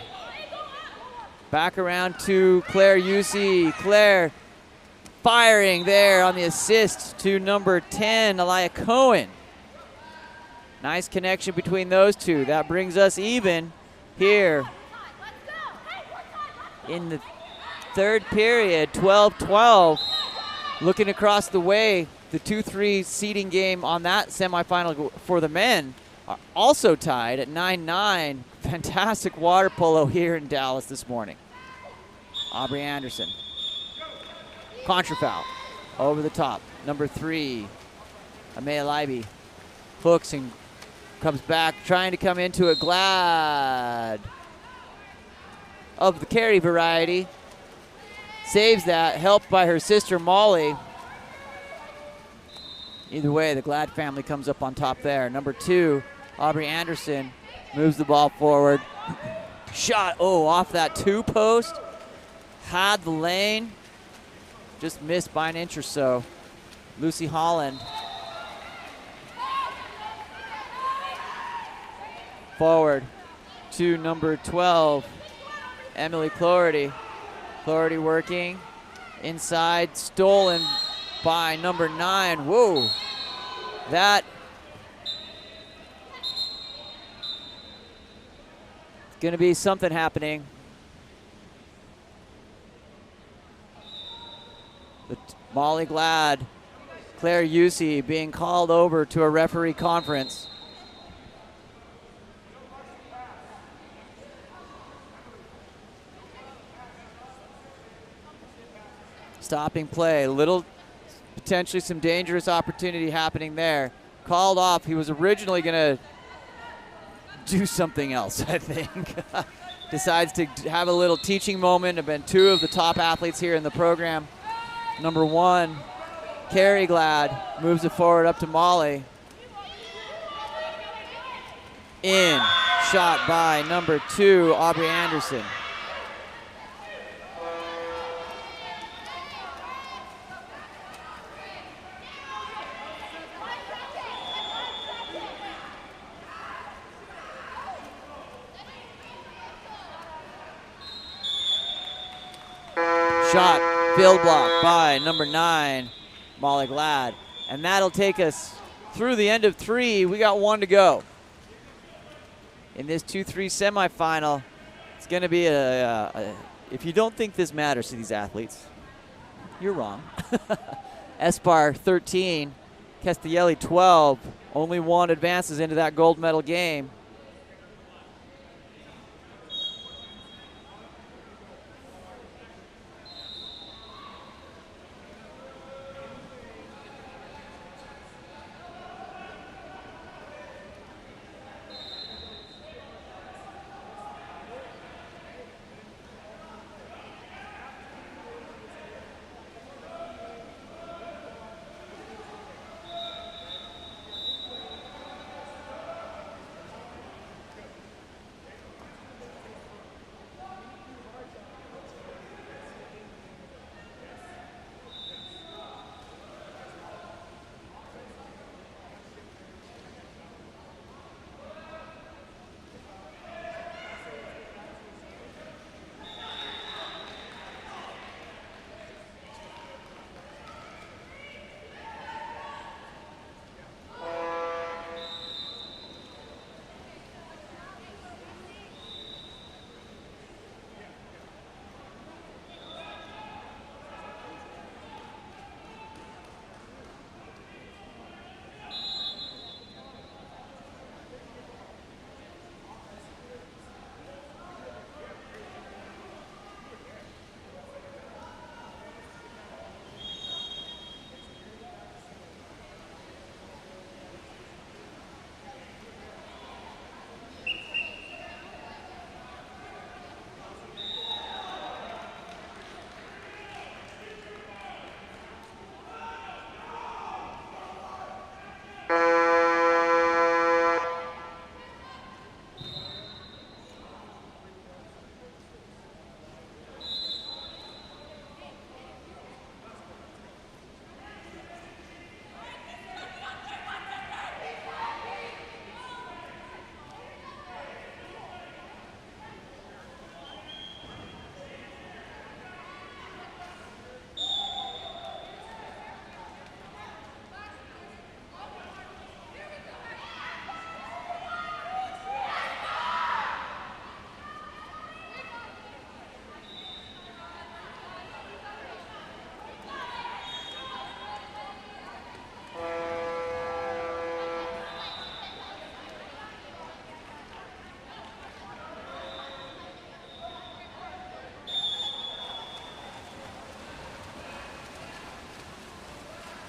Back around to Claire Yusi. Claire firing there on the assist to number 10, Elia Cohen. Nice connection between those two. That brings us even here in the third period, 12-12. Looking across the way, the 2-3 seeding game on that semifinal for the men are also tied at 9-9. Fantastic water polo here in Dallas this morning. Aubrey Anderson. Contra foul. Over the top. Number 3, Amaya Leiby. Hooks and comes back, trying to come into it. Glad of the carry variety. Saves that, helped by her sister Molly. Either way, the Glad family comes up on top there. Number 2, Aubrey Anderson moves the ball forward. Shot, off that 2 post. Had the lane, just missed by an inch or so. Lucy Holland. Forward to number 12, Emily Cloherty. Cloherty working inside, stolen by number 9. Whoa, that is gonna be something happening. Molly Glad, Claire Yusi being called over to a referee conference. Stopping play, potentially some dangerous opportunity happening there. Called off, he was originally gonna do something else, I think. Decides to have a little teaching moment. Have been 2 of the top athletes here in the program. Number 1, Carrie Glad moves it forward up to Molly. In, shot by number 2, Aubrey Anderson. Shot, field block by number 9, Molly Glad. And that'll take us through the end of 3. We got 1 to go. In this 2-3 semifinal, it's going to be if you don't think this matters to these athletes, you're wrong. Espar 13, Castellelli 12. Only 1 advances into that gold medal game.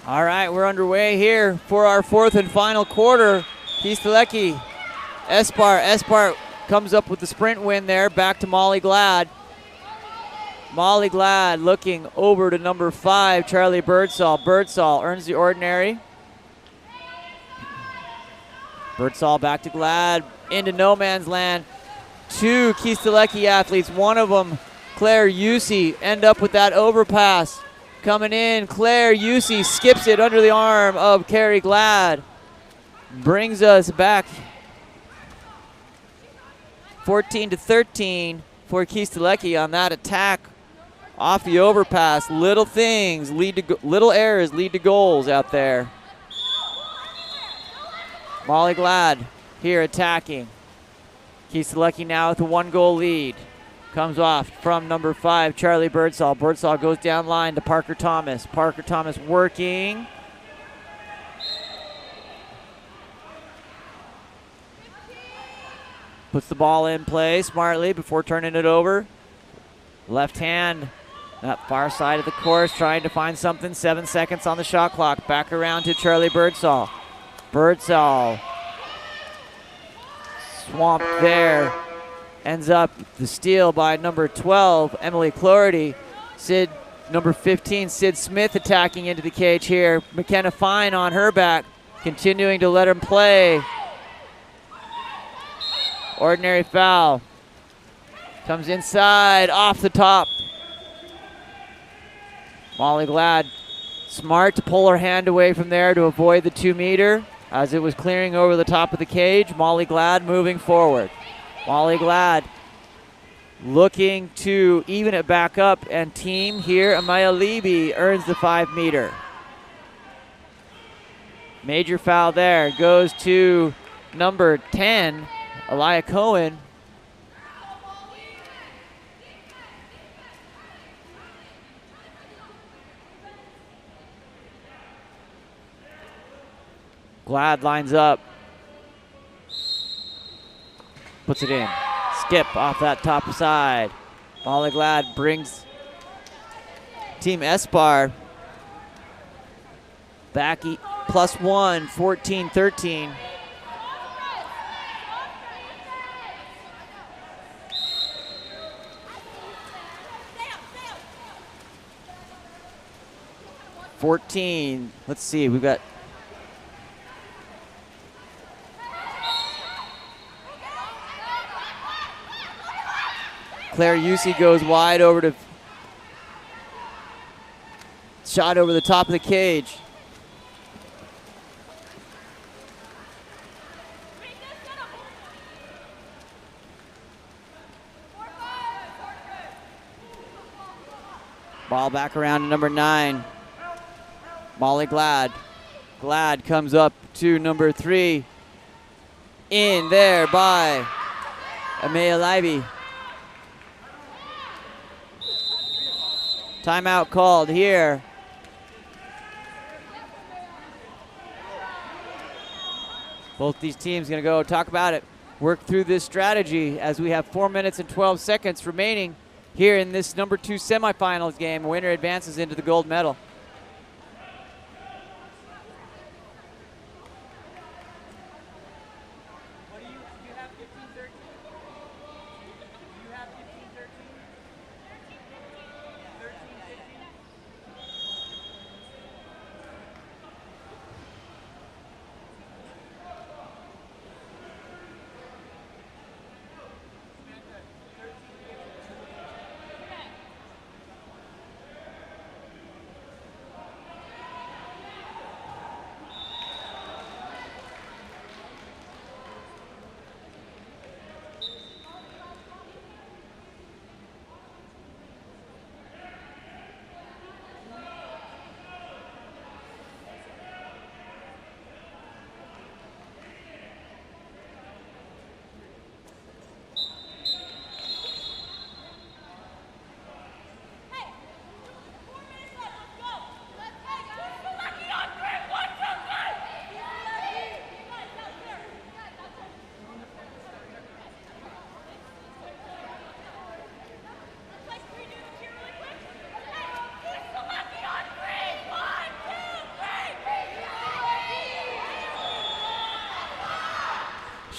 All right, we're underway here for our fourth and final quarter. Keestulecki, Espar comes up with the sprint win there, back to Molly Glad. Molly Glad looking over to number 5, Charlie Birdsall. Birdsall earns the ordinary. Birdsall back to Glad, into no man's land. 2 Keestulecki athletes, one of them, Claire Yusi, end up with that overpass. Coming in, Claire Yusi skips it under the arm of Carrie Glad. Brings us back 14-13 for Keestulecki on that attack off the overpass. Little things lead to little errors lead to goals out there. Molly Glad here attacking. Keestulecki now with a 1-goal lead. Comes off from number 5, Charlie Birdsall. Birdsall goes down line to Parker Thomas. Parker Thomas working. Puts the ball in play smartly before turning it over. Left hand, that far side of the course, trying to find something. 7 seconds on the shot clock. Back around to Charlie Birdsall. Birdsall swamped there. Ends up the steal by number 12, Emily Clordy. Number 15, Sid Smith attacking into the cage here. McKenna Fine on her back, continuing to let him play. Ordinary foul. Comes inside, off the top. Molly Glad, smart to pull her hand away from there to avoid the 2-meter as it was clearing over the top of the cage. Molly Glad moving forward. Molly Glad looking to even it back up, and team here, Amaya Levy earns the 5-meter. Major foul there goes to number 10, Elia Cohen. Glad lines up. Puts it in. Skip off that top side. Molly Glad brings Team Espar back +1, 14-13. Let's see, we've got Claire Yusi goes wide over to shot over the top of the cage. Ball back around to number 9, Molly Glad. Glad comes up to number 3. In there by Amaya Levy. Timeout called here. Both these teams going to go talk about it, work through this strategy as we have 4 minutes and 12 seconds remaining here in this number 2 semifinals game. Winner advances into the gold medal.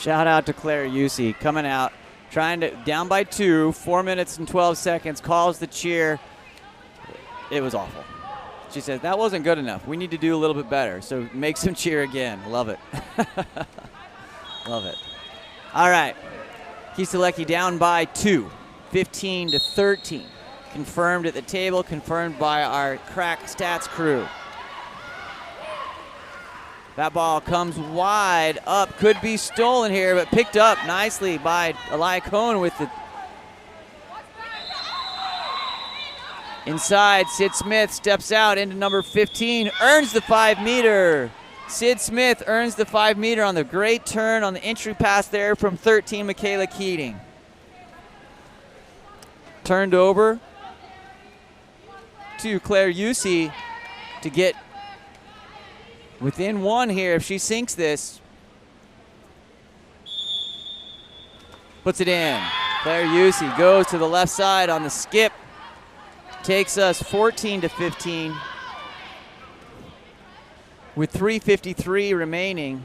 Shout out to Claire Usey coming out, trying to, down by 2, 4 minutes and 12 seconds, calls the cheer. It was awful. She says, that wasn't good enough. We need to do a little bit better. So make some cheer again. Love it. Love it. All right. Kiseleki down by 2, 15-13. Confirmed at the table, confirmed by our crack stats crew. That ball comes wide up, could be stolen here, but picked up nicely by Elia Cohn with the inside. Sid Smith steps out into number 15, earns the 5-meter. Sid Smith earns the 5-meter on the great turn on the entry pass there from 13, Michaela Keating. Turned over to Claire Usey to get within 1 here if she sinks this. Puts it in. Claire Usey goes to the left side on the skip. Takes us 14-15 with 3:53 remaining.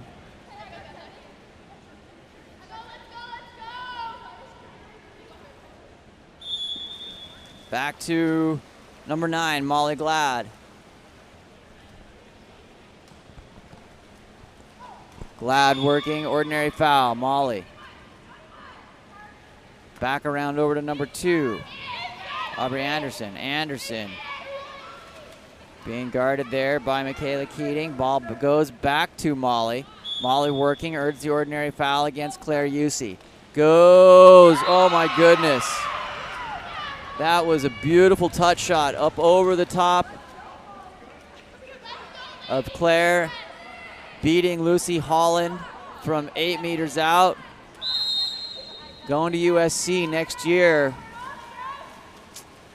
Back to number 9, Molly Glad. Glad working, ordinary foul, Molly. Back around over to number 2, Aubrey Anderson. Anderson being guarded there by Michaela Keating. Ball goes back to Molly. Molly working, earns the ordinary foul against Claire Usey. Goes, oh my goodness. That was a beautiful touch shot up over the top of Claire, beating Lucy Holland from 8 meters out. Going to USC next year.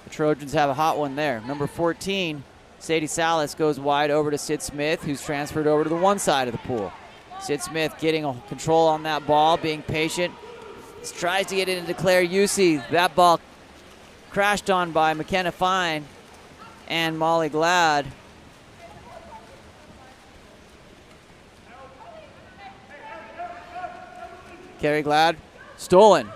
The Trojans have a hot one there. Number 14, Sadie Salas goes wide over to Sid Smith, who's transferred over to the one side of the pool. Sid Smith getting a control on that ball, being patient. Tries to get it into Claire Usey. That ball crashed on by McKenna Fine and Molly Glad. Carrie Glad stolen.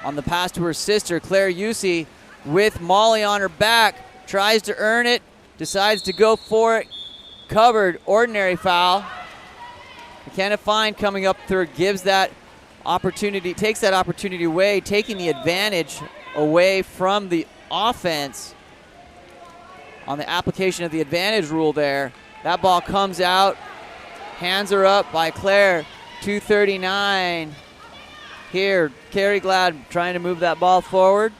On the pass to her sister, Claire Usey, with Molly on her back, tries to earn it, decides to go for it. Covered, ordinary foul. McKenna Fine coming up through, gives that opportunity, takes that opportunity away, taking the advantage away from the offense on the application of the advantage rule there. That ball comes out, hands are up by Claire. 2:39 here. Carrie Glad trying to move that ball forward.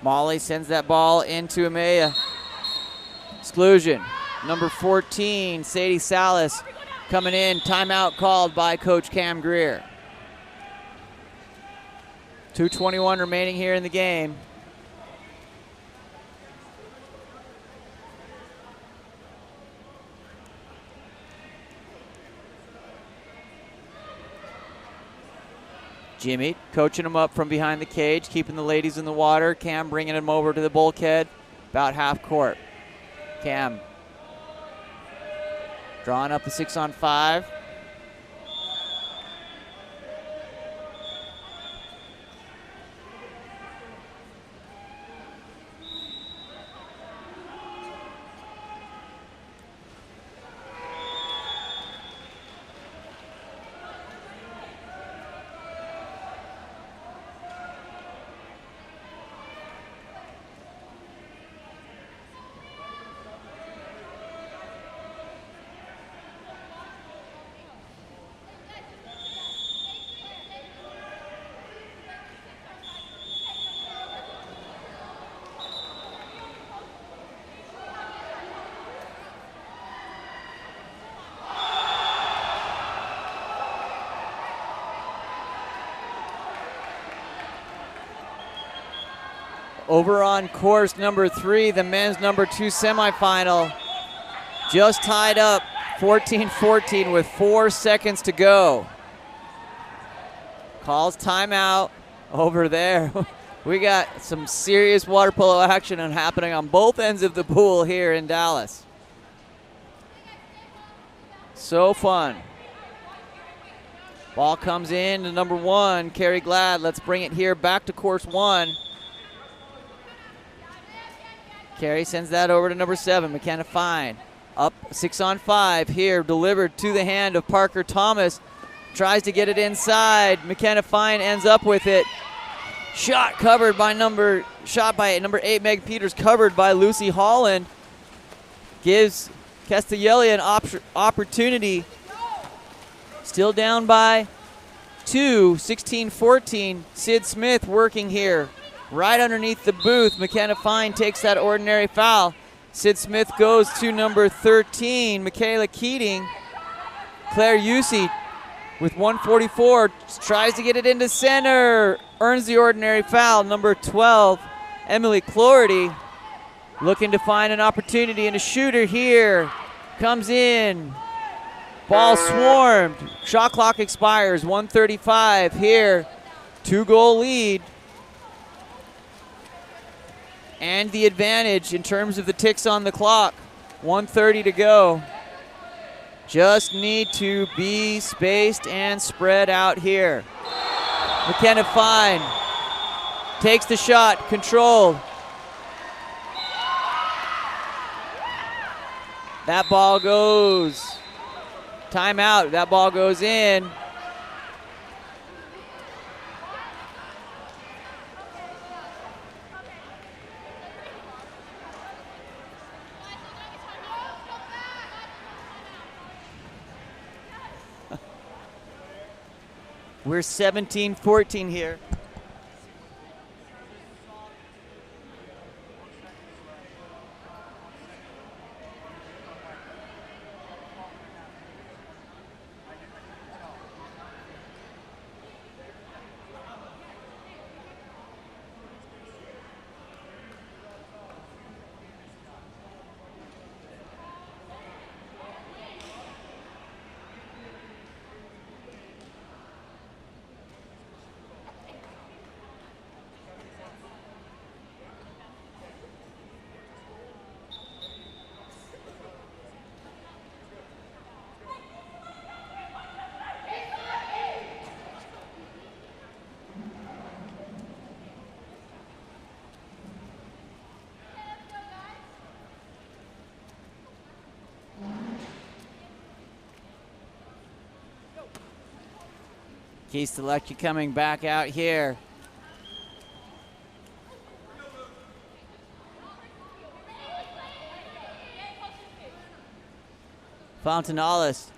Molly sends that ball into Amaya. Exclusion. Number 14, Sadie Salas coming in. Timeout called by Coach Cam Greer. 2:21 remaining here in the game. Jimmy coaching them up from behind the cage, keeping the ladies in the water. Cam bringing them over to the bulkhead, about half court. Cam drawing up a 6-on-5. Over on course number 3, the men's number 2 semifinal. Just tied up 14-14 with 4 seconds to go. Calls timeout over there. We got some serious water polo action happening on both ends of the pool here in Dallas. So fun. Ball comes in to number 1, Carrie Glad. Let's bring it here back to course 1. Carrie sends that over to number 7, McKenna Fine. Up 6-on-5 here, delivered to the hand of Parker Thomas. Tries to get it inside. McKenna Fine ends up with it. Shot by number 8, Meg Peters, covered by Lucy Holland. Gives Castellelli an opportunity. Still down by 2, 16-14. Sid Smith working here right underneath the booth. McKenna Fine takes that ordinary foul. Sid Smith goes to number 13, Michaela Keating. Claire Yusi with 1:44 tries to get it into center. Earns the ordinary foul. Number 12, Emily Clorty, looking to find an opportunity, and a shooter here comes in. Ball swarmed. Shot clock expires. 1:35 here. 2-goal lead. And the advantage in terms of the ticks on the clock. 1:30 to go. Just need to be spaced and spread out here. McKenna Fine takes the shot, controlled. That ball goes. Timeout, that ball goes in. We're 17-14 here. Keith coming back out here. Fontanalis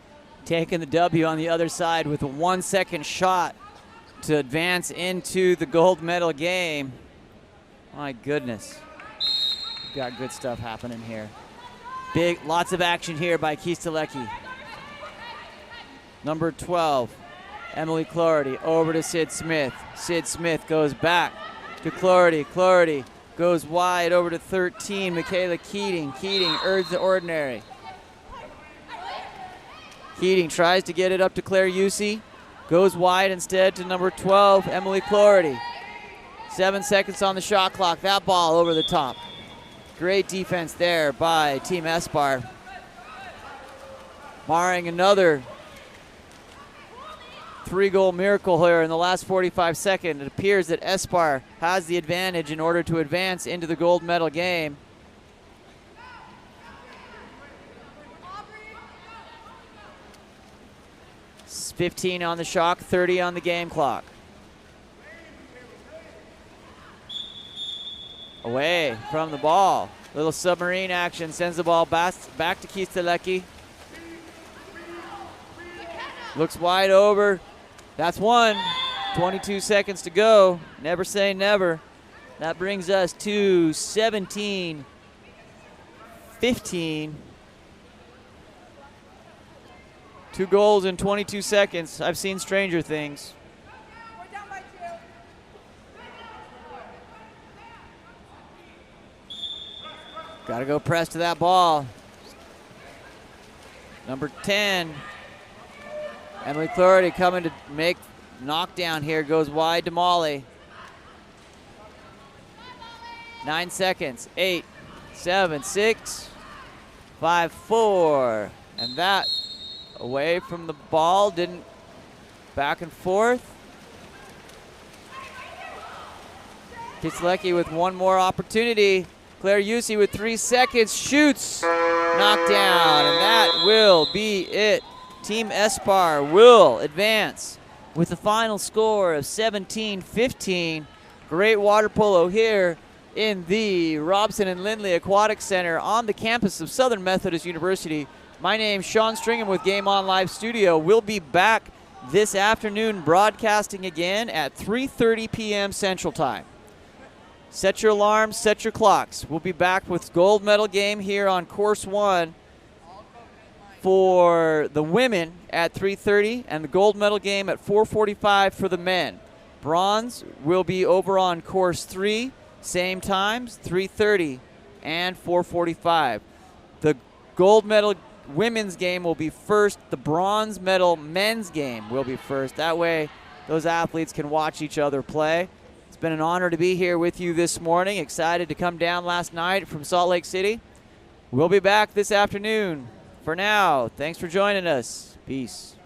taking the W on the other side with a 1-second shot to advance into the gold medal game. My goodness. We've got good stuff happening here. Lots of action here by Keith. Number 12. Emily Clorty over to Sid Smith. Sid Smith goes back to Clorty. Clorty goes wide over to 13, Michaela Keating. Keating earns the ordinary. Keating tries to get it up to Claire Yusi. Goes wide instead to number 12, Emily Clorty. 7 seconds on the shot clock. That ball over the top. Great defense there by Team Espar. Marring another 3-goal miracle here in the last 45 seconds. It appears that Espar has the advantage in order to advance into the gold medal game. It's 15 on the shot, 30 on the game clock. Away from the ball. Little submarine action sends the ball back to Keith. Looks wide over. That's one. 22 seconds to go. Never say never. That brings us to 17-15. 2 goals in 22 seconds. I've seen stranger things. Got to go press to that ball. Number 10. Emily Clorty coming to make knockdown here, goes wide to Molly. 9 seconds. 8, 7, 6, 5, 4. And that away from the ball, didn't back and forth. Kisilecki with one more opportunity. Claire Yusi with 3 seconds, shoots, knocked down, and that will be it. Team Espar will advance with the final score of 17-15. Great water polo here in the Robson and Lindley Aquatic Center on the campus of Southern Methodist University. My name's Sean Stringham with Game On Live Studio. We'll be back this afternoon broadcasting again at 3:30 p.m. Central Time. Set your alarms, set your clocks. We'll be back with gold medal game here on course 1 for the women at 3:30 and the gold medal game at 4:45 for the men. Bronze will be over on course 3, same times, 3:30 and 4:45. The gold medal women's game will be first. The bronze medal men's game will be first. That way those athletes can watch each other play. It's been an honor to be here with you this morning. Excited to come down last night from Salt Lake City. We'll be back this afternoon. For now, thanks for joining us. Peace.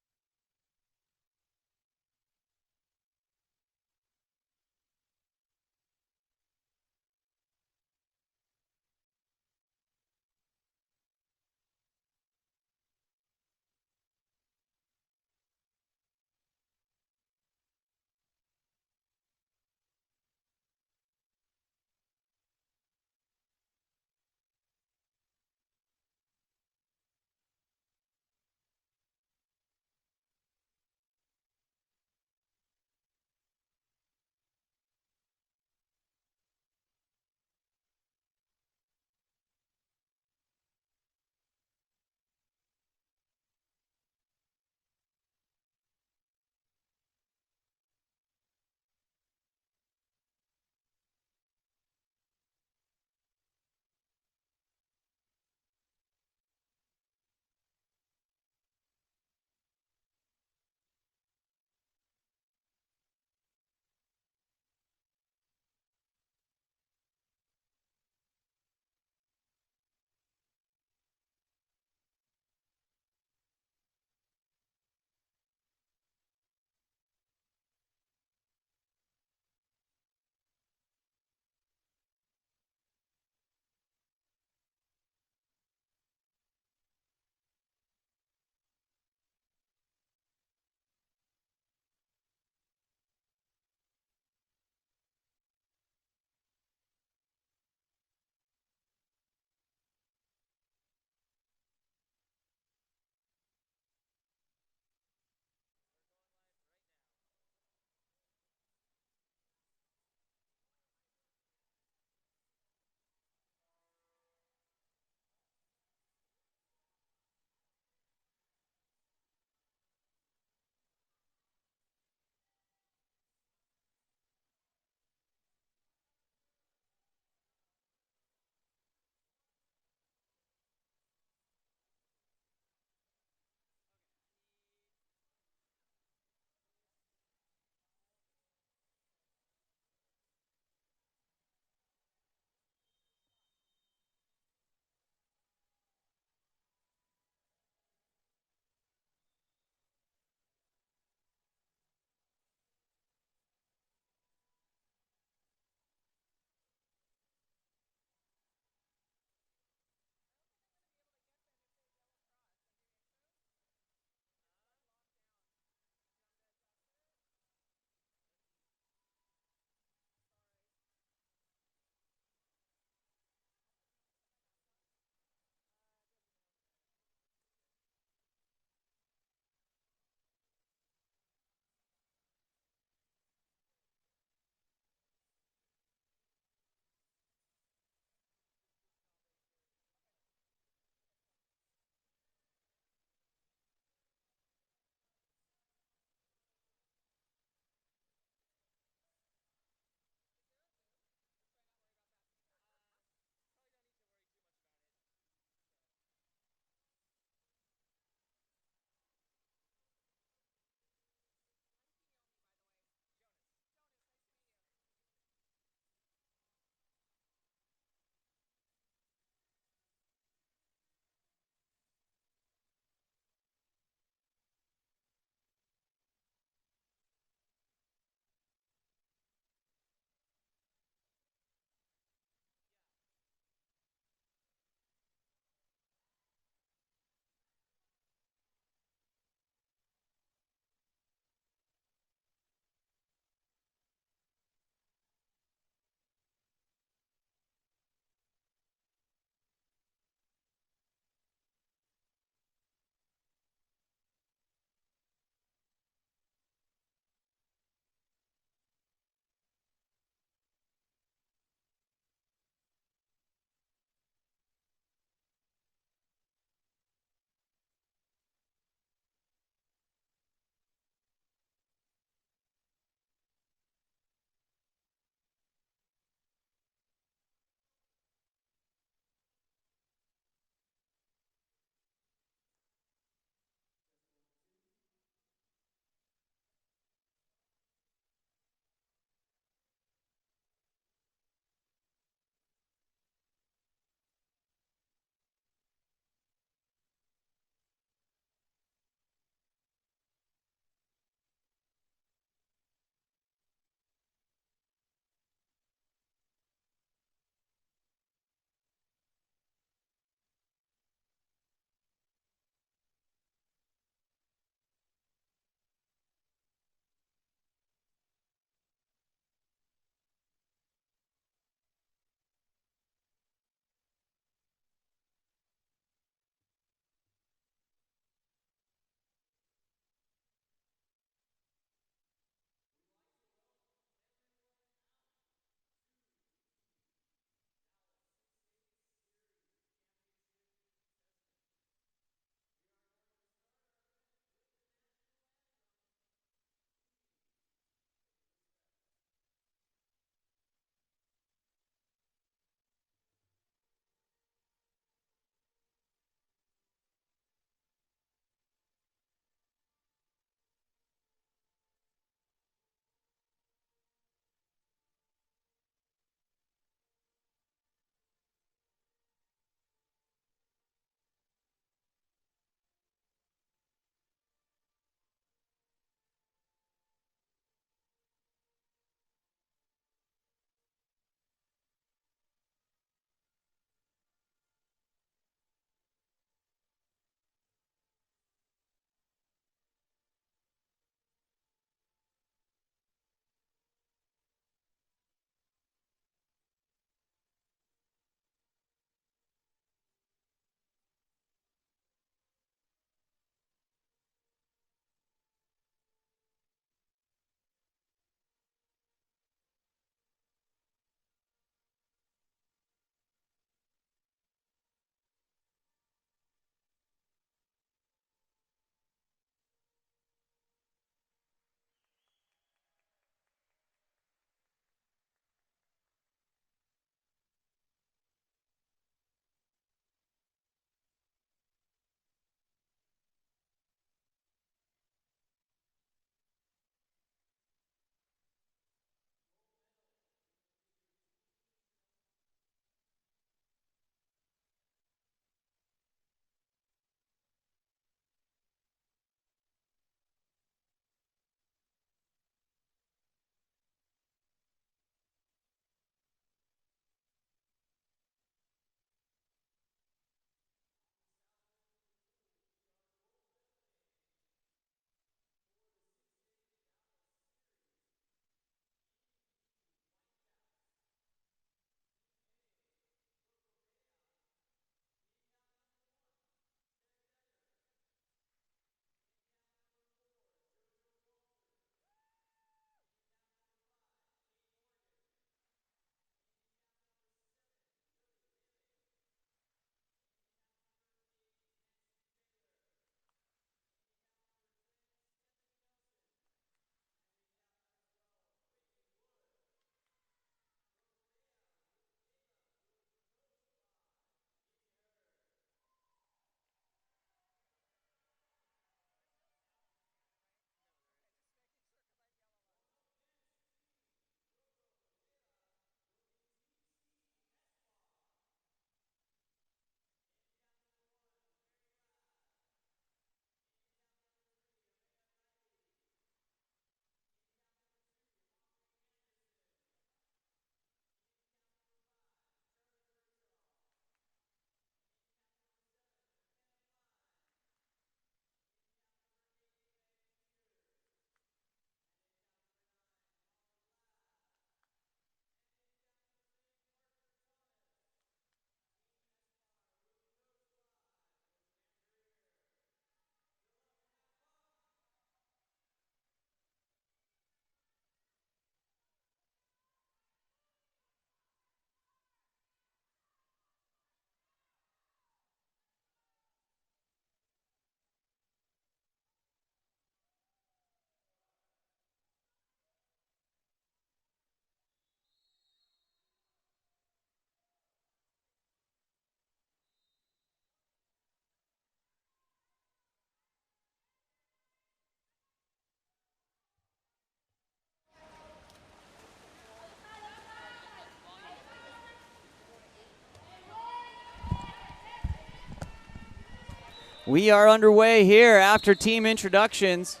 We are underway here after team introductions.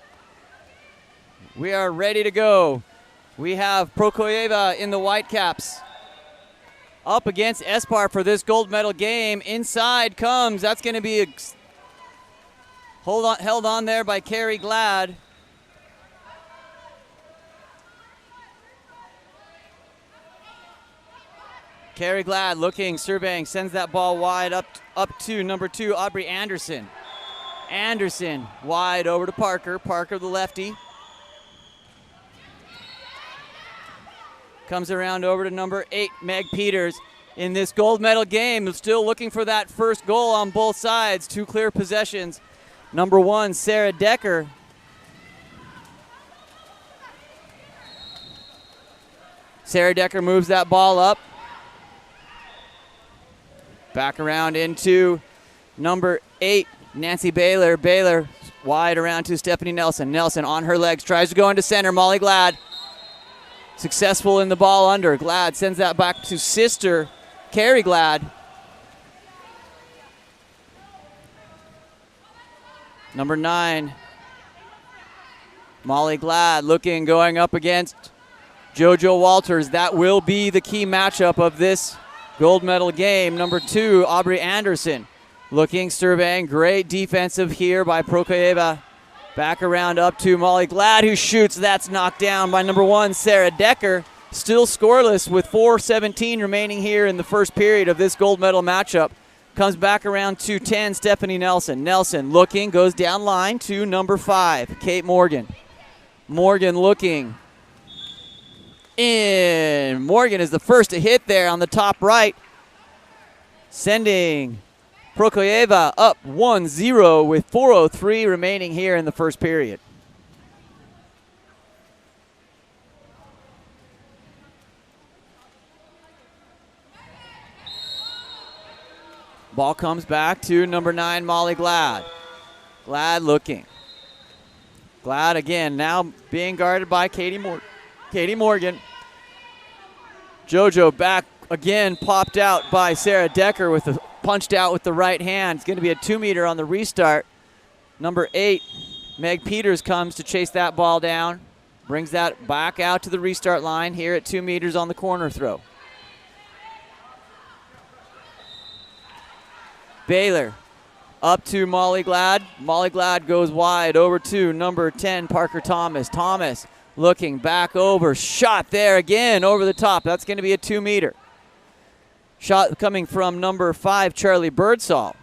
We are ready to go. We have Prokoyeva in the Whitecaps up against Espar for this gold medal game. Inside comes, that's going to be held on there by Carrie Glad. Carrie Glad looking, surveying, sends that ball wide up to number 2, Aubrey Anderson. Anderson wide over to Parker. Parker, the lefty. Comes around over to number 8, Meg Peters. In this gold medal game, still looking for that first goal on both sides. 2 clear possessions. Number 1, Sarah Decker. Sarah Decker moves that ball up. Back around into number 8, Nancy Baylor. Baylor wide around to Stephanie Nelson. Nelson on her legs, tries to go into center. Molly Glad successful in the ball under. Glad sends that back to sister, Carrie Glad. Number 9, Molly Glad looking, going up against JoJo Walters. That will be the key matchup of this gold medal game. Number 2, Aubrey Anderson looking, surveying. Great defensive here by Prokoyeva. Back around up to Molly Glad, who shoots. That's knocked down by number 1, Sarah Decker. Still scoreless with 4:17 remaining here in the first period of this gold medal matchup. Comes back around to 10, Stephanie Nelson. Nelson looking, goes down line to number 5, Kate Morgan. Morgan looking in. Morgan is the first to hit there on the top right, sending Prokoyeva up 1-0 with 4:03 remaining here in the first period. Ball comes back to number 9, Molly Glad. Glad looking. Glad again, now being guarded by Katie Morgan. JoJo back again, popped out by Sarah Decker with the punched out with the right hand. It's going to be a 2-meter on the restart. Number 8, Meg Peters comes to chase that ball down. Brings that back out to the restart line here at 2 meters on the corner throw. Baylor up to Molly Glad. Molly Glad goes wide over to number 10, Parker Thomas. Thomas looking back over. Shot there again over the top. That's going to be a 2-meter. Shot coming from number 5, Charlie Birdsall.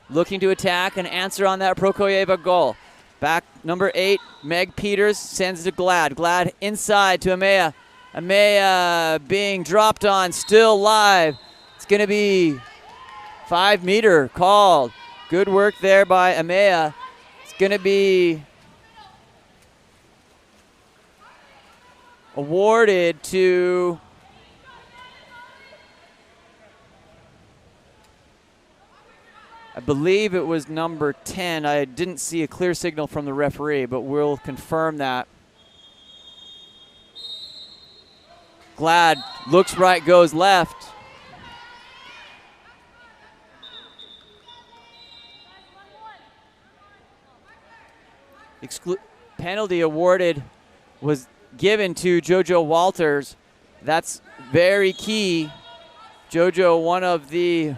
Looking to attack and answer on that Prokoyeva goal. Back number 8, Meg Peters sends to Glad. Glad inside to Amaya. Amaya being dropped on, still live. It's going to be 5-meter called. Good work there by Amaya. It's going to be awarded to I believe it was number 10. I didn't see a clear signal from the referee, but we'll confirm that. Glad looks right, goes left. Penalty awarded was given to JoJo Walters. That's very key. JoJo,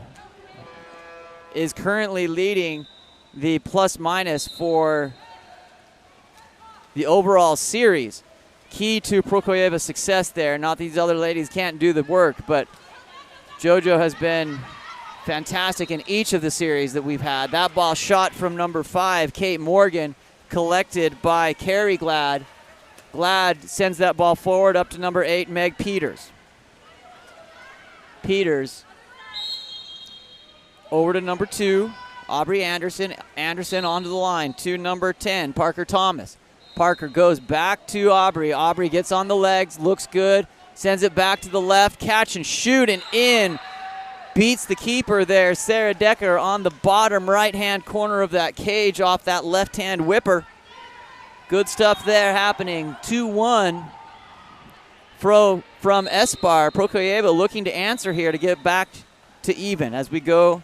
is currently leading the plus-minus for the overall series. Key to Prokoyeva's success there. Not these other ladies can't do the work, but JoJo has been fantastic in each of the series that we've had. That ball shot from number 5, Kate Morgan, collected by Carrie Glad. Glad sends that ball forward up to number 8, Meg Peters. Peters over to number 2, Aubrey Anderson. Anderson onto the line to number 10, Parker Thomas. Parker goes back to Aubrey. Aubrey gets on the legs, looks good, sends it back to the left, catch and shoot and in. Beats the keeper there, Sarah Decker, on the bottom right-hand corner of that cage off that left-hand whipper. Good stuff there happening. 2-1 from Espar. Prokoyeva looking to answer here to get back to even as we go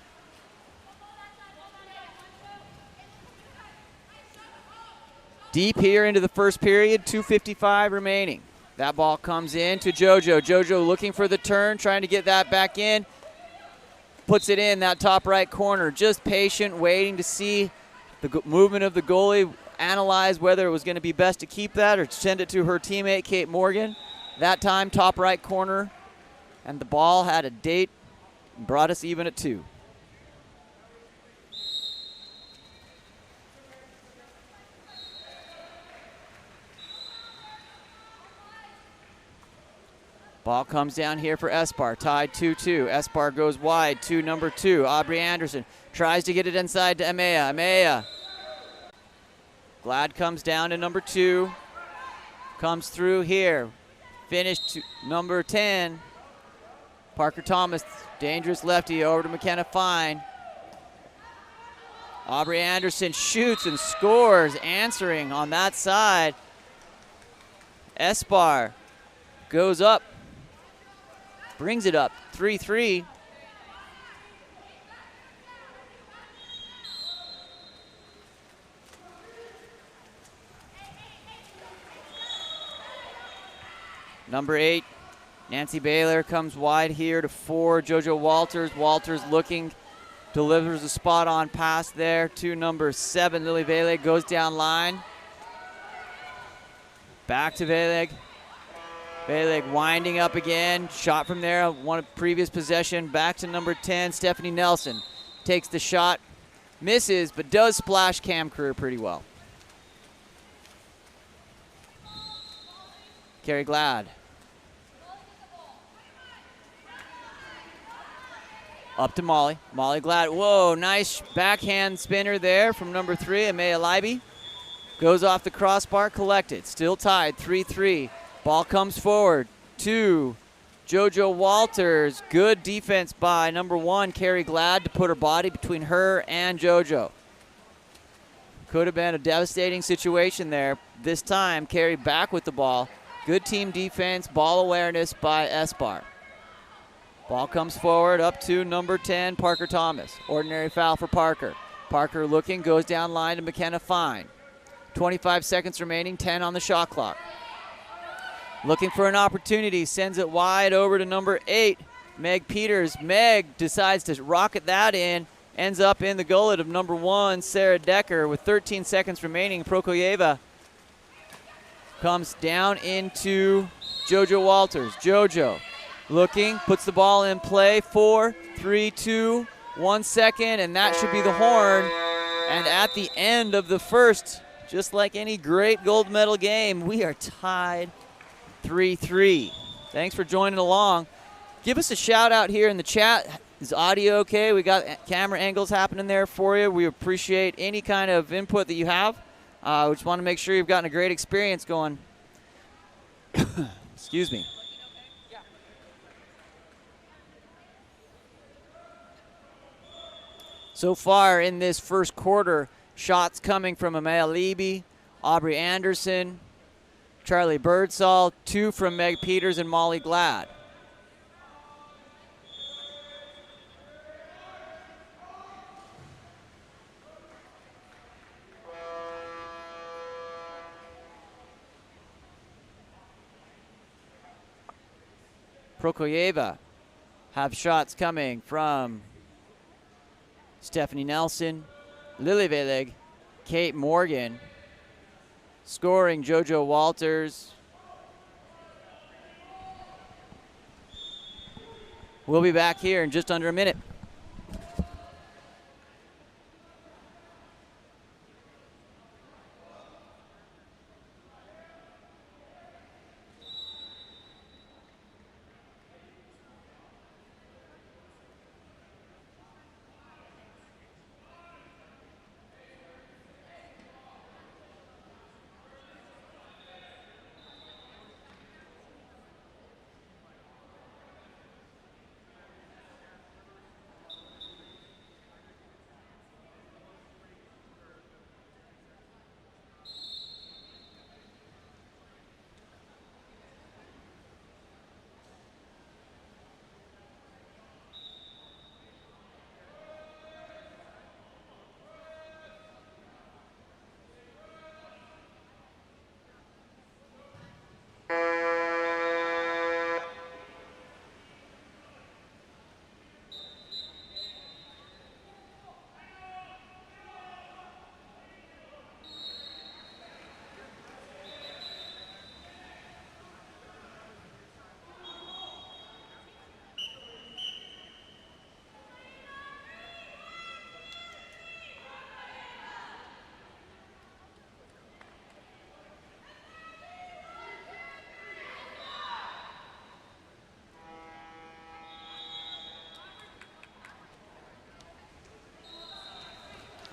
Deep here into the first period, 2:55 remaining. That ball comes in to JoJo. JoJo looking for the turn, trying to get that back in. Puts it in that top right corner. Just patient, waiting to see the movement of the goalie, analyze whether it was going to be best to keep that or send it to her teammate, Kate Morgan. That time, top right corner. And the ball had a date and brought us even at 2. Ball comes down here for Espar, tied 2-2. Espar goes wide to number 2, Aubrey Anderson. Tries to get it inside to Amaya. Amaya. Glad comes down to number 2. Comes through here. Finished to number 10. Parker Thomas, dangerous lefty over to McKenna Fine. Aubrey Anderson shoots and scores, answering on that side. Espar goes up. Brings it up, 3-3. Number 8, Nancy Baylor comes wide here to 4, JoJo Walters. Walters looking, delivers a spot on pass there to number 7, Lily Veleg, goes down line. Back to Veleg. Veleg winding up again, shot from there, one previous possession, back to number 10, Stephanie Nelson. Takes the shot, misses, but does splash Cam Career pretty well. Carrie Glad. Up to Molly. Molly Glad. Whoa, nice backhand spinner there from number 3, Amaya Leiby. Goes off the crossbar, collected. Still tied, 3-3. Ball comes forward to JoJo Walters. Good defense by number 1, Carrie Glad, to put her body between her and JoJo. Could have been a devastating situation there. This time, Carrie back with the ball. Good team defense, ball awareness by Espar. Ball comes forward up to number 10, Parker Thomas. Ordinary foul for Parker. Parker looking, goes down line to McKenna Fine. 25 seconds remaining, 10 on the shot clock. Looking for an opportunity, sends it wide over to number 8, Meg Peters. Meg decides to rocket that in, ends up in the gullet of number 1, Sarah Decker, with 13 seconds remaining. Prokojeva comes down into JoJo Walters. JoJo looking, puts the ball in play. 4, 3, 2, 1 second, and that should be the horn. And at the end of the first, just like any great gold medal game, we are tied 3-3. Thanks for joining along. Give us a shout out here in the chat. Is audio okay? We got camera angles happening there for you. We appreciate any kind of input that you have. We just want to make sure you've gotten a great experience going. Excuse me. So far in this first quarter, shots coming from Amaya Leiby, Aubrey Anderson, Charlie Birdsall, 2 from Meg Peters and Molly Glad. Prokojeva have shots coming from Stephanie Nelson, Lily Veleg, Kate Morgan. Scoring JoJo Walters. We'll be back here in just under a minute.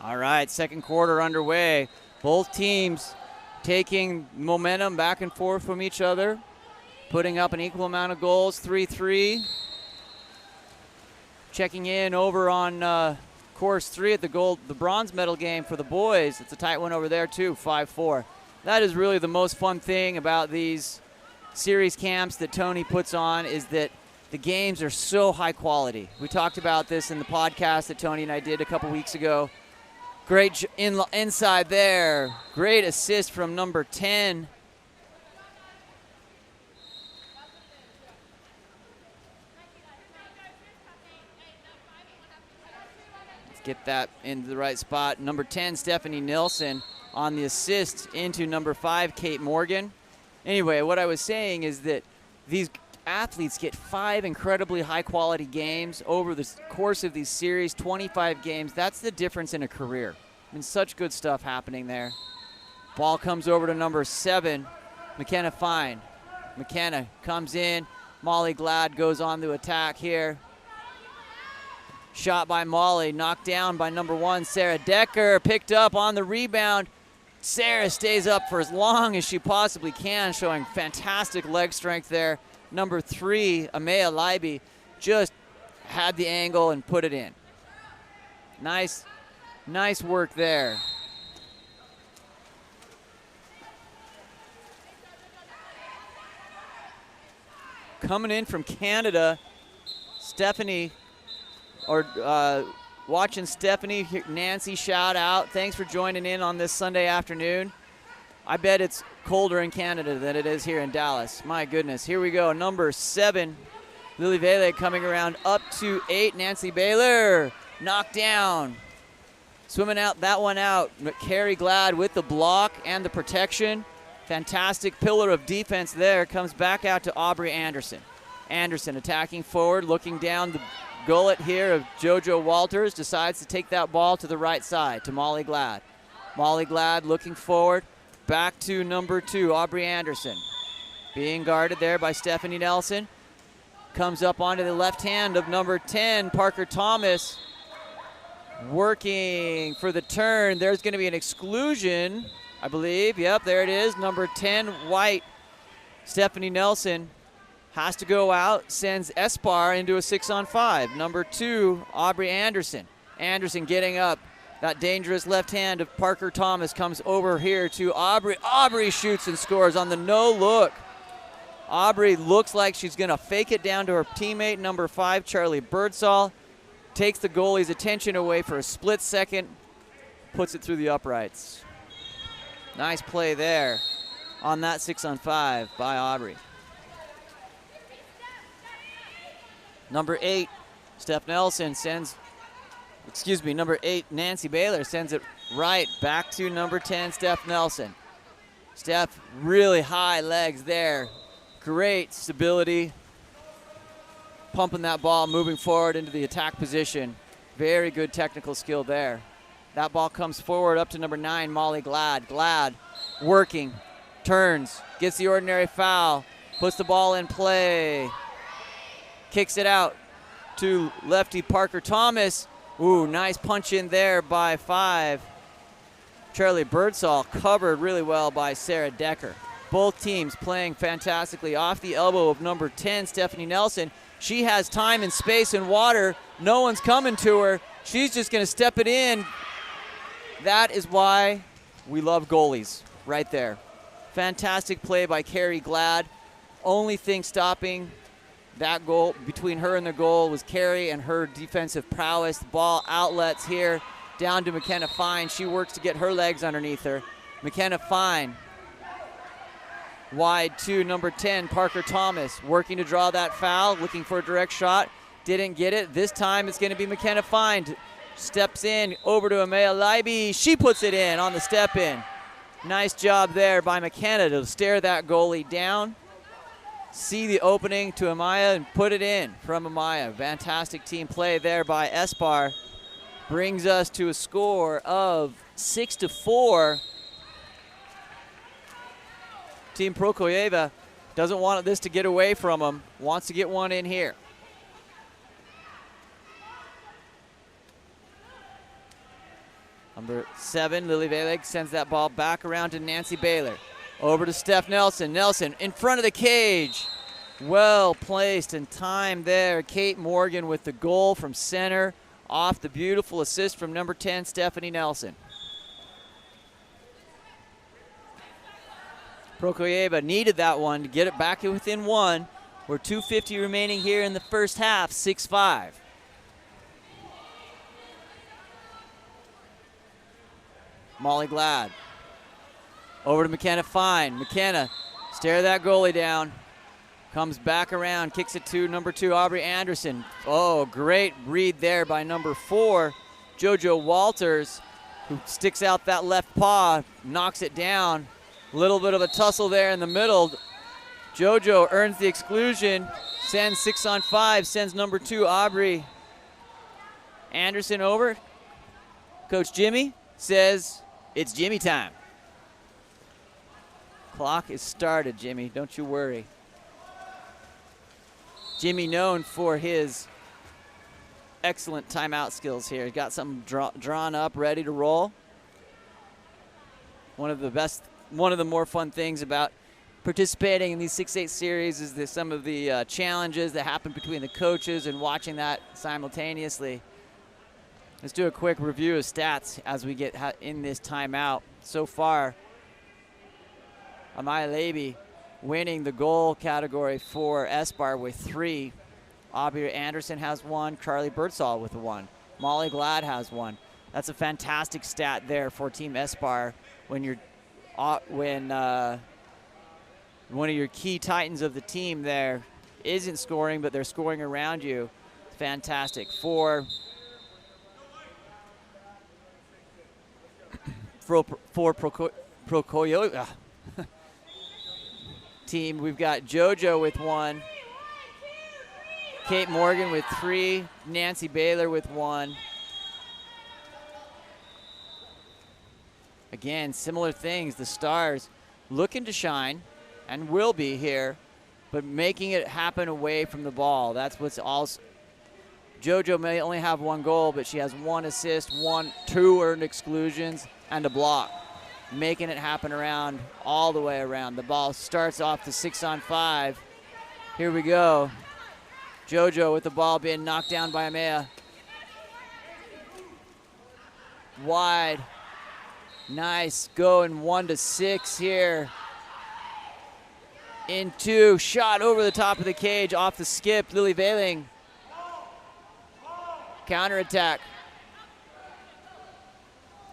All right, second quarter underway. Both teams taking momentum back and forth from each other, putting up an equal amount of goals, 3-3. Checking in over on course 3 at the bronze medal game for the boys. It's a tight one over there too, 5-4. That is really the most fun thing about these series camps that Tony puts on, is that the games are so high quality. We talked about this in the podcast that Tony and I did a couple weeks ago. Great inside there. Great assist from number 10. Let's get that into the right spot. Number 10, Stephanie Nilsson, on the assist into number 5, Kate Morgan. Anyway, what I was saying is that these athletes get 5 incredibly high-quality games over the course of these series, 25 games. That's the difference in a career. I mean, such good stuff happening there. Ball comes over to number 7, McKenna Fine. McKenna comes in. Molly Glad goes on to attack here. Shot by Molly, knocked down by number 1, Sarah Decker. Picked up on the rebound. Sarah stays up for as long as she possibly can, showing fantastic leg strength there. Number 3, Amaya Leiby, just had the angle and put it in. Nice work there. Coming in from Canada, Stephanie, watching Stephanie, Nancy, shout out. Thanks for joining in on this Sunday afternoon. I bet it's colder in Canada than it is here in Dallas. My goodness. Here we go. Number 7, Lily Vele coming around up to 8. Nancy Baylor knocked down. Swimming out that one out. Carrie Glad with the block and the protection. Fantastic pillar of defense there. Comes back out to Aubrey Anderson. Anderson attacking forward, looking down the gullet here of JoJo Walters. Decides to take that ball to the right side to Molly Glad. Molly Glad looking forward. Back to number 2, Aubrey Anderson. Being guarded there by Stephanie Nelson. Comes up onto the left hand of number 10, Parker Thomas. Working for the turn. There's going to be an exclusion, I believe. Yep, there it is. Number 10, White. Stephanie Nelson has to go out, sends Espar into a 6-on-5. Number 2, Aubrey Anderson. Anderson getting up. That dangerous left hand of Parker Thomas comes over here to Aubrey. Aubrey shoots and scores on the no look. Aubrey looks like she's going to fake it down to her teammate, number 5, Charlie Birdsall. Takes the goalie's attention away for a split second. Puts it through the uprights. Nice play there on that 6-on-5 by Aubrey. Number 8, number 8, Nancy Baylor sends it right back to number 10, Steph Nelson. Steph, really high legs there. Great stability. Pumping that ball, moving forward into the attack position. Very good technical skill there. That ball comes forward up to number 9, Molly Glad. Glad working, turns, gets the ordinary foul, puts the ball in play. Kicks it out to lefty Parker Thomas. Ooh, nice punch in there by 5. Charlie Birdsall, covered really well by Sarah Decker. Both teams playing fantastically off the elbow of number 10, Stephanie Nelson. She has time and space and water. No one's coming to her. She's just going to step it in. That is why we love goalies right there. Fantastic play by Carrie Glad. Only thing stopping that goal between her and the goal was Carrie and her defensive prowess. The ball outlets here down to McKenna Fine. She works to get her legs underneath her. McKenna Fine wide to number 10, Parker Thomas, working to draw that foul, looking for a direct shot. Didn't get it. This time it's going to be McKenna Fine. Steps in over to Amaya Leiby. She puts it in on the step in. Nice job there by McKenna to stare that goalie down. See the opening to Amaya and put it in from Amaya. Fantastic team play there by Espar. Brings us to a score of 6-4. Team Prokojeva doesn't want this to get away from him. Wants to get one in here. Number 7, Lily Valeg sends that ball back around to Nancy Baylor. Over to Steph Nelson. Nelson in front of the cage. Well placed and timed there. Kate Morgan with the goal from center off the beautiful assist from number 10, Stephanie Nelson. Prokoyeva needed that one to get it back within 1. We're 2:50 remaining here in the first half, 6-5. Molly Glad. Over to McKenna Fine. McKenna, stare that goalie down. Comes back around, kicks it to number 2, Aubrey Anderson. Oh, great read there by number 4, JoJo Walters, who sticks out that left paw, knocks it down. A little bit of a tussle there in the middle. JoJo earns the exclusion, sends 6-on-5, sends number 2, Aubrey Anderson over. Coach Jimmy says, it's Jimmy time. Clock is started, Jimmy, don't you worry. Jimmy known for his excellent timeout skills here. He's got something drawn up, ready to roll. One of the more fun things about participating in these 6-8 series is some of the challenges that happen between the coaches and watching that simultaneously. Let's do a quick review of stats as we get in this timeout. So far, Amaya Levy winning the goal category for SBAR with 3. Aubrey Anderson has 1. Charlie Birdsall with 1. Molly Glad has 1. That's a fantastic stat there for Team SBAR when one of your key titans of the team there isn't scoring, but they're scoring around you. Fantastic. For Prokoyo team, we've got JoJo with 1, Kate Morgan with 3, Nancy Baylor with 1. Again, similar things. The Stars looking to shine and will be here, but making it happen away from the ball. That's what's also. JoJo may only have 1 goal, but she has 1 assist, 2 earned exclusions, and a block. Making it happen around, all the way around. The ball starts off the 6-on-5. Here we go. JoJo with the ball being knocked down by Amaya. Wide. Nice, going 1-6 here. Into, shot over the top of the cage, off the skip, Lily Valing. Counterattack.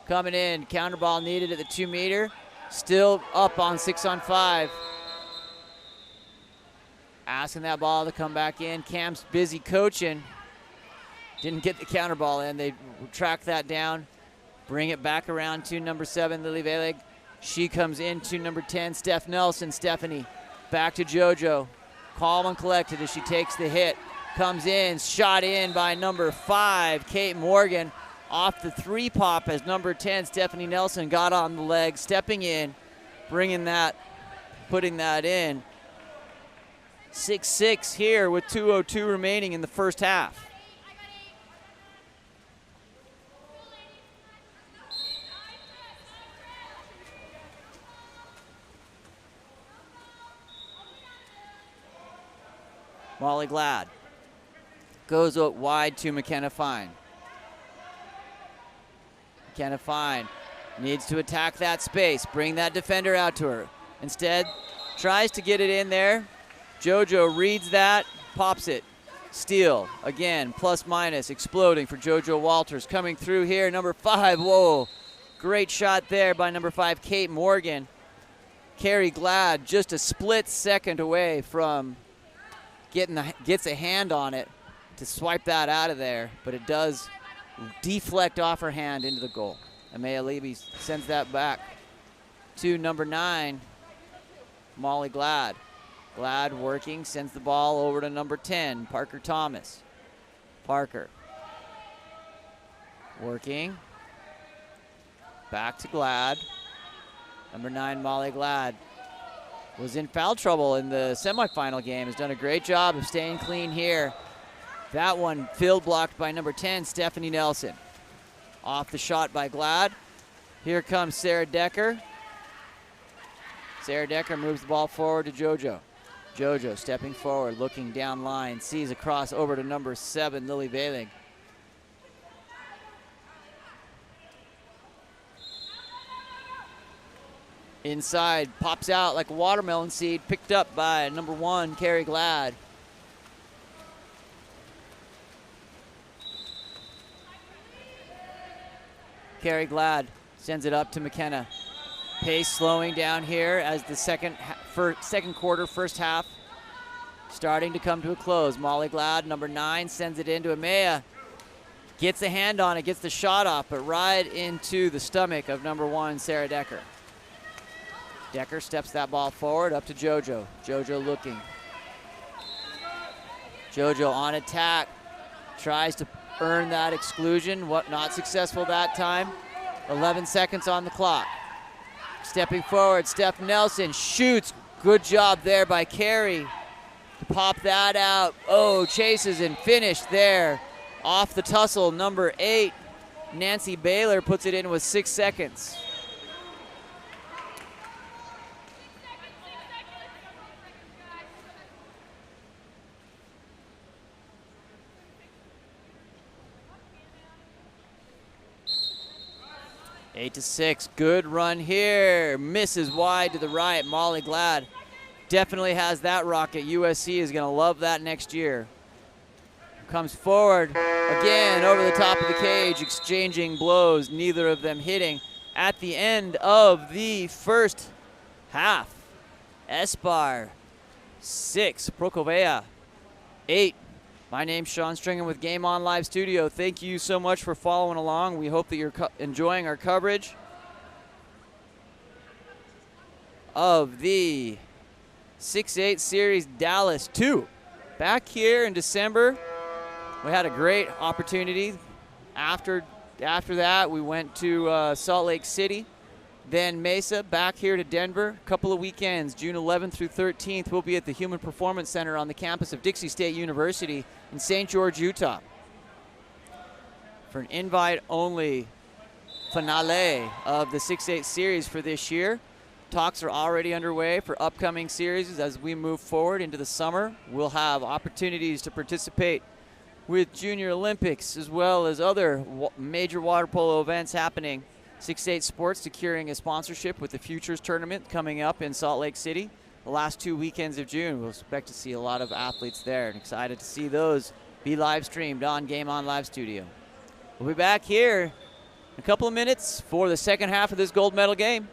Coming in, counter ball needed at the 2-meter. Still up on 6-on-5. Asking that ball to come back in. Cam's busy coaching. Didn't get the counter ball in. They track that down. Bring it back around to number 7, Lily Valeg. She comes into number 10, Steph Nelson. Stephanie back to JoJo. Calm and collected as she takes the hit. Comes in, shot in by number 5, Kate Morgan. Off the 3-pop as number 10, Stephanie Nelson, got on the leg, stepping in, putting that in. 6-6 here with 2:02 remaining in the first half. Molly Glad goes out wide to McKenna Fine. McKenna Fine needs to attack that space, bring that defender out to her. Instead, tries to get it in there. JoJo reads that, pops it. Steal, again, plus minus, exploding for JoJo Walters. Coming through here, number 5, whoa. Great shot there by number 5, Kate Morgan. Carrie Glad just a split second away from gets a hand on it to swipe that out of there, but it does deflect off her hand into the goal. Amaya Levy sends that back to number 9, Molly Glad. Glad working, sends the ball over to number 10, Parker Thomas. Parker working, back to Glad. Number 9, Molly Glad was in foul trouble in the semifinal game, has done a great job of staying clean here. That one field blocked by number 10, Stephanie Nelson. Off the shot by Glad. Here comes Sarah Decker. Sarah Decker moves the ball forward to JoJo. JoJo stepping forward, looking down line, sees a cross over to number 7, Lily Veilig. Inside, pops out like a watermelon seed, picked up by number 1, Carrie Glad. Carrie Glad sends it up to McKenna. Pace slowing down here as the second quarter, first half, starting to come to a close. Molly Glad, number 9, sends it into Amaya. Gets a hand on it, gets the shot off, but right into the stomach of number 1, Sarah Decker. Decker steps that ball forward, up to JoJo. JoJo looking. JoJo on attack, tries to earn that exclusion. Not successful that time. 11 seconds on the clock. Stepping forward, Steph Nelson shoots. Good job there by Carey to pop that out. Oh, chases and finished there. Off the tussle, number 8, Nancy Baylor puts it in with 6 seconds. Eight to 6, good run here. Misses wide to the right. Molly Glad definitely has that rocket. USC is going to love that next year. Comes forward again over the top of the cage, exchanging blows, neither of them hitting. At the end of the first half, Espar 6, Prokovea 8. My name's Sean Stringham with Game On Live Studio. Thank you so much for following along. We hope that you're enjoying our coverage of the 6-8 Series Dallas 2. Back here in December, we had a great opportunity. After that, we went to Salt Lake City, then Mesa, back here to Denver. A couple of weekends, June 11th through 13th, we'll be at the Human Performance Center on the campus of Dixie State University in St. George, Utah, for an invite-only finale of the 6-8 series for this year. Talks are already underway for upcoming series. As we move forward into the summer, we'll have opportunities to participate with Junior Olympics as well as other major water polo events happening. 6-8 Sports securing a sponsorship with the Futures Tournament coming up in Salt Lake City the last 2 weekends of June. We'll expect to see a lot of athletes there, and excited to see those be live streamed on Game On Live Studio. We'll be back here in a couple of minutes for the second half of this gold medal game.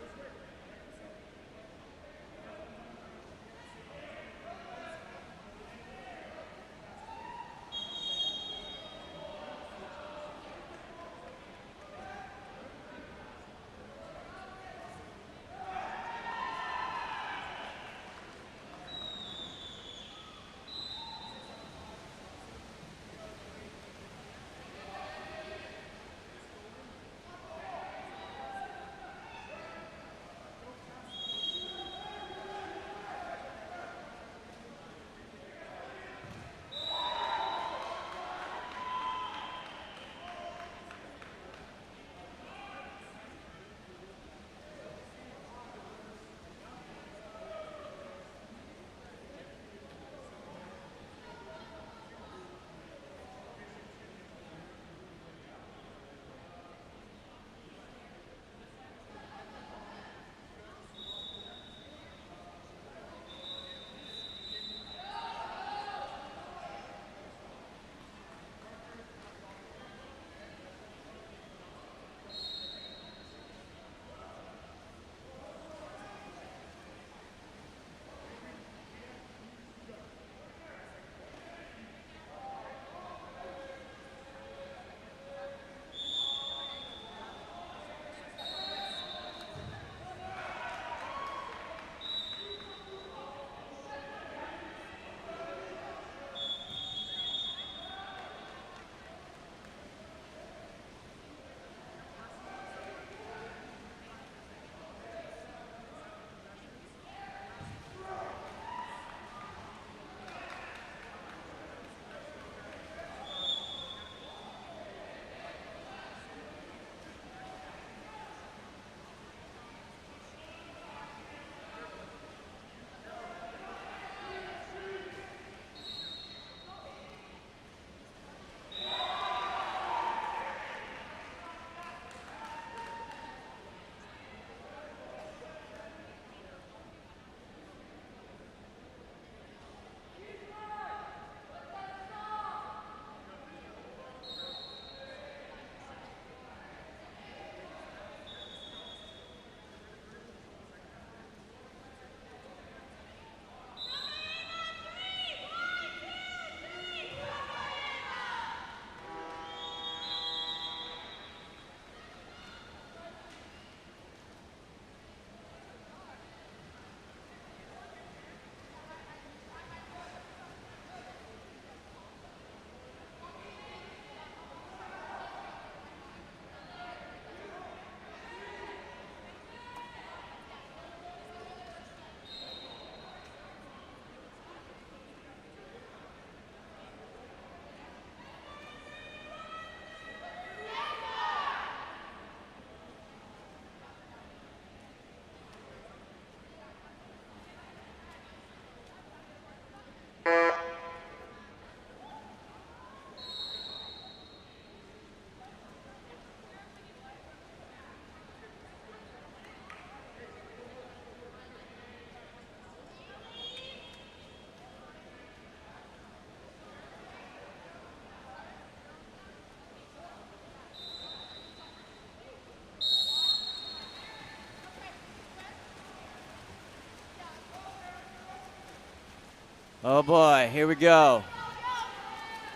Oh boy, here we go.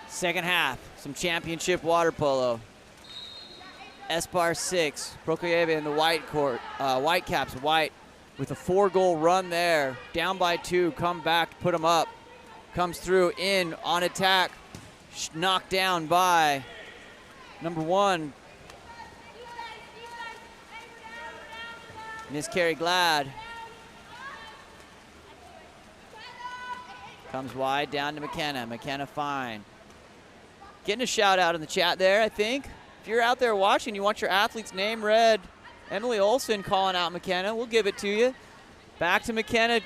Second half, some championship water polo. Espar 6, Prokojeva in the white court, white caps, white with a 4-goal run there. Down by 2, come back, put them up. Comes through, in, on attack. Knocked down by number 1. Miss Carrie Glad. Comes wide, down to McKenna. McKenna fine. Getting a shout out in the chat there, I think. If you're out there watching, you want your athlete's name read. Emily Olson calling out McKenna. We'll give it to you. Back to McKenna.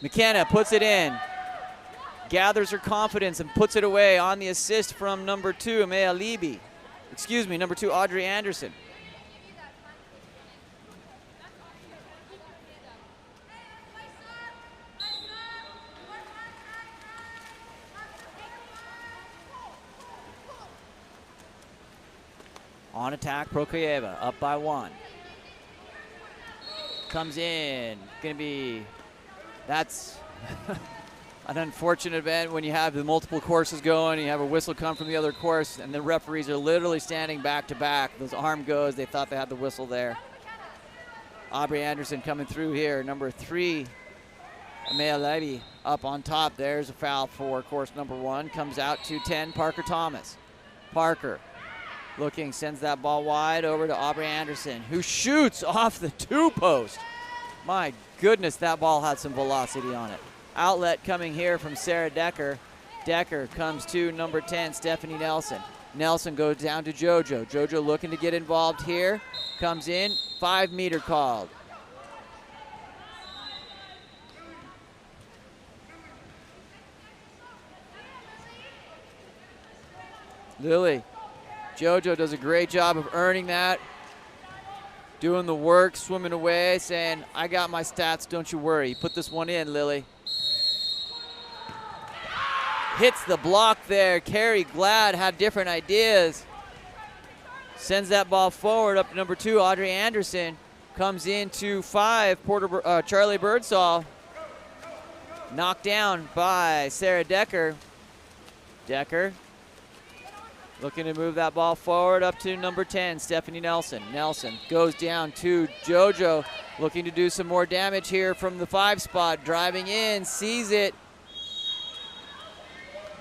McKenna puts it in. Gathers her confidence and puts it away on the assist from number 2, Amaya Libby. Excuse me, number 2, Audrey Anderson. On attack, Prokojeva up by 1. Comes in, gonna be, that's an unfortunate event when you have the multiple courses going, you have a whistle come from the other course, and the referees are literally standing back to back. Those arm goes, they thought they had the whistle there. Aubrey Anderson coming through here, number 3, Amaya Levy up on top. There's a foul for course number 1. Comes out to 10, Parker Thomas. Parker looking, sends that ball wide over to Aubrey Anderson, who shoots off the 2-post. My goodness, that ball had some velocity on it. Outlet coming here from Sarah Decker. Decker comes to number 10, Stephanie Nelson. Nelson goes down to JoJo. JoJo looking to get involved here. Comes in, 5-meter called. Lily. JoJo does a great job of earning that. Doing the work, swimming away, saying, I got my stats, don't you worry. Put this one in, Lily. Hits the block there. Carrie Glad had different ideas. Sends that ball forward up to number 2, Audrey Anderson. Comes into 5, Charlie Birdsall. Knocked down by Sarah Decker. Decker looking to move that ball forward up to number 10, Stephanie Nelson. Nelson goes down to JoJo, looking to do some more damage here from the 5 spot. Driving in, sees it.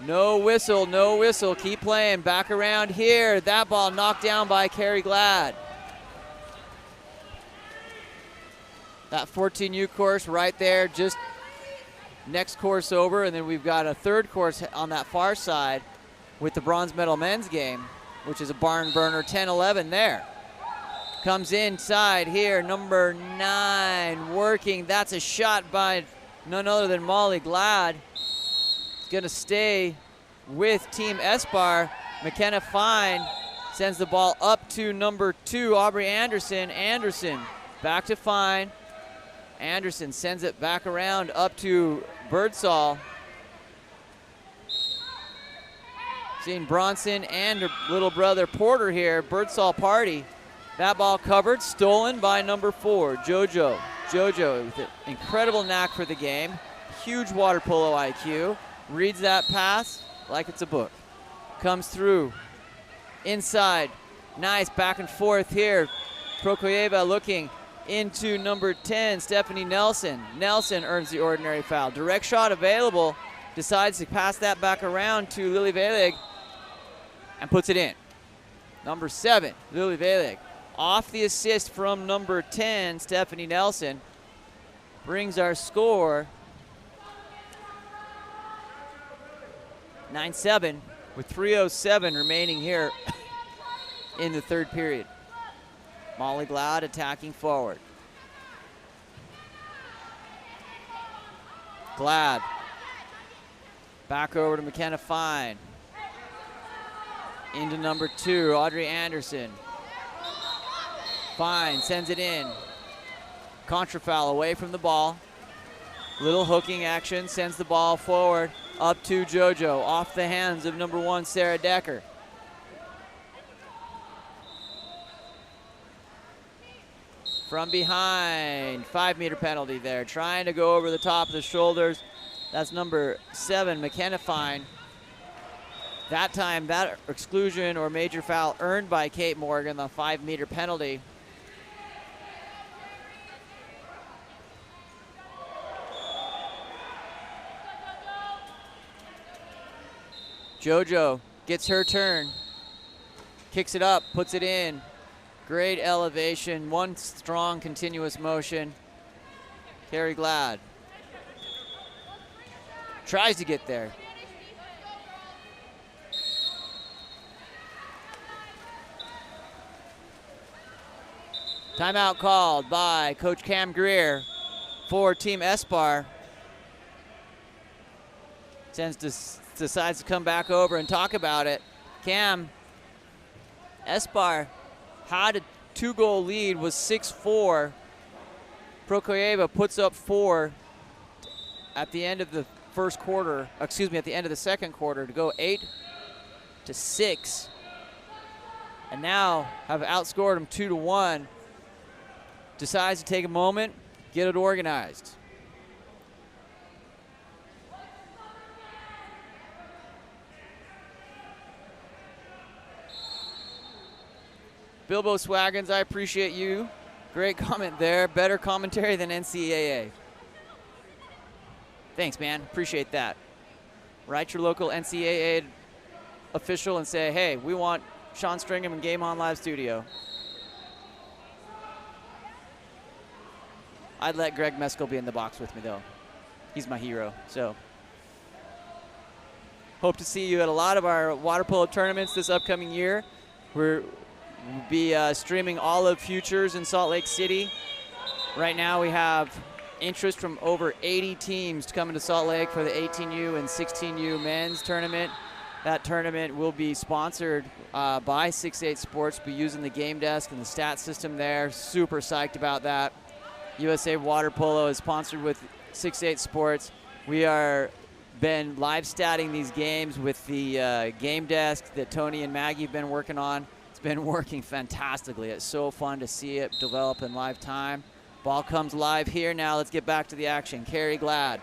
No whistle, no whistle. Keep playing. Back around here. That ball knocked down by Carrie Glad. That 14U course right there, just next course over. And then we've got a 3rd course on that far side with the bronze medal men's game, which is a barn burner, 10-11 there. Comes inside here, number 9 working. That's a shot by none other than Molly Glad. It's gonna stay with Team Espar. McKenna Fine sends the ball up to number 2, Aubrey Anderson. Anderson back to Fine. Anderson sends it back around up to Birdsall. Seeing Bronson and her little brother Porter here, Birdsall party. That ball covered, stolen by number 4, JoJo. JoJo with an incredible knack for the game. Huge water polo IQ. Reads that pass like it's a book. Comes through, inside. Nice back and forth here. Prokojeva looking into number 10, Stephanie Nelson. Nelson earns the ordinary foul. Direct shot available. Decides to pass that back around to Lily Velig and puts it in. Number 7, Lily Velig. Off the assist from number 10, Stephanie Nelson. Brings our score 9-7 with 3:07 remaining here in the 3rd period. Molly Glad attacking forward. Glad. Back over to McKenna Fine. Into number 2, Audrey Anderson. Fine sends it in. Contra foul away from the ball. Little hooking action, sends the ball forward up to JoJo. Off the hands of number 1, Sarah Decker. From behind, 5-meter penalty there. Trying to go over the top of the shoulders. That's number 7, McKenna Fine. That time, that exclusion or major foul earned by Kate Morgan, the 5-meter penalty. JoJo gets her turn, kicks it up, puts it in. Great elevation, one strong continuous motion. Carrie Glad tries to get there. Timeout called by Coach Cam Greer for Team Espar. Decides to come back over and talk about it. Cam, Espar had a 2-goal lead, was 6-4. Prokoyeva puts up 4 at the end of the first quarter, at the end of the second quarter to go 8-6. And now have outscored them 2-1. Decides to take a moment, get it organized. Bilbo Swaggins, I appreciate you. Great comment there. Better commentary than NCAA. Thanks, man. Appreciate that. Write your local NCAA official and say, hey, we want Sean Stringham in Game On Live Studio. I'd let Greg Meskel be in the box with me, though. He's my hero, so. Hope to see you at a lot of our water polo tournaments this upcoming year. We'll be streaming all of Futures in Salt Lake City. Right now we have interest from over 80 teams coming to Salt Lake for the 18U and 16U men's tournament. That tournament will be sponsored by 6-8 Sports. We'll be using the game desk and the stat system there. Super psyched about that. USA Water Polo is sponsored with 6-8 Sports. We are been live statting these games with the game desk that Tony and Maggie have been working on. It's been working fantastically. It's so fun to see it develop in live time. Ball comes live here now. Let's get back to the action. Carrie Glad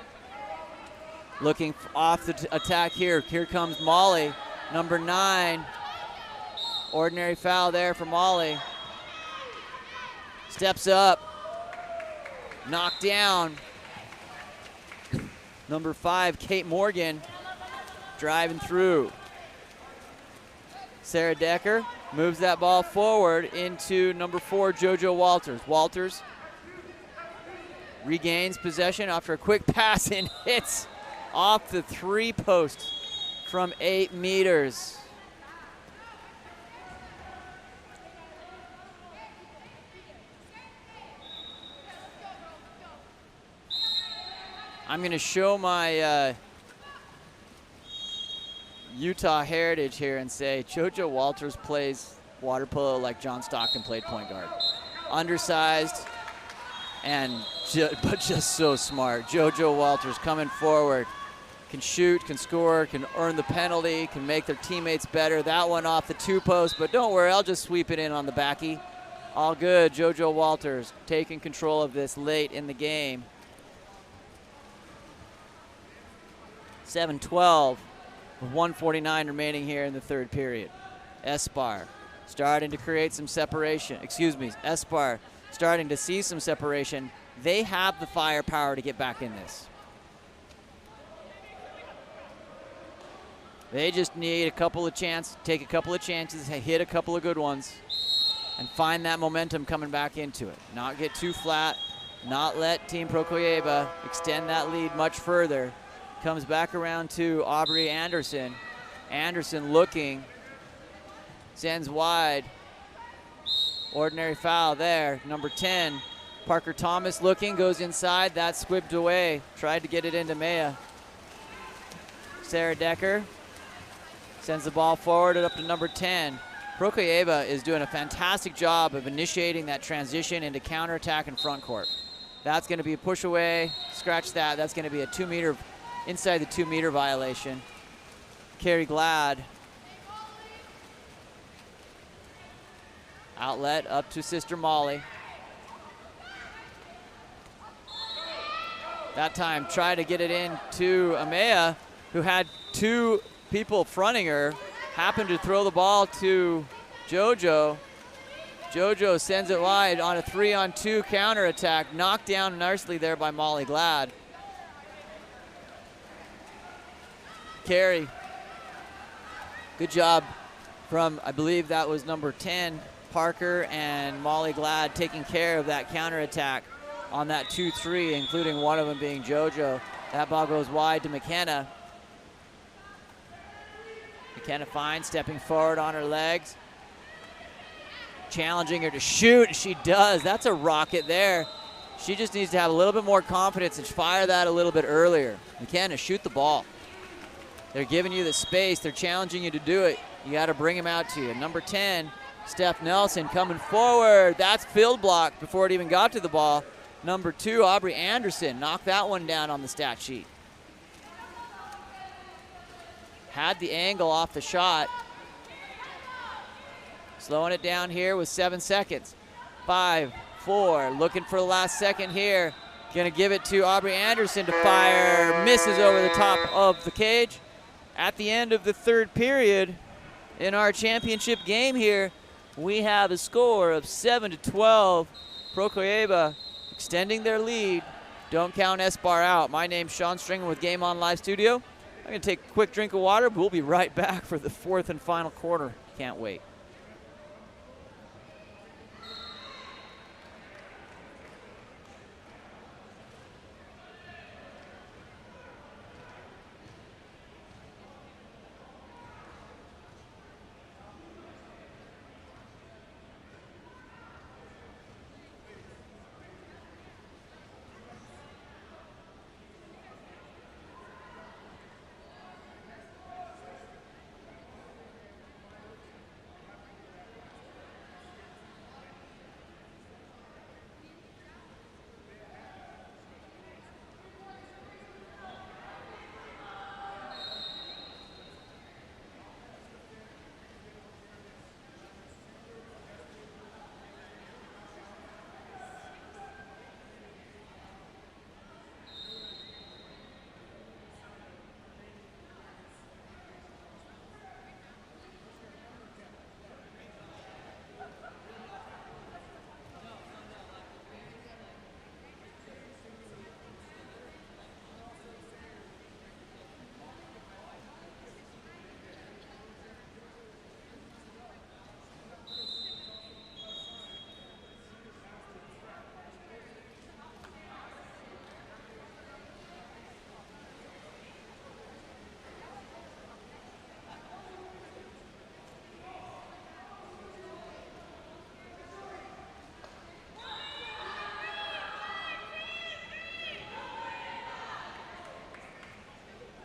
looking off the attack here. Here comes Molly, number 9. Ordinary foul there for Molly. Steps up. Knocked down. Number 5, Kate Morgan, driving through. Sarah Decker moves that ball forward into number 4, JoJo Walters. Walters regains possession after a quick pass and hits off the 3-post from 8 meters. I'm going to show my Utah heritage here and say JoJo Walters plays water polo like John Stockton played point guard. Undersized, but just so smart. JoJo Walters coming forward, can shoot, can score, can earn the penalty, can make their teammates better. That one off the 2-post, but don't worry, I'll just sweep it in on the backy. All good. JoJo Walters taking control of this late in the game. 7-12 with 1:49 remaining here in the third period. Espar starting to create some separation. Espar starting to see some separation. They have the firepower to get back in this. They just need take a couple of chances, hit a couple of good ones, and find that momentum coming back into it. Not get too flat, not let Team Prokoyeva extend that lead much further. Comes back around to Aubrey Anderson. Anderson looking, sends wide. Ordinary foul there, number 10. Parker Thomas looking, goes inside, that's squibbed away. Tried to get it into Maya. Sarah Decker sends the ball forward up to number 10. Prokoyeva is doing a fantastic job of initiating that transition into counterattack and front court. That's gonna be a push away, scratch that. That's gonna be a 2-meter, inside the 2-meter violation. Carrie Glad. Outlet up to Sister Molly. That time tried to get it in to Amaya, who had two people fronting her, happened to throw the ball to JoJo. JoJo sends it wide on a 3-on-2 counterattack, knocked down nicely there by Molly Glad. Carry. Good job from, I believe that was number 10, Parker, and Molly Glad taking care of that counterattack on that 2-3, including one of them being JoJo. That ball goes wide to McKenna. McKenna Fine stepping forward on her legs, challenging her to shoot. She does. That's a rocket there. She just needs to have a little bit more confidence and fire that a little bit earlier. McKenna, shoot the ball. They're giving you the space. They're challenging you to do it. You got to bring them out to you. Number 10, Steph Nelson coming forward. That's field blocked before it even got to the ball. Number 2, Aubrey Anderson, knocked that one down on the stat sheet. Had the angle off the shot. Slowing it down here with 7 seconds. 5, 4, looking for the last second here. Gonna give it to Aubrey Anderson to fire. Misses over the top of the cage. At the end of the third period in our championship game here, we have a score of 7-12. Prokoyeva extending their lead. Don't count S-Bar out. My name's Sean Stringer with Game On Live Studio. I'm gonna take a quick drink of water, but we'll be right back for the fourth and final quarter. Can't wait.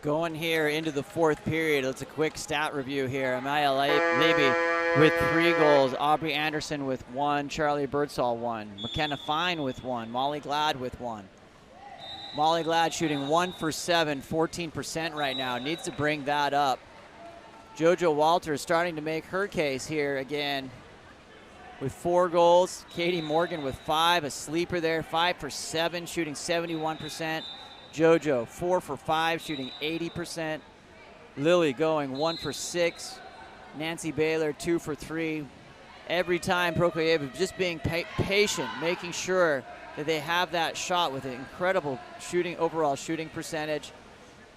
Going here into the fourth period, it's a quick stat review here. Amaya Levy with 3 goals, Aubrey Anderson with 1, Charlie Birdsall 1, McKenna Fine with 1, Molly Glad with 1. Molly Glad shooting 1 for 7, 14% right now, needs to bring that up. JoJo Walter starting to make her case here again with 4 goals. Katie Morgan with 5, a sleeper there, 5 for 7, shooting 71%. JoJo, 4 for 5, shooting 80%. Lily going 1 for 6. Nancy Baylor, 2 for 3. Every time Prokoyeva just being patient, making sure that they have that shot with an incredible shooting, overall shooting percentage.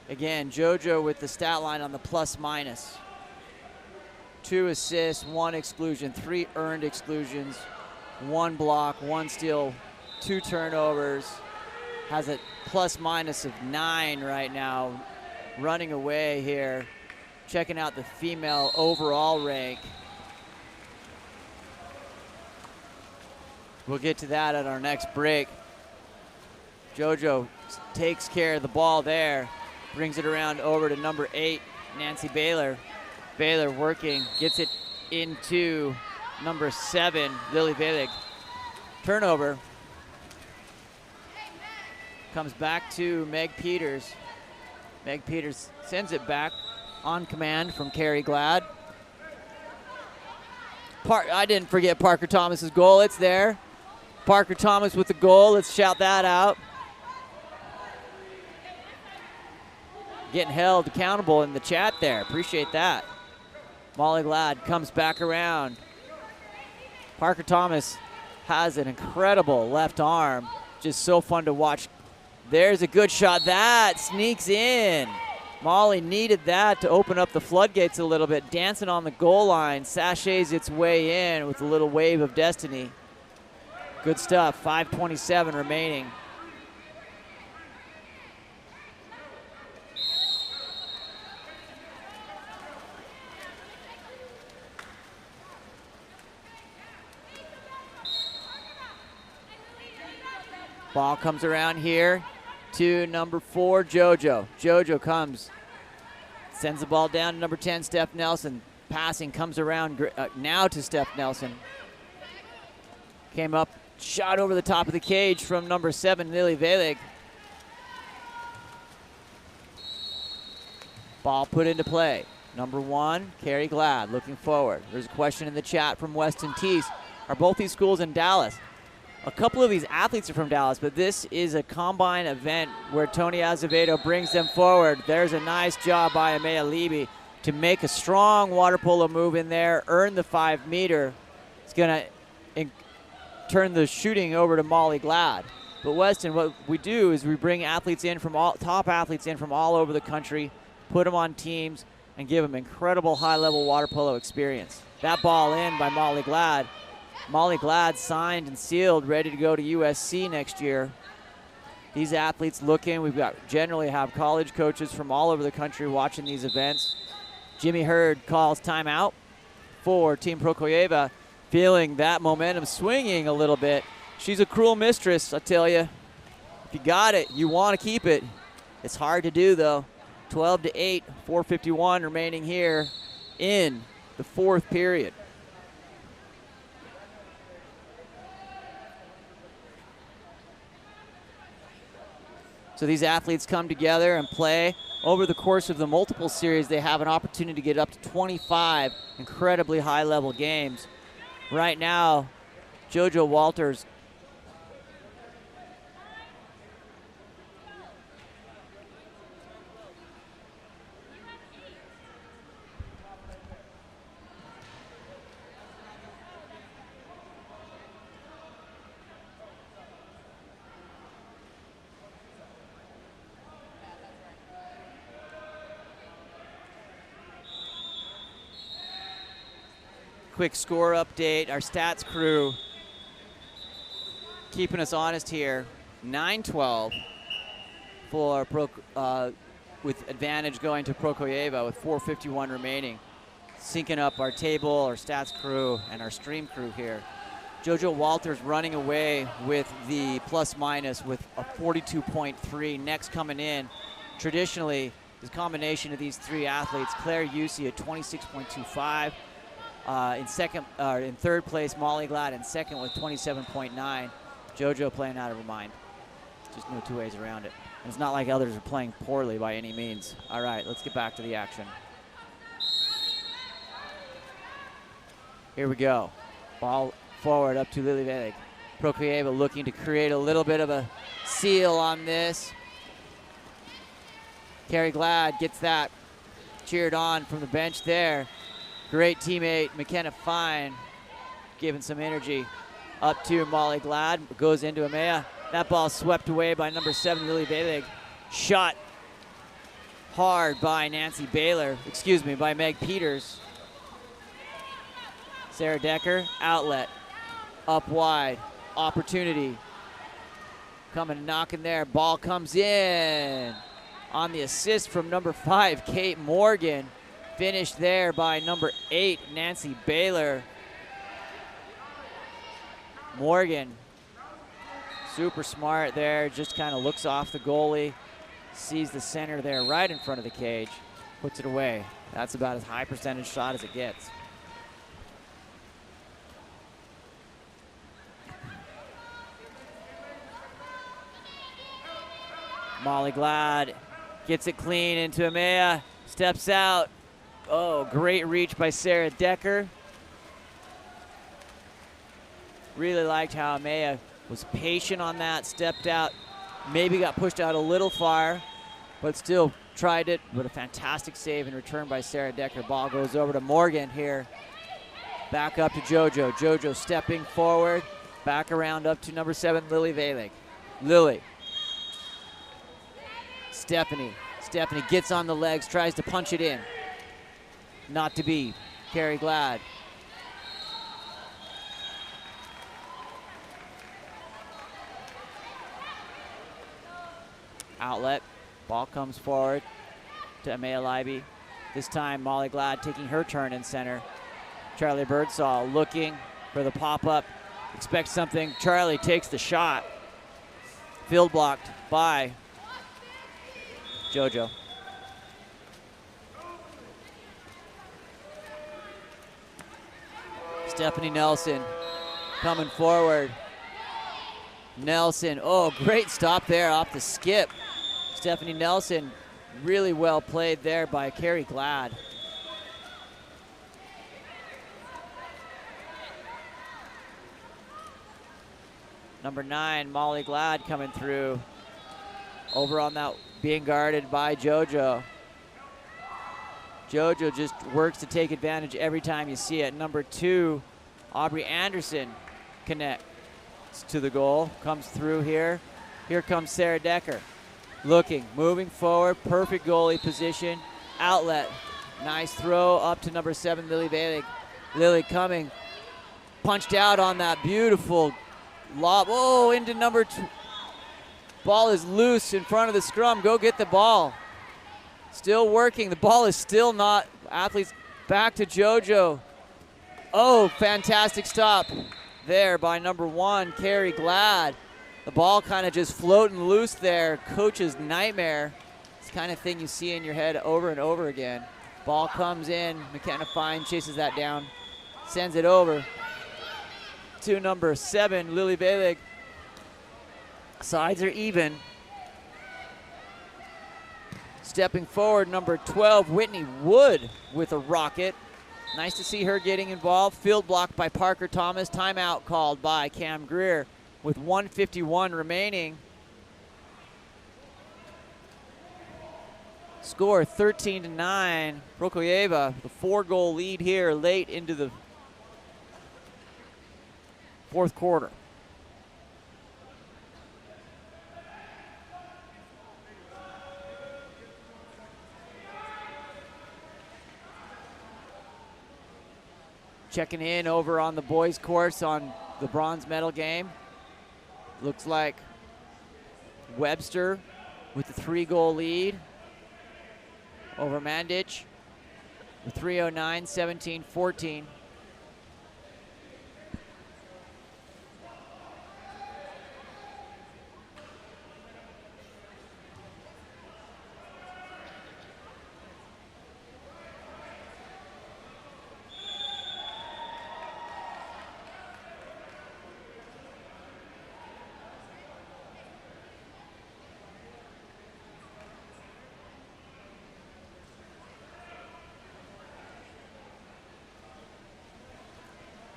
Again, JoJo with the stat line on the plus minus. 2 assists, 1 exclusion, 3 earned exclusions, 1 block, 1 steal, 2 turnovers. Has a plus minus of 9 right now, running away here. Checking out the female overall rank. We'll get to that at our next break. JoJo takes care of the ball there, brings it around over to number 8, Nancy Baylor. Baylor working, gets it into number 7, Lily Velig. Turnover. Comes back to Meg Peters. Meg Peters sends it back on command from Carrie Glad. I didn't forget Parker Thomas's goal. It's there. Parker Thomas with the goal. Let's shout that out. getting held accountable in the chat there. Appreciate that. Molly Glad comes back around. Parker Thomas has an incredible left arm. Just so fun to watch. There's a good shot. That sneaks in. Molly needed that to open up the floodgates a little bit. Dancing on the goal line. Sachets its way in with a little wave of destiny. Good stuff. 5:27 remaining. Ball comes around here to number 4, JoJo. JoJo comes, sends the ball down to number 10, Steph Nelson. Passing comes around now to Steph Nelson. Came up, shot over the top of the cage from number 7, Lily Velig. Ball put into play. Number 1, Carrie Glad looking forward. There's a question in the chat from Weston Teese. Are both these schools in Dallas? A couple of these athletes are from Dallas, but this is a combine event where Tony Azevedo brings them forward. There's a nice job by Amaya Levy to make a strong water polo move in there, earn the 5-meter. It's going to turn the shooting over to Molly Glad. But Weston, what we do is we bring athletes in from top athletes in from all over the country, put them on teams, and give them incredible high-level water polo experience. That ball in by Molly Glad. Molly Glad signed and sealed, ready to go to USC next year. These athletes looking, generally have college coaches from all over the country watching these events. Jimmy Hurd calls timeout for Team Prokojeva, feeling that momentum swinging a little bit. She's a cruel mistress, I tell you. If you got it, you want to keep it. It's hard to do though. 12-8, 4:51 remaining here in the 4th period. So these athletes come together and play. Over the course of the multiple series, they have an opportunity to get up to 25 incredibly high-level games. Right now, JoJo Walters quick score update. Our stats crew keeping us honest here. 9-12 for with advantage going to Prokojeva with 4:51 remaining. Syncing up our table, our stats crew, and our stream crew here. JoJo Walters running away with the plus-minus with a 42.3. Next coming in, traditionally, the combination of these 3 athletes, Claire Yusi at 26.25. In third place, Molly Glad in second with 27.9. JoJo playing out of her mind. Just no two ways around it. And it's not like others are playing poorly by any means. All right, let's get back to the action. Here we go. Ball forward up to Lily Velig. Prokojeva looking to create a little bit of a seal on this. Carrie Glad gets that cheered on from the bench there. Great teammate McKenna Fine giving some energy up to Molly Glad. Goes into Amaya. That ball swept away by number 7, Lily Velig. Shot hard by Nancy Baylor, by Meg Peters. Sarah Decker, outlet, up wide, opportunity. Coming knocking there, ball comes in. On the assist from number 5, Kate Morgan. Finished there by number 8, Nancy Baylor. Morgan, super smart there, just kind of looks off the goalie, sees the center there right in front of the cage, puts it away. That's about as high percentage shot as it gets. Molly Glad gets it clean into Amaya, steps out. Oh, great reach by Sarah Decker. Really liked how Amaya was patient on that, stepped out, maybe got pushed out a little far, but still tried it, but a fantastic save in return by Sarah Decker. Ball goes over to Morgan here. Back up to JoJo. JoJo stepping forward. Back around up to number 7, Lily Valig. Lily. Stephanie. Stephanie gets on the legs, tries to punch it in. Not to be. Carrie Glad. Outlet. Ball comes forward to Amaya Leiby. This time Molly Glad taking her turn in center. Charlie Birdsall looking for the pop-up. Expects something. Charlie takes the shot. Field blocked by JoJo. Stephanie Nelson coming forward. Nelson, oh, great stop there off the skip. Stephanie Nelson, really well played there by Carrie Glad. Number 9, Molly Glad coming through. Over on that, being guarded by JoJo. JoJo just works to take advantage every time you see it. Number 2, Aubrey Anderson connects to the goal. Comes through here. Here comes Sarah Decker. Looking, moving forward, perfect goalie position. Outlet, nice throw up to number 7, Lily Valig. Lily coming, punched out on that beautiful lob. Oh, into number 2. Ball is loose in front of the scrum. Go get the ball. Still working. The ball is still not. Athletes back to JoJo. Oh, fantastic stop there by number 1, Carrie Glad. The ball kind of just floating loose there. Coach's nightmare. It's the kind of thing you see in your head over and over again. Ball comes in. McKenna Fine chases that down. Sends it over to number 7, Lily Valig. Sides are even. Stepping forward, number 12, Whitney Wood with a rocket. Nice to see her getting involved. Field blocked by Parker Thomas. Timeout called by Cam Greer with 1:51 remaining. Score 13-9. Prokojeva, the 4-goal lead here late into the fourth quarter. Checking in over on the boys' course on the bronze medal game. Looks like Webster with the 3-goal lead over Mandich with 3:09, 17-14.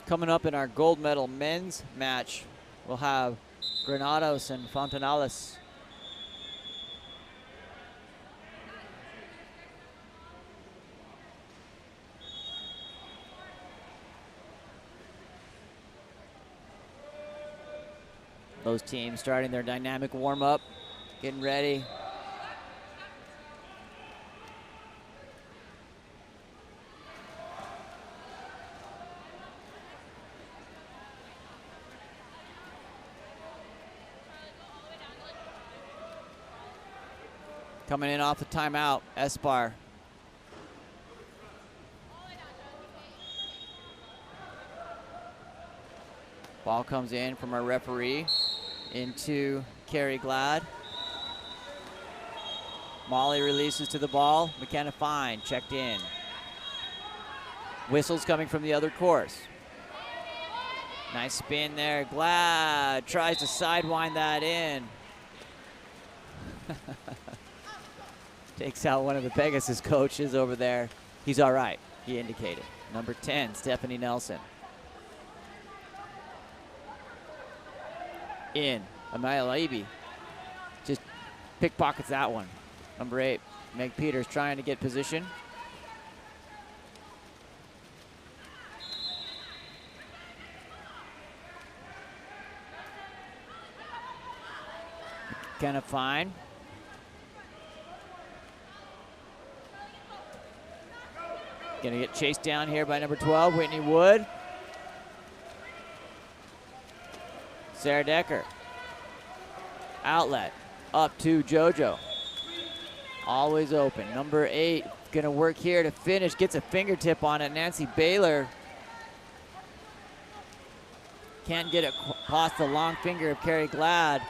Coming up in our gold medal men's match, we'll have Granados and Fontanales. Those teams starting their dynamic warm-up, getting ready. Coming in off the timeout, Espar. Ball comes in from our referee into Carrie Glad. Molly releases to the ball. McKenna Fine checked in. Whistles coming from the other course. Nice spin there. Glad tries to sidewind that in. Takes out one of the Pegasus coaches over there. He's all right, he indicated. Number 10, Stephanie Nelson. In, Amaya Leiby. Just pickpockets that one. Number 8, Meg Peters trying to get position. McKenna fine. Gonna get chased down here by number 12, Whitney Wood. Sarah Decker. Outlet. Up to JoJo. Always open. Number 8 gonna work here to finish. Gets a fingertip on it. Nancy Baylor. Can't get it past the long finger of Carrie Glad.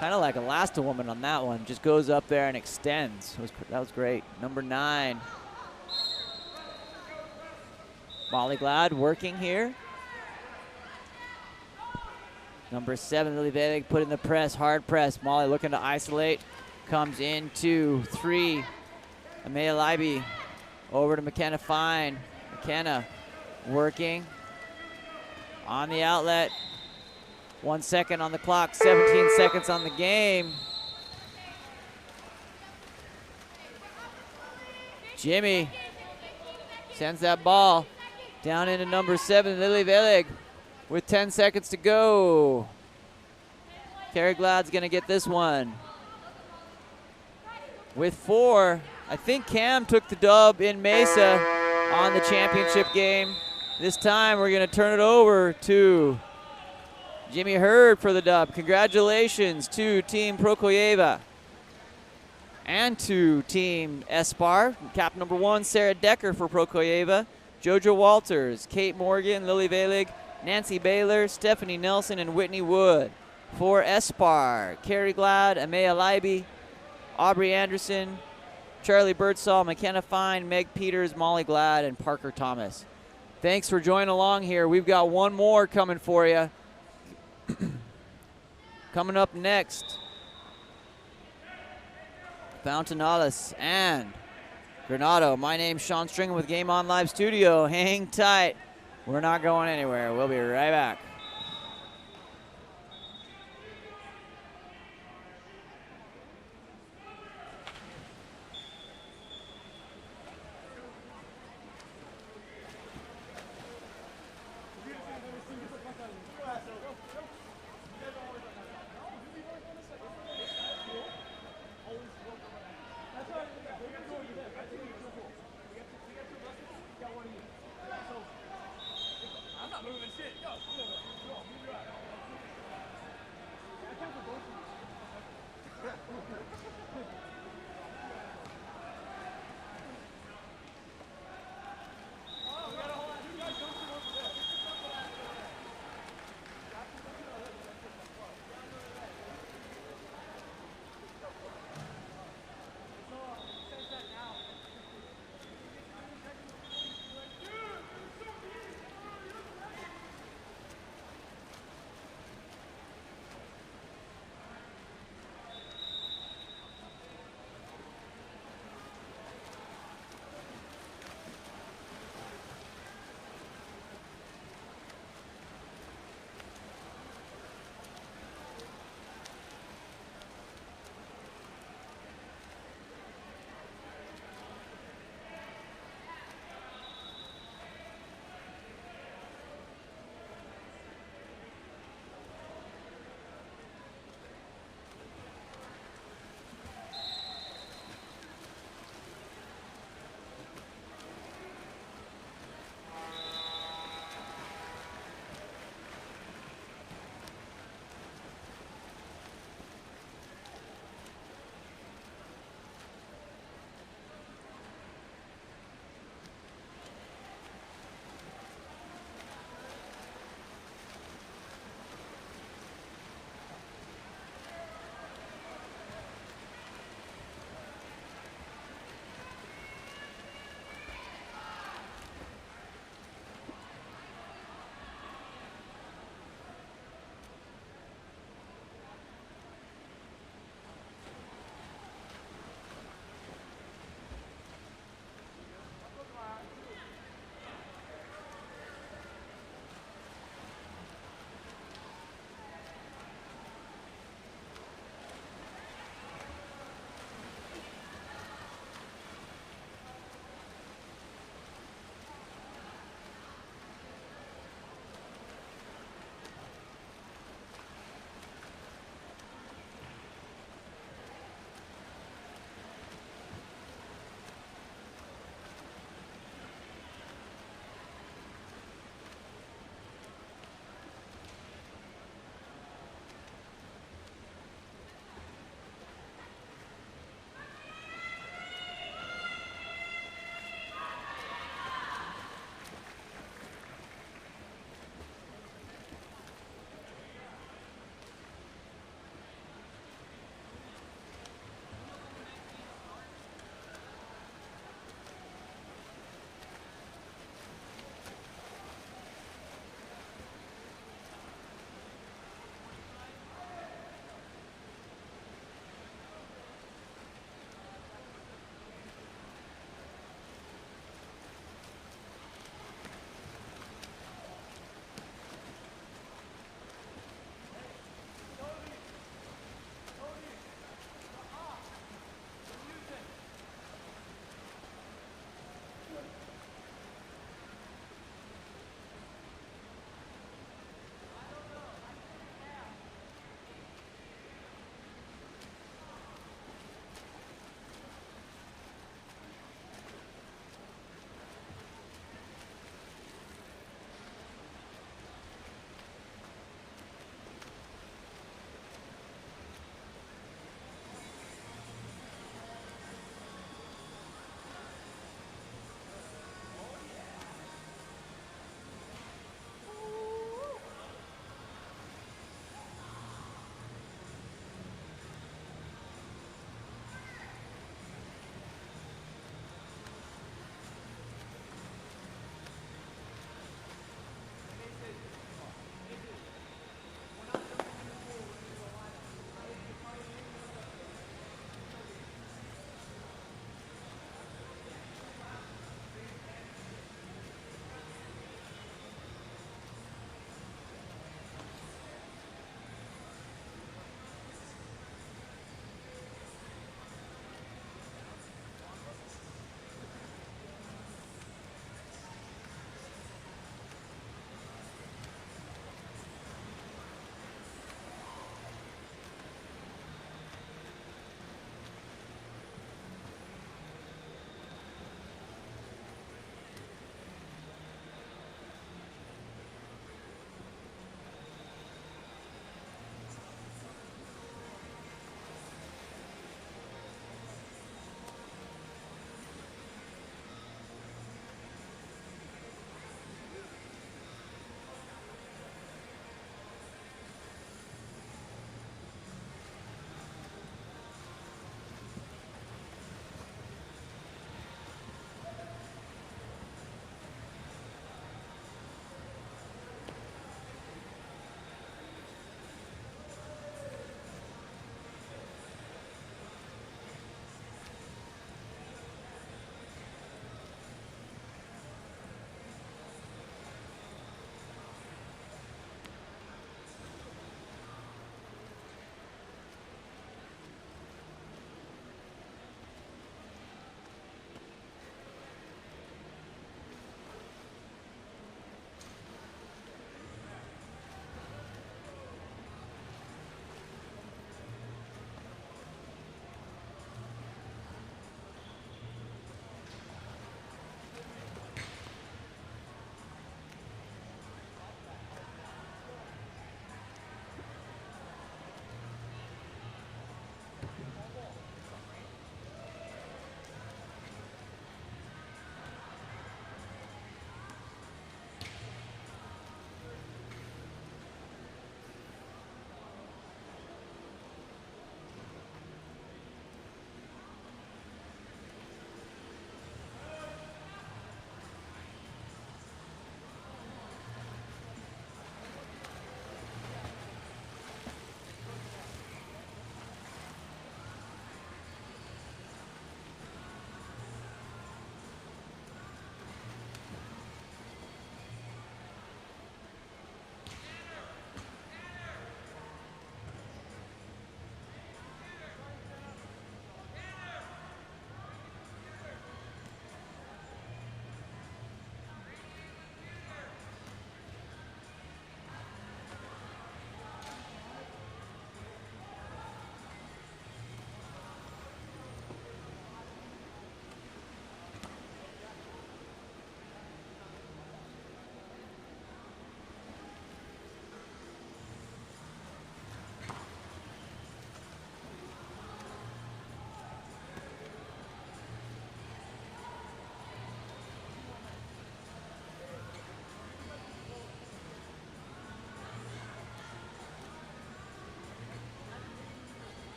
Kind of like a last woman on that one. Just goes up there and extends. That was great. Number 9. Molly Glad working here. Number 7, Lily Velig put in the press, hard press. Molly looking to isolate. Comes into 3. Amaya Leiby over to McKenna Fine. McKenna working on the outlet. 1 second on the clock, 17 seconds on the game. Jimmy sends that ball down into number 7, Lily Velig, with 10 seconds to go. Carrie Glad's gonna get this one. With 4, I think Cam took the dub in Mesa on the championship game. This time we're gonna turn it over to Jimmy Hurd for the dub. Congratulations to Team Prokojeva and to Team Espar. Cap number 1, Sarah Decker for Prokojeva. JoJo Walters, Kate Morgan, Lily Velig, Nancy Baylor, Stephanie Nelson, and Whitney Wood. For Espar, Carrie Glad, Amaya Leiby, Aubrey Anderson, Charlie Birdsall, McKenna Fine, Meg Peters, Molly Glad, and Parker Thomas. Thanks for joining along here. We've got one more coming for you. Coming up next, Fountainales and Granado. My name's Sean Stringer with Game On Live Studio. Hang tight. We're not going anywhere. We'll be right back. I'm not moving shit. Go.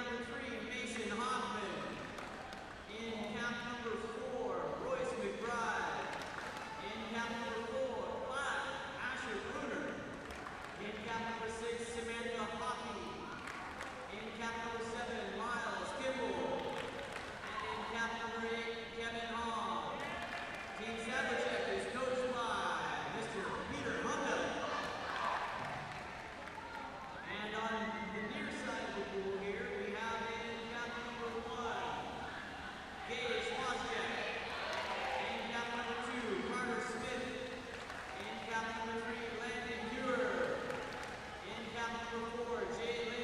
number 3, Mason Hoffman. In cap number 4, Royce McBride. In cap number 4, black, Asher Bruner. In cap number 6, Samantha Hockey. In cap number 7, Miles Kimball. And in cap number 8, Kevin Hall. Team Sabotech is coached by Mr. Peter Munda. And on the near side of the pool here, we have in cap number 1, Gage Wozniak. In cap number 2, Carter Smith. In cap number 3, Landon Muir. In cap number 4, Jay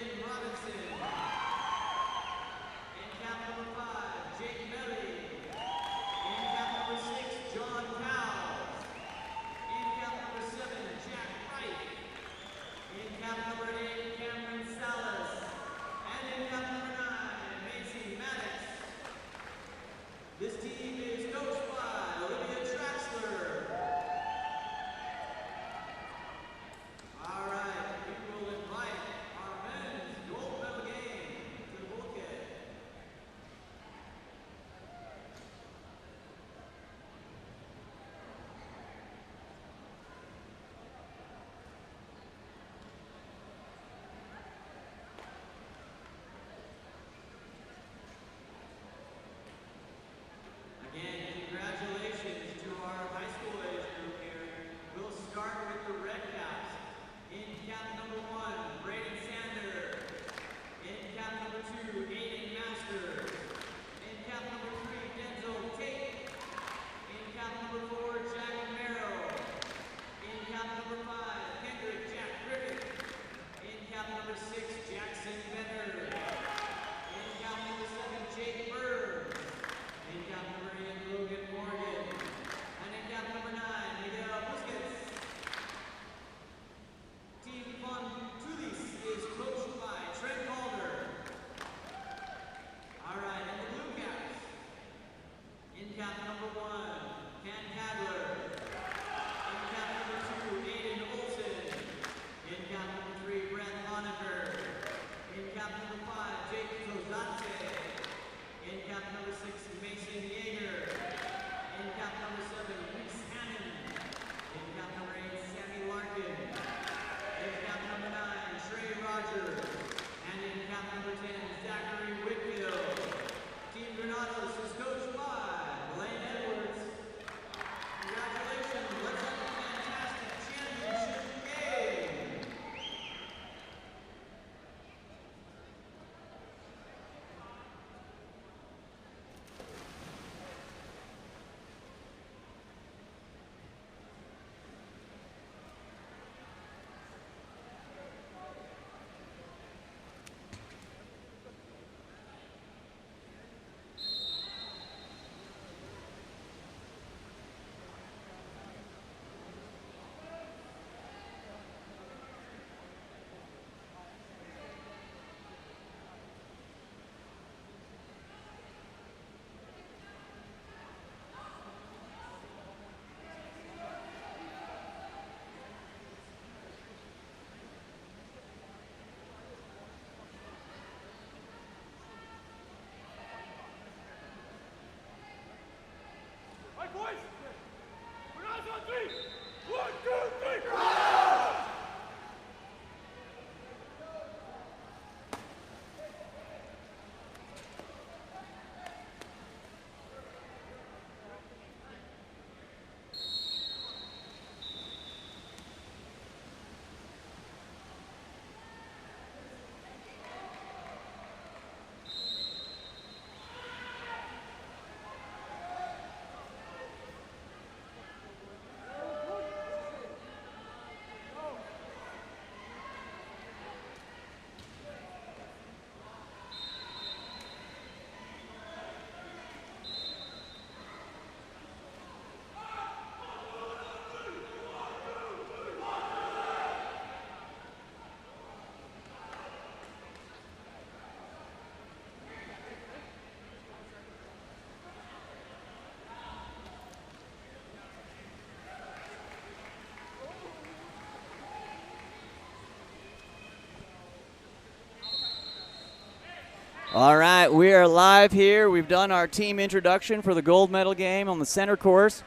All right, we are live here. We've done our team introduction for the gold medal game on the center course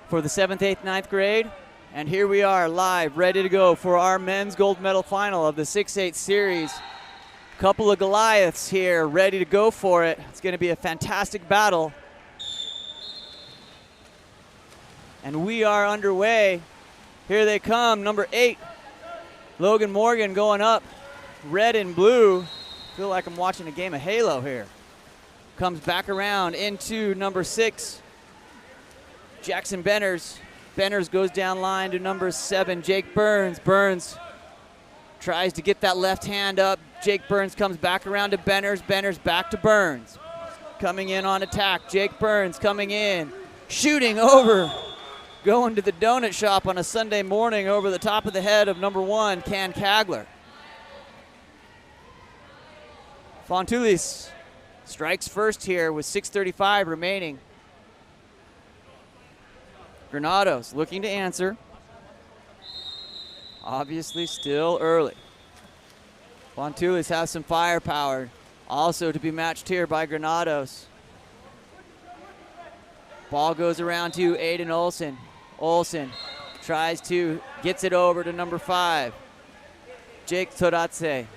for the 7th, 8th, 9th grade. And here we are live, ready to go for our men's gold medal final of the 6-8 series. Couple of Goliaths here, ready to go for it. It's going to be a fantastic battle. And we are underway. Here they come, number 8, Logan Morgan going up, red and blue. Feel like I'm watching a game of Halo here. Comes back around into number 6, Jackson Benners. Benners goes down line to number 7, Jake Burns. Burns tries to get that left hand up. Jake Burns comes back around to Benners. Benners back to Burns. Coming in on attack, Jake Burns coming in, shooting over, going to the donut shop on a Sunday morning over the top of the head of number 1, Can Kagler. Fontoulis strikes first here with 6:35 remaining. Granados looking to answer. Obviously still early. Fontoulis has some firepower, also to be matched here by Granados. Ball goes around to Aiden Olson. Olson tries to, gets it over to number 5, Jake Toratse.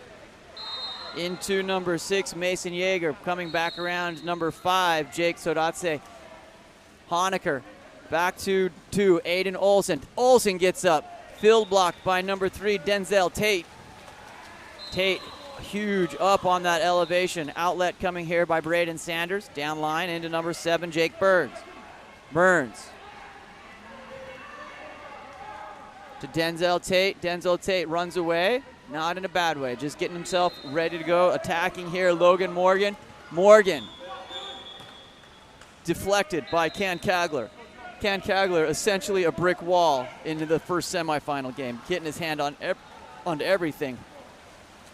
Into number 6, Mason Yeager. Coming back around number 5, Jake Toratse. Honecker back to 2, Aiden Olson. Olson gets up, field blocked by number 3, Denzel Tate. Tate huge up on that elevation. Outlet coming here by Braden Sanders. Down line into number 7, Jake Burns. Burns to Denzel Tate. Denzel Tate runs away. Not in a bad way, just getting himself ready to go. Attacking here, Logan Morgan. Morgan deflected by Can Kagler. Can Kagler essentially a brick wall into the first semifinal game, getting his hand on onto everything.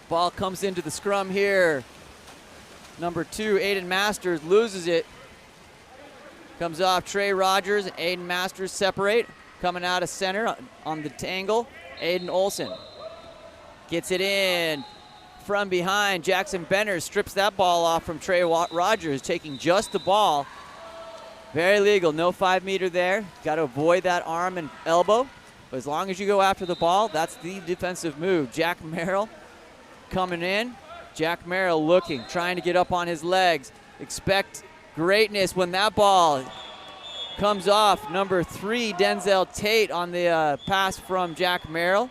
Ball comes into the scrum here. Number 2, Aiden Masters loses it. Comes off Trey Rogers, Aiden Masters separate. Coming out of center on the tangle, Aiden Olson. Gets it in from behind. Jackson Benner strips that ball off from Trey Rogers, taking just the ball. Very legal, no 5 meter there. Got to avoid that arm and elbow. But as long as you go after the ball, that's the defensive move. Jack Merrill coming in. Jack Merrill looking, trying to get up on his legs. Expect greatness when that ball comes off. Number 3, Denzel Tate on the pass from Jack Merrill.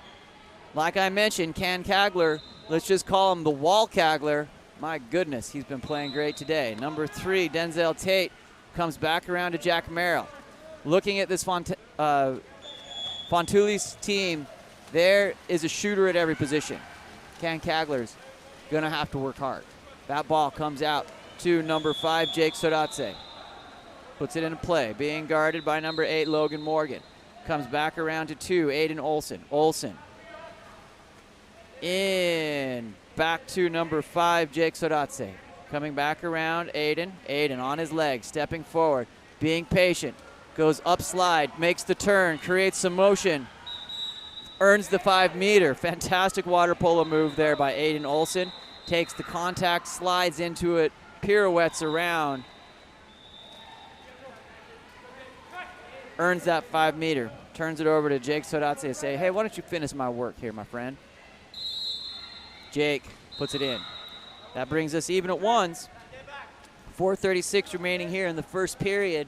Like I mentioned, Can Kagler, let's just call him the Wall Kagler. My goodness, he's been playing great today. Number 3, Denzel Tate, comes back around to Jack Merrill. Looking at this Fontoulis team, there is a shooter at every position. Can Kagler's gonna have to work hard. That ball comes out to number 5, Jake Sodatse. Puts it into play, being guarded by number 8, Logan Morgan. Comes back around to 2, Aiden Olson. Olson in, back to number 5, Jake Sodatse. Coming back around, Aiden. Aiden on his legs, stepping forward, being patient. Goes up slide, makes the turn, creates some motion. Earns the 5 meter. Fantastic water polo move there by Aiden Olson. Takes the contact, slides into it, pirouettes around. Earns that 5 meter. Turns it over to Jake Sodatse to say, hey, why don't you finish my work here, my friend? Jake puts it in. That brings us even at ones. 4:36 remaining here in the first period.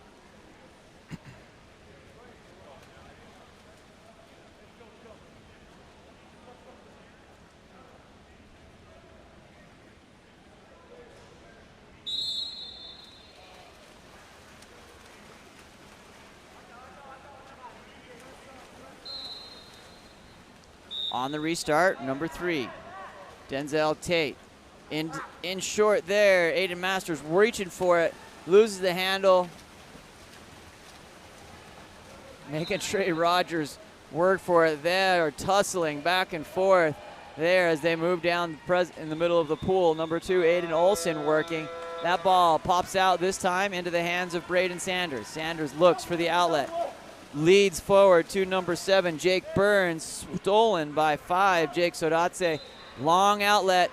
On the restart, number 3, Denzel Tate. In short there, Aiden Masters reaching for it, loses the handle. Making Trey Rogers work for it there, tussling back and forth there as they move down in the middle of the pool. Number 2, Aiden Olson working. That ball pops out this time into the hands of Braden Sanders. Sanders looks for the outlet. Leads forward to number 7, Jake Burns. Stolen by 5, Jake Sodatse. Long outlet.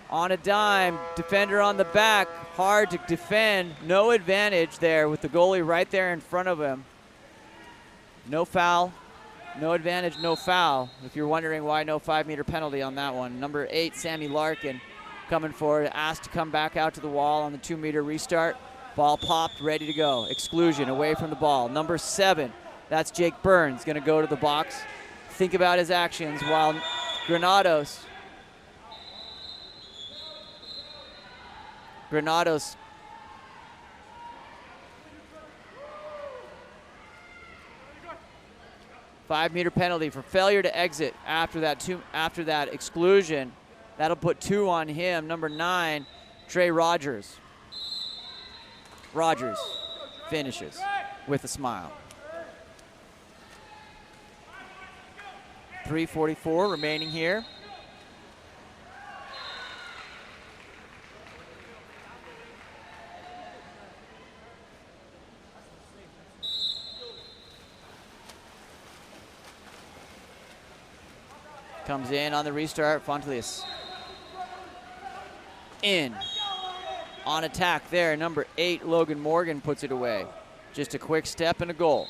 On a dime, defender on the back, hard to defend, no advantage there with the goalie right there in front of him. No foul, no advantage, no foul. If you're wondering why no 5-meter penalty on that one. Number 8, Sammy Larkin, coming forward, asked to come back out to the wall on the 2-meter restart. Ball popped, ready to go. Exclusion away from the ball. Number 7, that's Jake Burns, gonna go to the box. Think about his actions while Granados 5-meter penalty for failure to exit after that exclusion. That'll put 2 on him. Number 9, Trey Rogers. Rogers finishes with a smile. 3:44 remaining here. Comes in on the restart, Fontelius. In. On attack there, number 8, Logan Morgan puts it away. Just a quick step and a goal.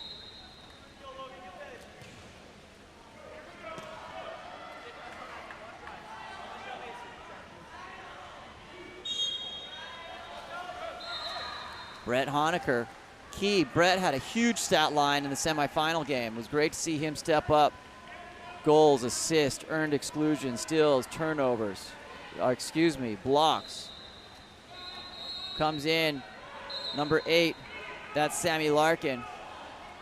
Brett Honecker, key. Brett had a huge stat line in the semifinal game. It was great to see him step up. Goals, assists, earned exclusions, steals, turnovers, blocks. Comes in, number 8, that's Sammy Larkin.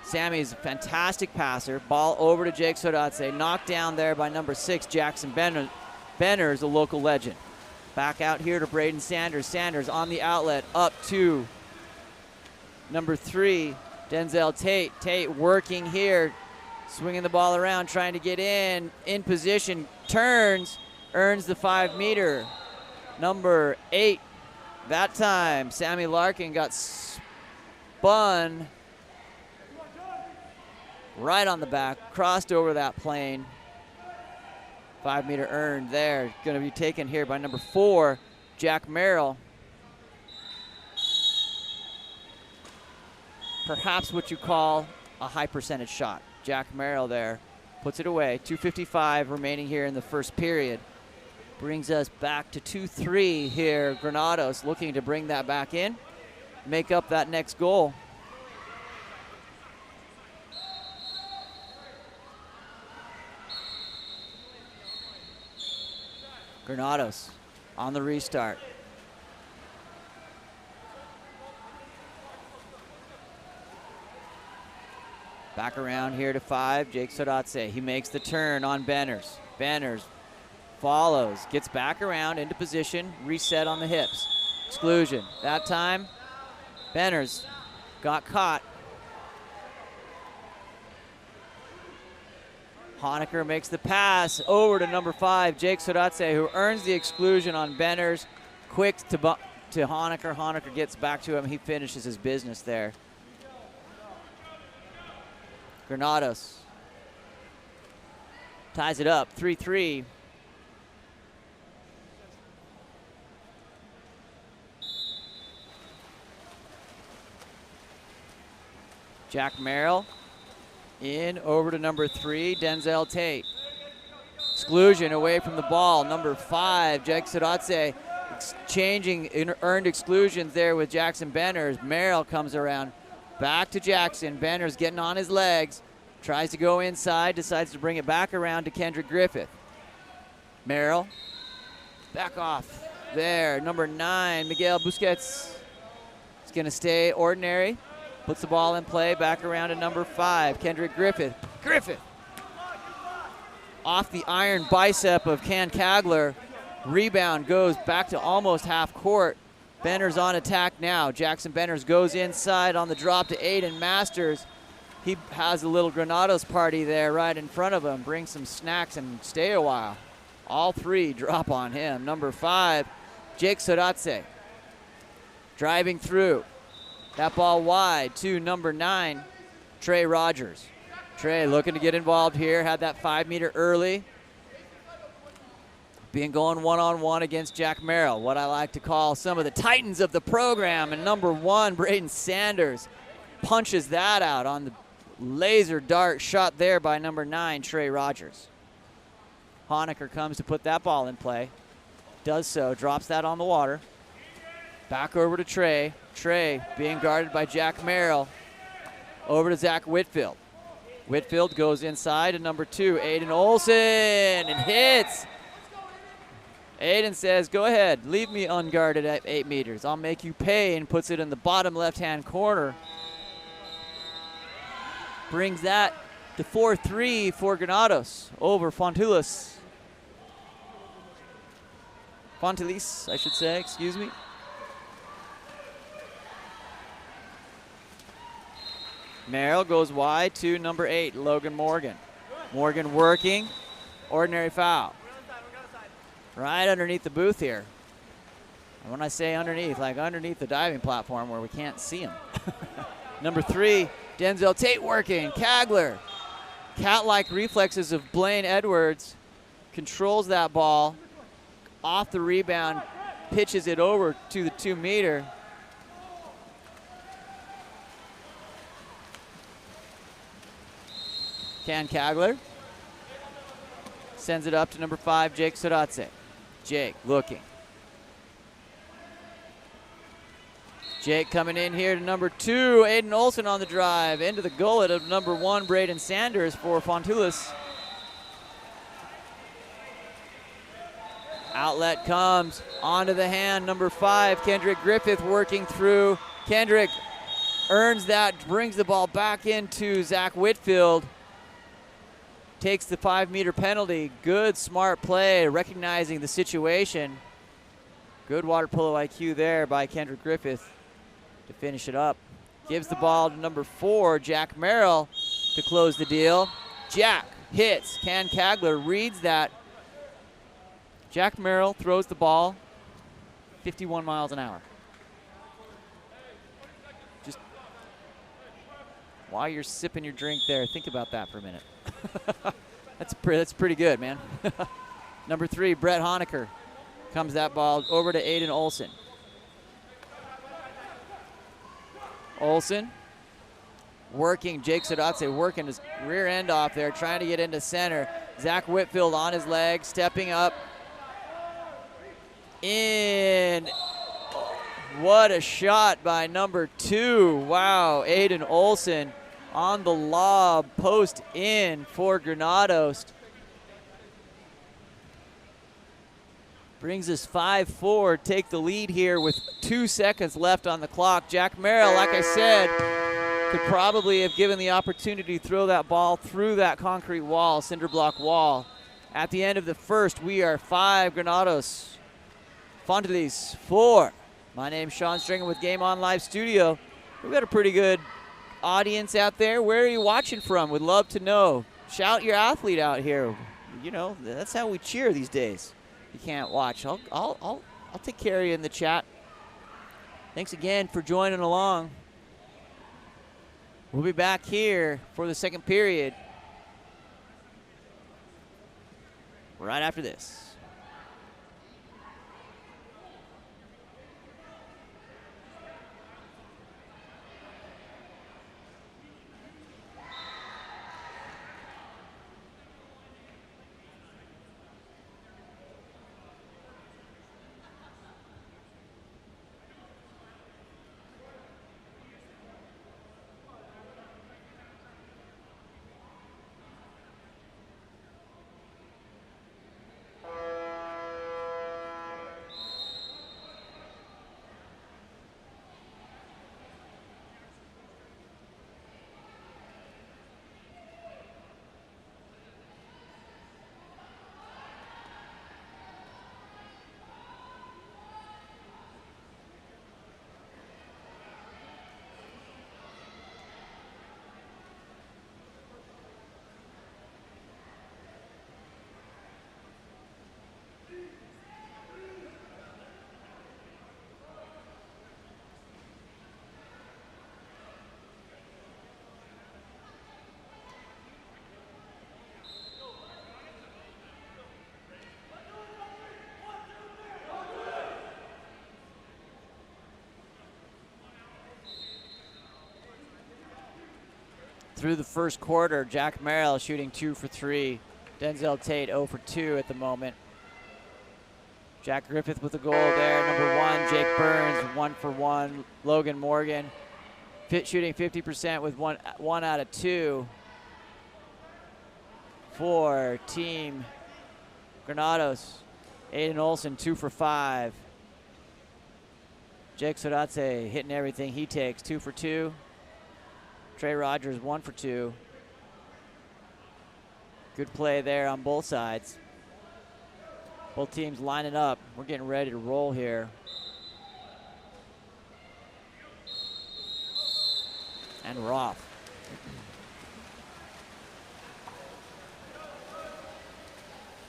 Sammy's a fantastic passer. Ball over to Jake Sodatse, knocked down there by number 6, Jackson Benner's a local legend. Back out here to Braden Sanders. Sanders on the outlet, up to number 3, Denzel Tate. Tate working here, swinging the ball around, trying to get in position, turns, earns the 5-meter. Number 8, that time, Sammy Larkin got spun right on the back, crossed over that plane. 5-meter earned there. Going to be taken here by number 4, Jack Merrill. Perhaps what you call a high percentage shot. Jack Merrill there puts it away. 2:55 remaining here in the first period. Brings us back to 2-3 here. Granados looking to bring that back in, make up that next goal. Granados on the restart. Back around here to 5, Jake Sodatse. He makes the turn on Banners. Banners follows, gets back around into position, reset on the hips. Exclusion. That time, Banners got caught. Honecker makes the pass over to number 5, Jake Sodatse, who earns the exclusion on Banners. Quick to Honecker. Honecker gets back to him. He finishes his business there. Granados ties it up, 3-3. Jack Merrill in over to number 3, Denzel Tate. Exclusion away from the ball. Number 5, Jake Sodatse, exchanging earned exclusions there with Jackson Banners. Merrill comes around. Back to Jackson. Banners getting on his legs. Tries to go inside. Decides to bring it back around to Kendrick Griffith. Merrill. Back off. There. Number 9, Miguel Busquets. Is going to stay ordinary. Puts the ball in play. Back around to number 5, Kendrick Griffith. Griffith. Off the iron bicep of Can Kagler. Rebound goes back to almost half court. Banners on attack now. Jackson Banners goes inside on the drop to Aiden Masters. He has a little Granados party there right in front of him. Bring some snacks and stay a while. All 3 drop on him. Number 5, Jake Sodatse. Driving through. That ball wide to number 9, Trey Rogers. Trey looking to get involved here. Had that 5-meter early. being going one-on-one against Jack Merrill, what I like to call some of the titans of the program. And number 1, Braden Sanders, punches that out on the laser dart shot there by number 9, Trey Rogers. Honecker comes to put that ball in play. Does so, drops that on the water. Back over to Trey. Trey being guarded by Jack Merrill. Over to Zach Whitfield. Whitfield goes inside to number 2, Aiden Olson, and hits. Aiden says, go ahead, leave me unguarded at 8 meters. I'll make you pay, and puts it in the bottom left-hand corner. Brings that to 4-3 for Granados over Fontulis. Fontulis, I should say, excuse me. Merrill goes wide to number 8, Logan Morgan. Morgan working, ordinary foul. Right underneath the booth here. And when I say underneath, like underneath the diving platform where we can't see him. Number 3, Denzel Tate working. Kagler, cat-like reflexes of Blaine Edwards, controls that ball. Off the rebound, pitches it over to the 2-meter. Ken Kagler sends it up to number 5, Jake Sodatse. Jake looking. Jake coming in here to number 2, Aiden Olson on the drive. Into the gullet of number 1, Braden Sanders for Fontulis. Outlet comes onto the hand, number 5, Kendrick Griffith working through. Kendrick earns that, brings the ball back into Zach Whitfield. Takes the 5-meter penalty. Good, smart play, recognizing the situation. Good water polo IQ there by Kendrick Griffith to finish it up. Gives the ball to number 4, Jack Merrill, to close the deal. Jack hits. Ken Kagler reads that. Jack Merrill throws the ball 51 miles an hour. Just while you're sipping your drink there, think about that for a minute. That's pretty good, man. Number 3, Brett Honecker, comes that ball over to Aiden Olson. Olson working, Jake Sodatse working his rear end off there, trying to get into center. Zach Whitfield on his leg, stepping up. In. What a shot by number 2. Wow, Aiden Olson on the lob, post in for Granados. Brings us 5-4, take the lead here with 2 seconds left on the clock. Jack Merrill, like I said, could probably have given the opportunity to throw that ball through that concrete wall, cinder block wall. At the end of the first, we are 5 Granados, Fontulis 4. My name's Sean Stringer with Game On Live Studio. We've got a pretty good audience out there. Where are you watching from? Would love to know. Shout your athlete out here. You know, that's how we cheer these days. You can't watch. I'll take care of you in the chat. Thanks again for joining along. We'll be back here for the second period right after this. through the first quarter, Jack Merrill shooting 2 for 3. Denzel Tate 0 for 2 at the moment. Jack Griffith with the goal there. Number 1, Jake Burns, 1 for 1. Logan Morgan shooting 50% with one out of 2 for Team Granados. Aiden Olson 2 for 5. Jake Sodatse hitting everything he takes, 2 for 2. Trey Rogers 1 for 2. Good play there on both sides. Both teams lining up. We're getting ready to roll here. And we're off.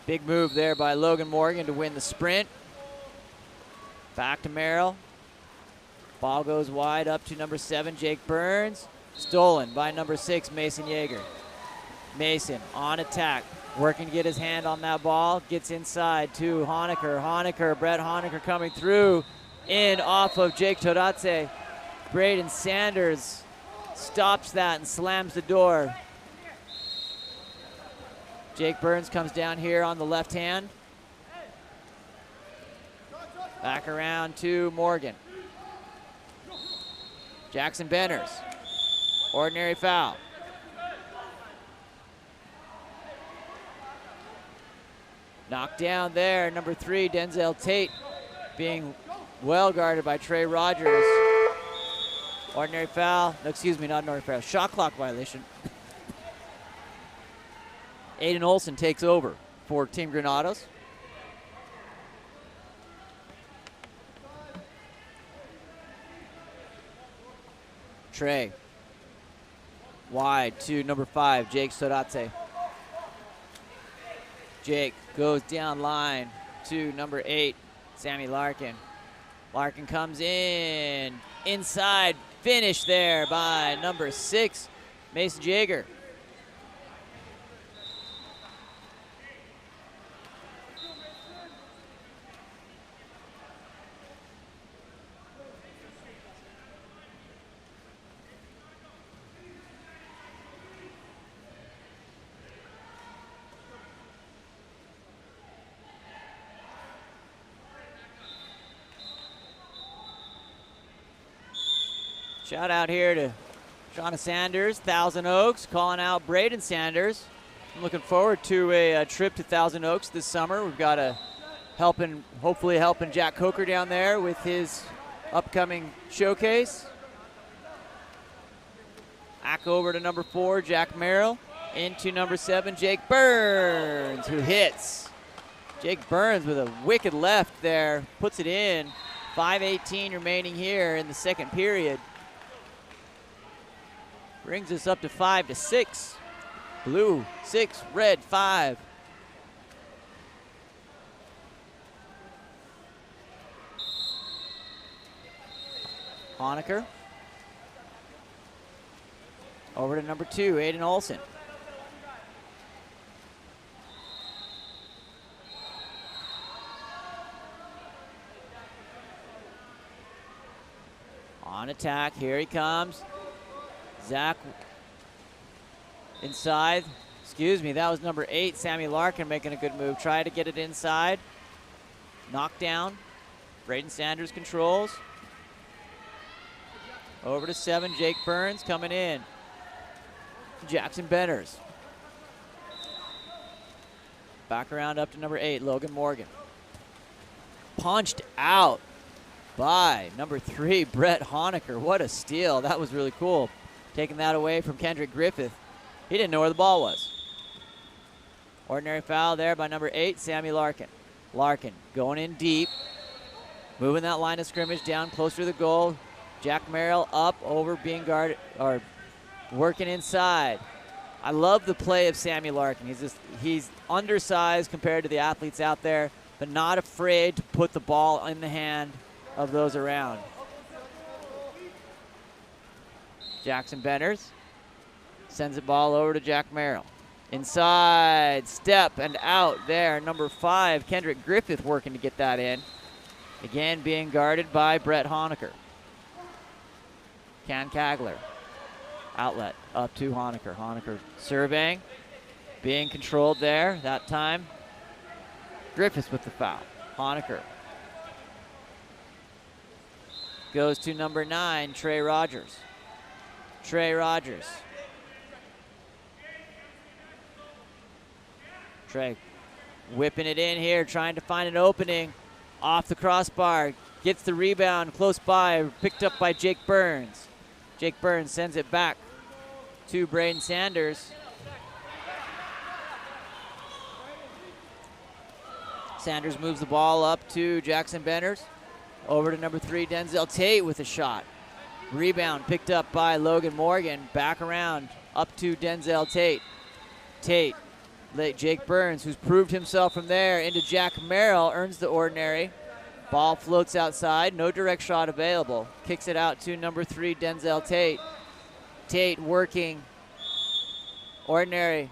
Big move there by Logan Morgan to win the sprint. Back to Merrill. Ball goes wide up to number 7, Jake Burns. Stolen by number 6, Mason Yeager. Mason on attack, working to get his hand on that ball. Gets inside to Honecker. Brett Honecker coming through. In off of Jake Todatse. Braden Sanders stops that and slams the door. Jake Burns comes down here on the left hand. Back around to Morgan. Jackson Benners. Ordinary foul. Knocked down there, number 3, Denzel Tate, being well guarded by Trey Rogers. Ordinary foul, no, excuse me, not an ordinary foul, shot clock violation. Aiden Olson takes over for Team Granados. Trey, wide to number 5, Jake Sodatse. Jake goes down line to number 8, Sammy Larkin. Larkin comes in, inside, finish there by number 6, Mason Jaeger. Shout out here to Shauna Sanders, Thousand Oaks, calling out Braden Sanders. I'm looking forward to a trip to Thousand Oaks this summer. We've got hopefully helping Jack Coker down there with his upcoming showcase. Back over to number 4, Jack Merrill. Into number 7, Jake Burns, who hits. Jake Burns with a wicked left there, puts it in. 5:18 remaining here in the second period. Brings us up to 5-6. Blue 6, red 5. Honecker. Over to number 2, Aiden Olson. On attack, here he comes. Zach inside. Excuse me, that was number 8, Sammy Larkin, making a good move. Try to get it inside. Knockdown. Braden Sanders controls. Over to 7, Jake Burns coming in. Jackson Benners. Back around up to number 8, Logan Morgan. Punched out by number 3, Brett Honecker. What a steal. That was really cool. Taking that away from Kendrick Griffith. He didn't know where the ball was. Ordinary foul there by number 8, Sammy Larkin. Larkin going in deep. Moving that line of scrimmage down closer to the goal. Jack Merrill up, over, being guarded, or working inside. I love the play of Sammy Larkin. He's undersized compared to the athletes out there, but not afraid to put the ball in the hand of those around. Jackson Benners sends the ball over to Jack Merrill. Inside, step and out there. Number 5, Kendrick Griffith working to get that in. Again, being guarded by Brett Honecker. Can Kagler. Outlet up to Honecker. Honecker surveying, being controlled there that time. Griffiths with the foul. Honecker goes to number 9, Trey Rogers. Trey Rogers. Trey whipping it in here, trying to find an opening off the crossbar. Gets the rebound close by, picked up by Jake Burns. Jake Burns sends it back to Braden Sanders. Sanders moves the ball up to Jackson Benners. Over to number 3, Denzel Tate with a shot. Rebound picked up by Logan Morgan. Back around up to Denzel Tate. Tate, Jake Burns, who's proved himself from there, into Jack Merrill, earns the ordinary. Ball floats outside, no direct shot available. Kicks it out to number 3, Denzel Tate. Tate working. Ordinary.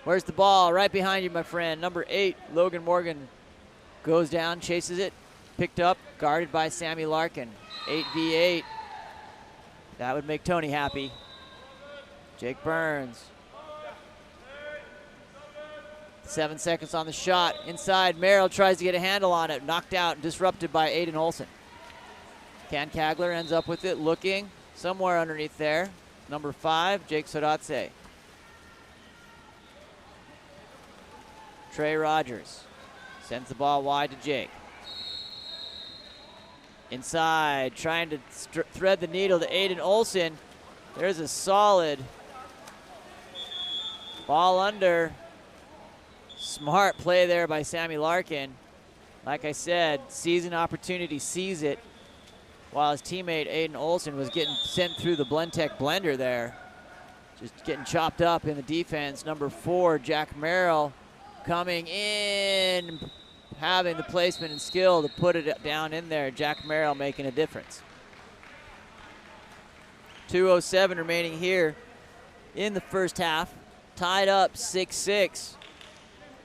Where's the ball? Right behind you, my friend. Number 8, Logan Morgan goes down, chases it. Picked up, guarded by Sammy Larkin. 8v8. That would make Tony happy. Jake Burns. 7 seconds on the shot. Inside, Merrill tries to get a handle on it. Knocked out and disrupted by Aiden Olson. Ken Kagler ends up with it, looking somewhere underneath there. Number 5, Jake Sodatse. Trey Rogers sends the ball wide to Jake. Inside, trying to thread the needle to Aiden Olson. There's a solid ball under. Smart play there by Sammy Larkin. Like I said, sees an opportunity, sees it, while his teammate Aiden Olson was getting sent through the Blendtec blender there. Just getting chopped up in the defense. Number 4, Jack Merrill, coming in, having the placement and skill to put it down in there. Jack Merrill making a difference. 2:07 remaining here in the first half. Tied up 6-6.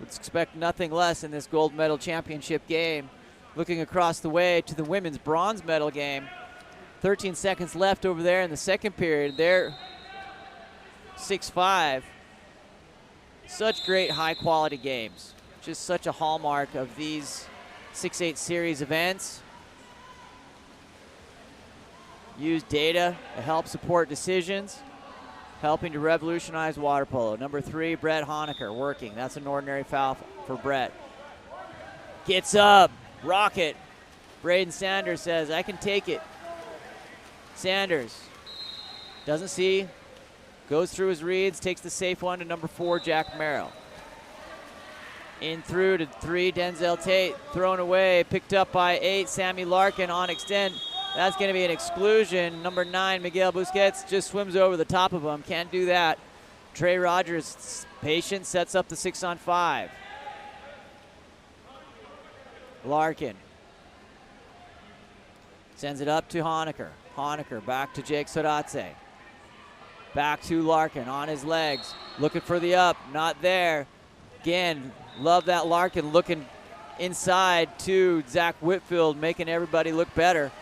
Would expect nothing less in this gold medal championship game. Looking across the way to the women's bronze medal game. 13 seconds left over there in the second period. They're 6-5. Such great high quality games. Just such a hallmark of these 6-8 series events. Use data to help support decisions, helping to revolutionize water polo. Number 3, Brett Honecker working. That's an ordinary foul for Brett. Gets up, rocket. Braden Sanders says, I can take it. Sanders doesn't see, goes through his reads, takes the safe one to number 4, Jack Merrill. In through to 3, Denzel Tate, thrown away, picked up by 8, Sammy Larkin on extend. That's going to be an exclusion. Number 9, Miguel Busquets, just swims over the top of him. Can't do that. Trey Rogers, patient, sets up the 6-on-5. Larkin sends it up to Honecker. Honecker back to Jake Sodatse. Back to Larkin on his legs. Looking for the up, not there. Again, love that Larkin looking inside to Zach Whitfield, making everybody look better.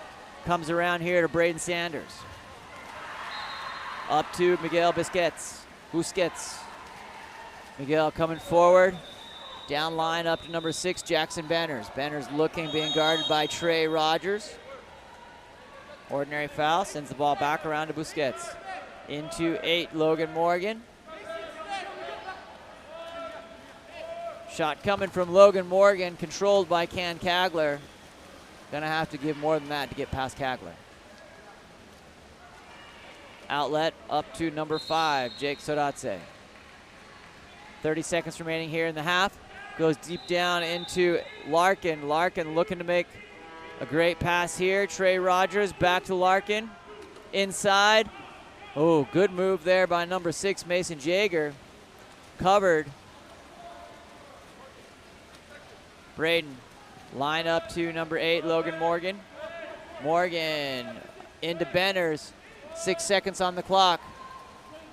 Comes around here to Braden Sanders. Up to Miguel Busquets. Miguel coming forward. Down line up to number 6, Jackson Benners. Benners looking, being guarded by Trey Rogers. Ordinary foul, sends the ball back around to Busquets. Into 8, Logan Morgan. Shot coming from Logan Morgan, controlled by Ken Kagler. Gonna have to give more than that to get past Kagler. Outlet up to number 5, Jake Sodatse. 30 seconds remaining here in the half. Goes deep down into Larkin. Larkin looking to make a great pass here. Trey Rogers back to Larkin. Inside. Oh, good move there by number 6, Mason Jaeger. Covered. Braden. Line up to number 8, Logan Morgan. Morgan into Benners. 6 seconds on the clock.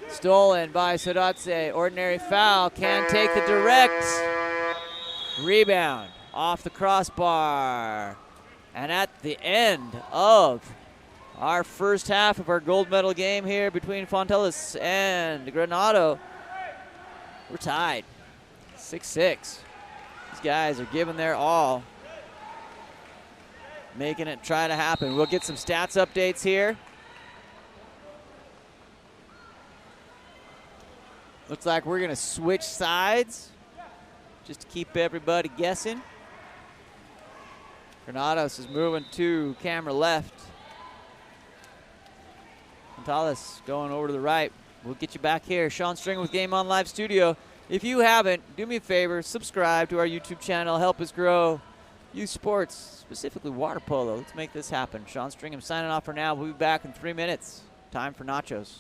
Stolen by Sodatse. Ordinary foul. Can take the direct. Rebound off the crossbar. And at the end of our first half of our gold medal game here between Fontellus and Granado. We're tied, 6-6. These guys are giving their all, making it try to happen. We'll get some stats updates here. Looks like we're gonna switch sides just to keep everybody guessing. Granados is moving to camera left. Gonzalez going over to the right. We'll get you back here. Sean Stringer with Game On Live Studio. If you haven't, do me a favor, subscribe to our YouTube channel. Help us grow youth sports, specifically water polo. Let's make this happen. Sean Stringham signing off for now. We'll be back in 3 minutes. Time for nachos.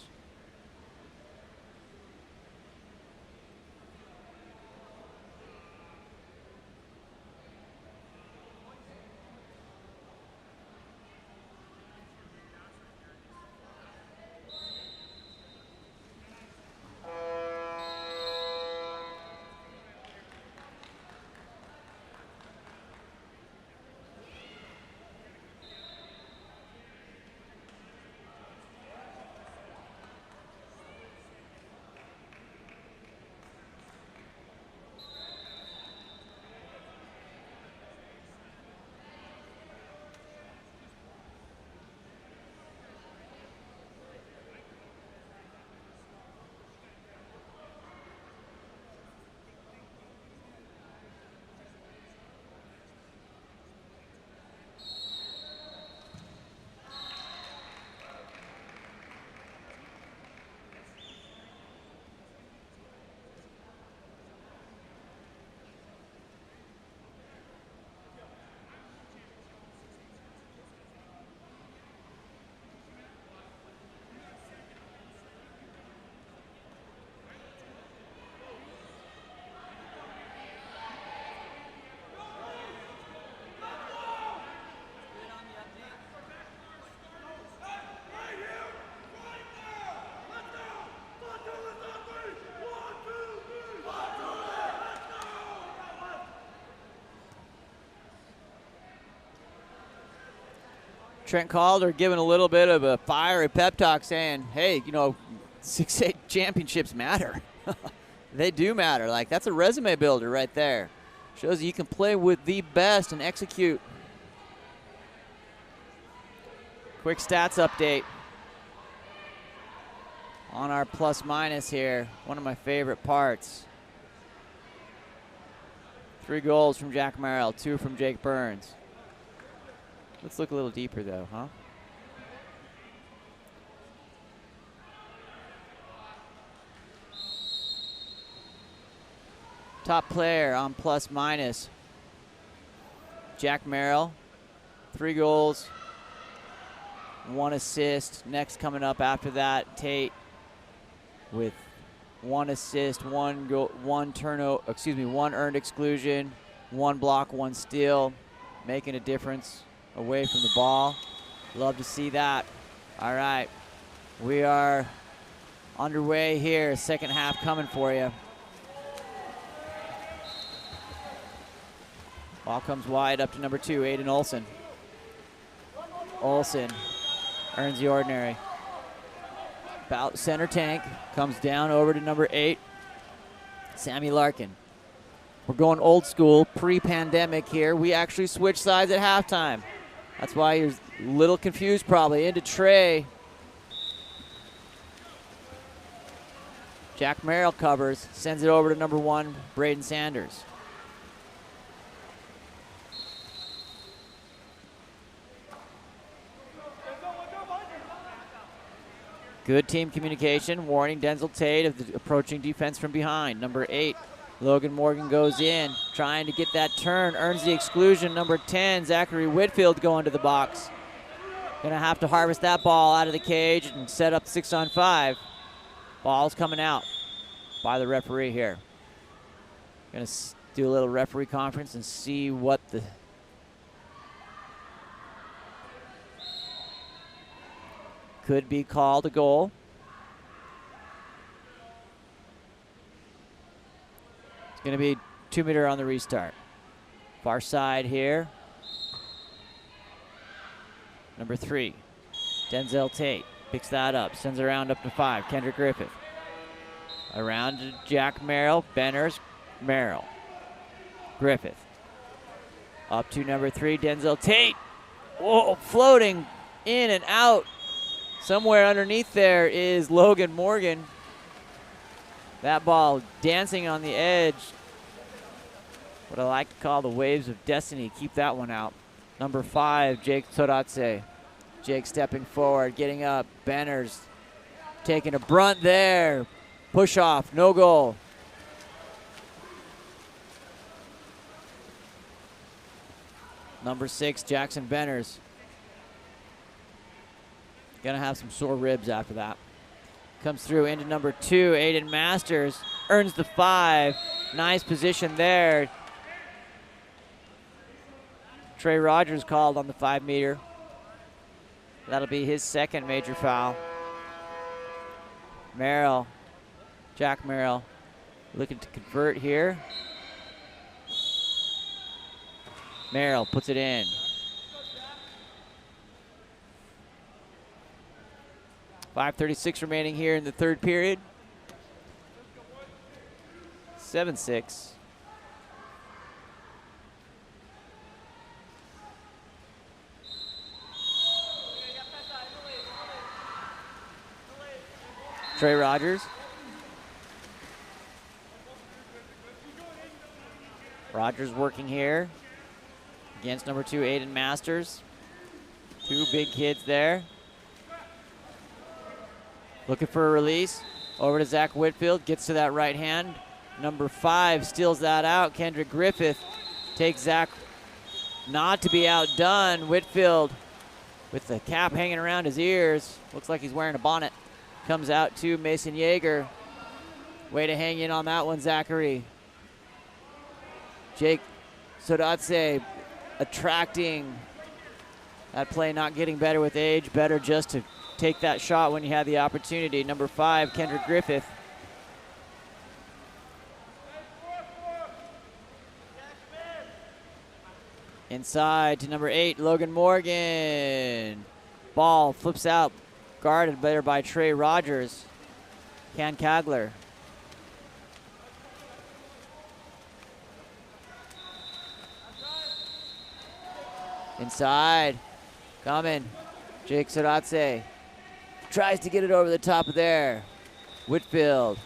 Trent Calder giving a little bit of a fiery pep talk saying, hey, you know, 6A championships matter. They do matter. Like, that's a resume builder right there. Shows you can play with the best and execute. Quick stats update on our plus minus here. One of my favorite parts. 3 goals from Jack Merrill, 2 from Jake Burns. Let's look a little deeper though, huh? Top player on plus minus. Jack Merrill, 3 goals, 1 assist. Next coming up after that, Tate with 1 assist, 1 goal, 1 turnover, 1 earned exclusion, 1 block, 1 steal, making a difference away from the ball. Love to see that. All right, we are underway here. Second half coming for you. Ball comes wide up to number 2, Aiden Olsen. Olsen earns the ordinary. About center tank, comes down over to number 8, Sammy Larkin. We're going old school, pre-pandemic here. We actually switched sides at halftime. That's why you're a little confused probably. Into Trey. Jack Merrill covers, sends it over to number 1, Braden Sanders. Good team communication, warning Denzel Tate of the approaching defense from behind. Number 8, Logan Morgan goes in, trying to get that turn, earns the exclusion. Number 10, Zachary Whitfield going to the box. Gonna have to harvest that ball out of the cage and set up 6-on-5. Ball's coming out by the referee here. Gonna do a little referee conference and see what the could be called a goal. It's going to be 2-meter on the restart. Far side here. Number 3, Denzel Tate picks that up, sends it around up to 5. Kendrick Griffith. Around to Jack Merrill. Benners, Merrill. Griffith. Up to number 3, Denzel Tate. Whoa, floating in and out. Somewhere underneath there is Logan Morgan. That ball dancing on the edge. What I like to call the waves of destiny. Keep that one out. Number 5, Jake Toratse. Jake stepping forward, getting up. Banners taking a brunt there. Push off, no goal. Number 6, Jackson Benners. Gonna have some sore ribs after that. Comes through into number 2, Aiden Masters. Earns the 5. Nice position there. Trey Rogers called on the 5-meter. That'll be his second major foul. Merrill, Jack Merrill, looking to convert here. Merrill puts it in. .536 remaining here in the third period. 7-6. Trey Rogers. Rogers working here against number 2, Aiden Masters. 2 big kids there. Looking for a release. Over to Zach Whitfield. Gets to that right hand. Number 5 steals that out. Kendrick Griffith takes Zach not to be outdone. Whitfield with the cap hanging around his ears. Looks like he's wearing a bonnet. Comes out to Mason Yeager. Way to hang in on that one, Zachary. Jake Sodatse attracting that play, not getting better with age. Better just to take that shot when you have the opportunity. Number 5, Kendrick Griffith. Inside to number 8, Logan Morgan. Ball flips out. Guarded better by Trey Rogers. Can Kagler. Inside. Coming. Jake Sodatse. Tries to get it over the top of there. Whitfield.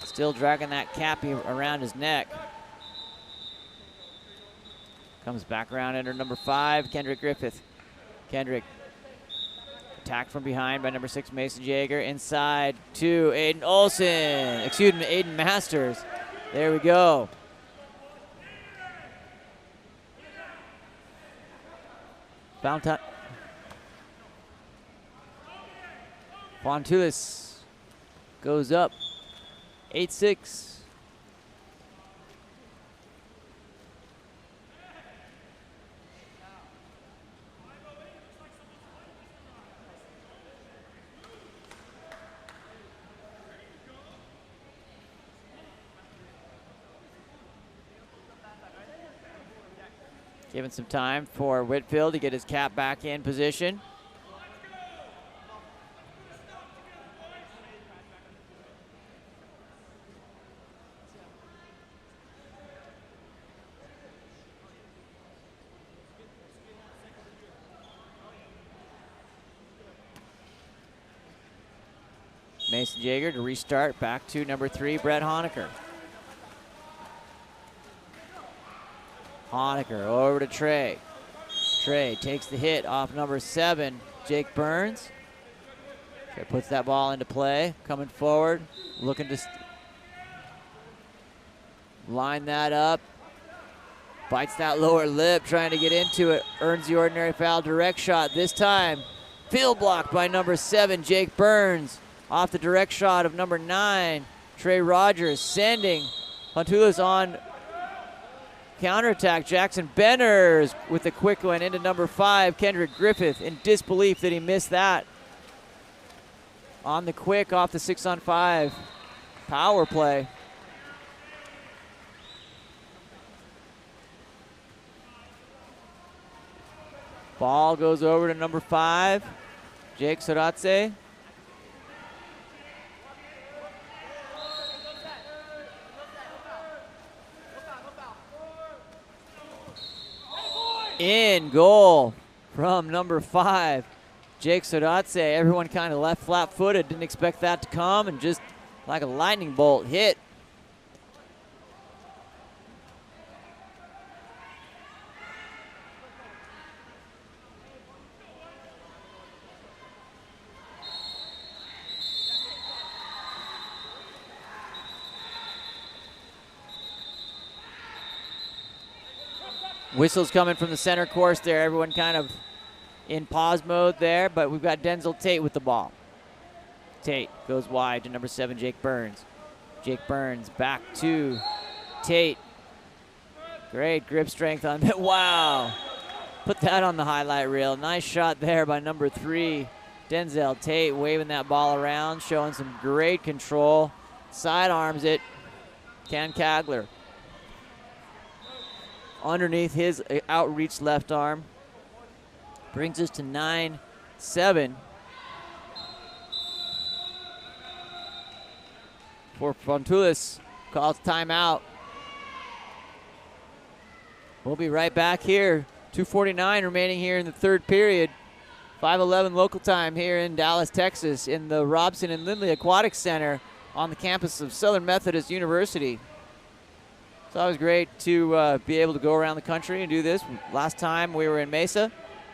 Still dragging that cappy around his neck. Comes back around under number 5, Kendrick Griffith. Kendrick attacked from behind by number 6, Mason Yeager. Inside to Aiden Olsen. Excuse me, Aiden Masters. There we go. Foul time. Fontulis goes up. 8-6. Giving some time for Whitfield to get his cap back in position. Mason Yeager to restart back to number 3, Brett Honecker. Honecker over to Trey. Trey takes the hit off number 7, Jake Burns. Trey puts that ball into play, coming forward, looking to line that up. Bites that lower lip, trying to get into it. Earns the ordinary foul, direct shot this time. Field blocked by number 7, Jake Burns. Off the direct shot of number 9, Trey Rogers, sending Fontulis on counterattack. Jackson Benners with the quick one into number 5, Kendrick Griffith, in disbelief that he missed that. On the quick off the 6-on-5 power play. Ball goes over to number 5, Jake Soratse. In goal from number 5, Jake Soratse. Everyone kind of left flat-footed, didn't expect that to come, and just like a lightning bolt hit. Whistles coming from the center course there. Everyone kind of in pause mode there, but we've got Denzel Tate with the ball. Tate goes wide to number 7, Jake Burns. Jake Burns back to Tate. Great grip strength on that. Wow. Put that on the highlight reel. Nice shot there by number 3, Denzel Tate, waving that ball around, showing some great control. Sidearms it. Ken Kagler. Underneath his outreach left arm. Brings us to 9-7. For Fontoulis, calls timeout. We'll be right back here. 2:49 remaining here in the third period. 5:11 local time here in Dallas, Texas, in the Robson and Lindley Aquatic Center on the campus of Southern Methodist University. It's always great to be able to go around the country and do this. Last time we were in Mesa.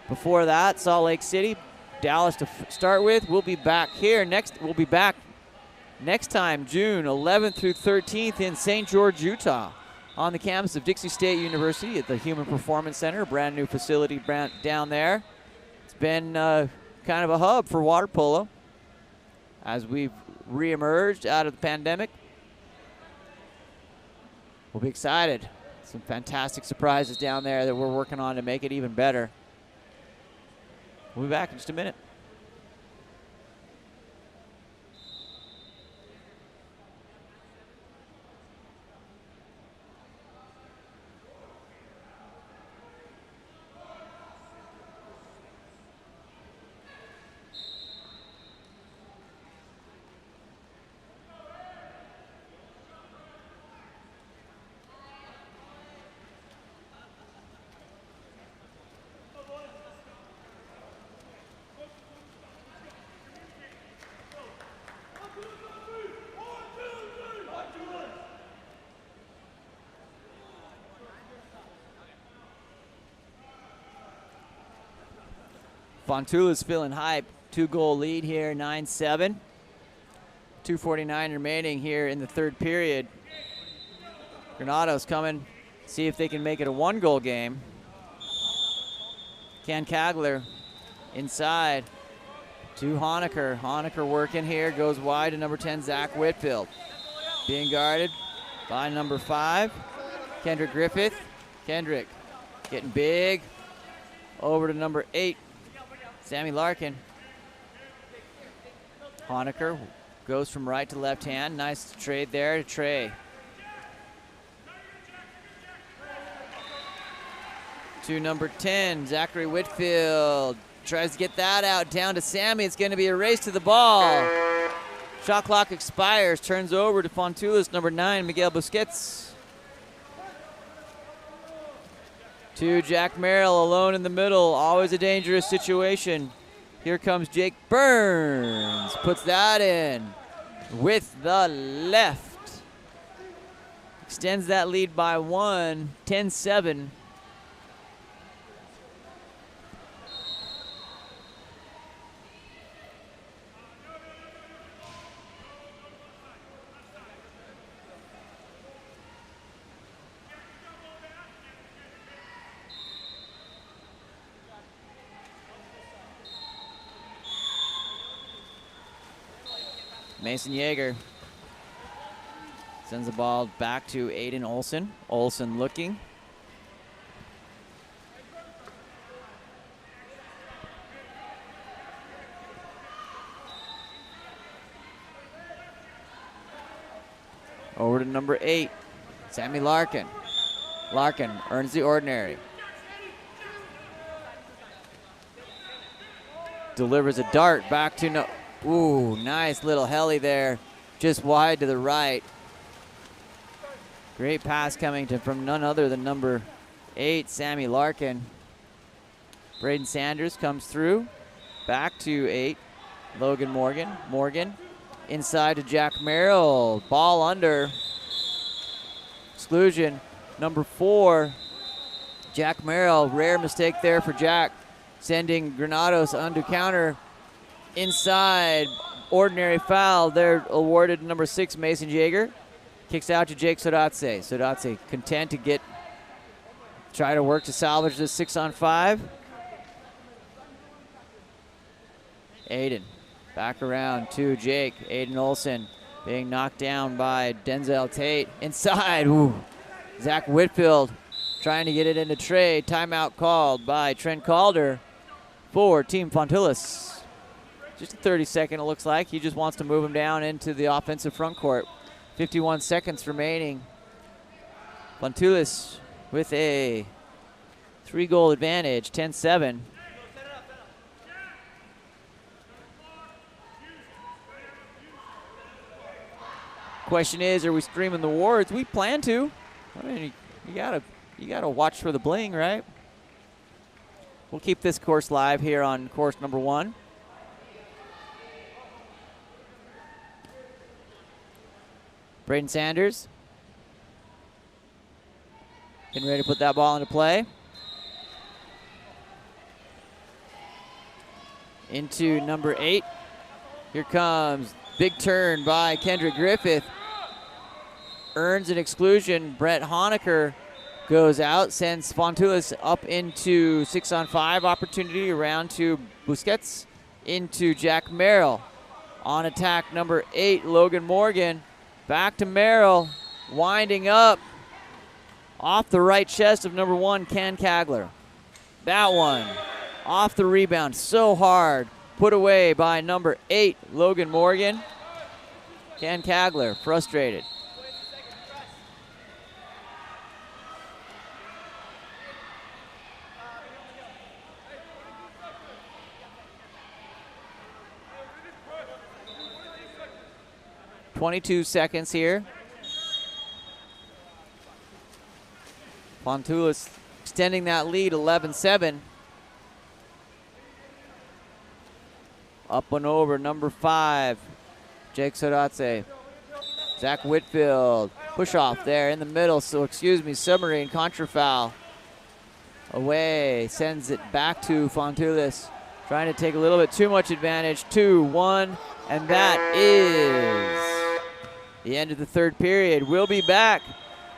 Before that, Salt Lake City, Dallas to start with. We'll be back here next. We'll be back next time, June 11th through 13th in St. George, Utah, on the campus of Dixie State University at the Human Performance Center, a brand new facility down there. It's been kind of a hub for water polo as we've reemerged out of the pandemic. We'll be excited. Some fantastic surprises down there that we're working on to make it even better. We'll be back in just a minute. Fontoulis feeling hype. 2-goal lead here, 9-7. 2:49 remaining here in the third period. Granado's coming, see if they can make it a 1-goal game. Ken Kagler inside to Honecker. Honecker working here, goes wide to number 10, Zach Whitfield. Being guarded by number 5, Kendrick Griffith. Kendrick getting big. Over to number 8, Sammy Larkin. Honecker goes from right to left hand. Nice trade there to Trey. To number 10, Zachary Whitfield. Tries to get that out, down to Sammy. It's going to be a race to the ball. Shot clock expires. Turns over to Fontoulis, number 9, Miguel Busquets. To Jack Merrill, alone in the middle. Always a dangerous situation. Here comes Jake Burns. Puts that in with the left. Extends that lead by 1, 10-7. Mason Yeager sends the ball back to Aiden Olson. Olson looking. Over to number 8, Sammy Larkin. Larkin earns the ordinary. delivers a dart back to no. Ooh, nice little heli there, just wide to the right. Great pass coming from none other than number 8, Sammy Larkin. Braden Sanders comes through, back to 8, Logan Morgan. Morgan inside to Jack Merrill, ball under. Exclusion, number 4, Jack Merrill. Rare mistake there for Jack, sending Granados under counter. Inside, ordinary foul. They're awarded to number 6, Mason Jaeger. Kicks out to Jake Sodatse. Sodatse content to try to work to salvage this 6-on-5. Aiden back around to Jake. Aiden Olson being knocked down by Denzel Tate. Inside, ooh. Zach Whitfield trying to get it into Trey. Timeout called by Trent Calder for Team Fontillus. Just a 30-second, it looks like. He just wants to move him down into the offensive front court. 51 seconds remaining. Fontillus with a 3-goal advantage, 10-7. Question is, are we streaming the wards? We plan to. I mean, you gotta watch for the bling, right? We'll keep this course live here on course number 1. Braden Sanders getting ready to put that ball into play. Into number 8. Here comes big turn by Kendrick Griffith. Earns an exclusion. Brett Honecker goes out, sends Fontillus up into 6-on-5 opportunity around to Busquets, into Jack Merrill. On attack, number 8, Logan Morgan. Back to Merrill, winding up off the right chest of number 1, Ken Kagler. That one off the rebound, so hard. Put away by number 8, Logan Morgan. Ken Kagler, frustrated. .22 seconds here. Fontillus extending that lead, 11-7. Up and over, number 5, Jake Sodatse. Zach Whitfield, push off there in the middle, so Submarine, contra foul. Away, sends it back to Fontillus. Trying to take a little bit too much advantage, 2-1, and that is the end of the third period. We'll be back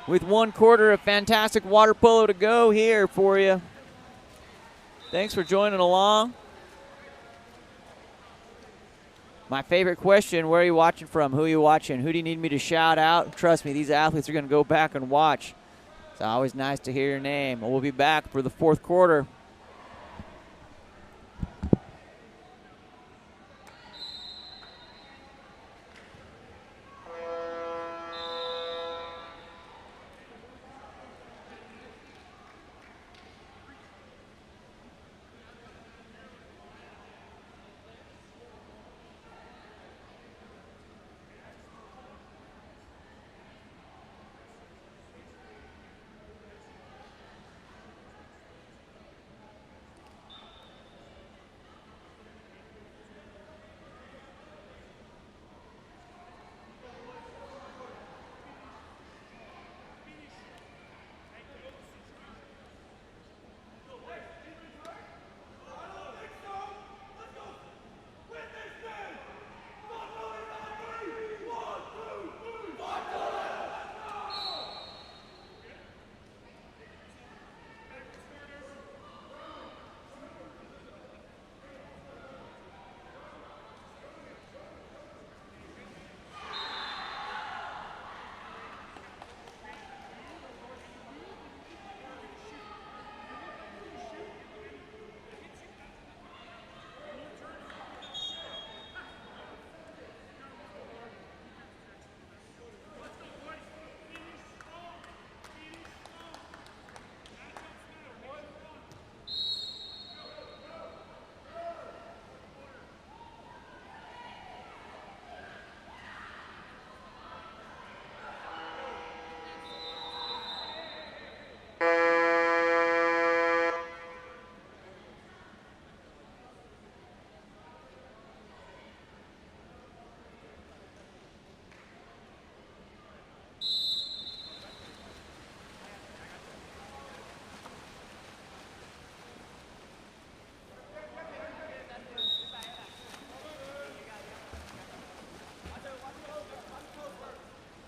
with 1 quarter of fantastic water polo to go here for you. Thanks for joining along. My favorite question, where are you watching from? Who are you watching? Who do you need me to shout out? Trust me, these athletes are going to go back and watch. It's always nice to hear your name. We'll be back for the 4th quarter.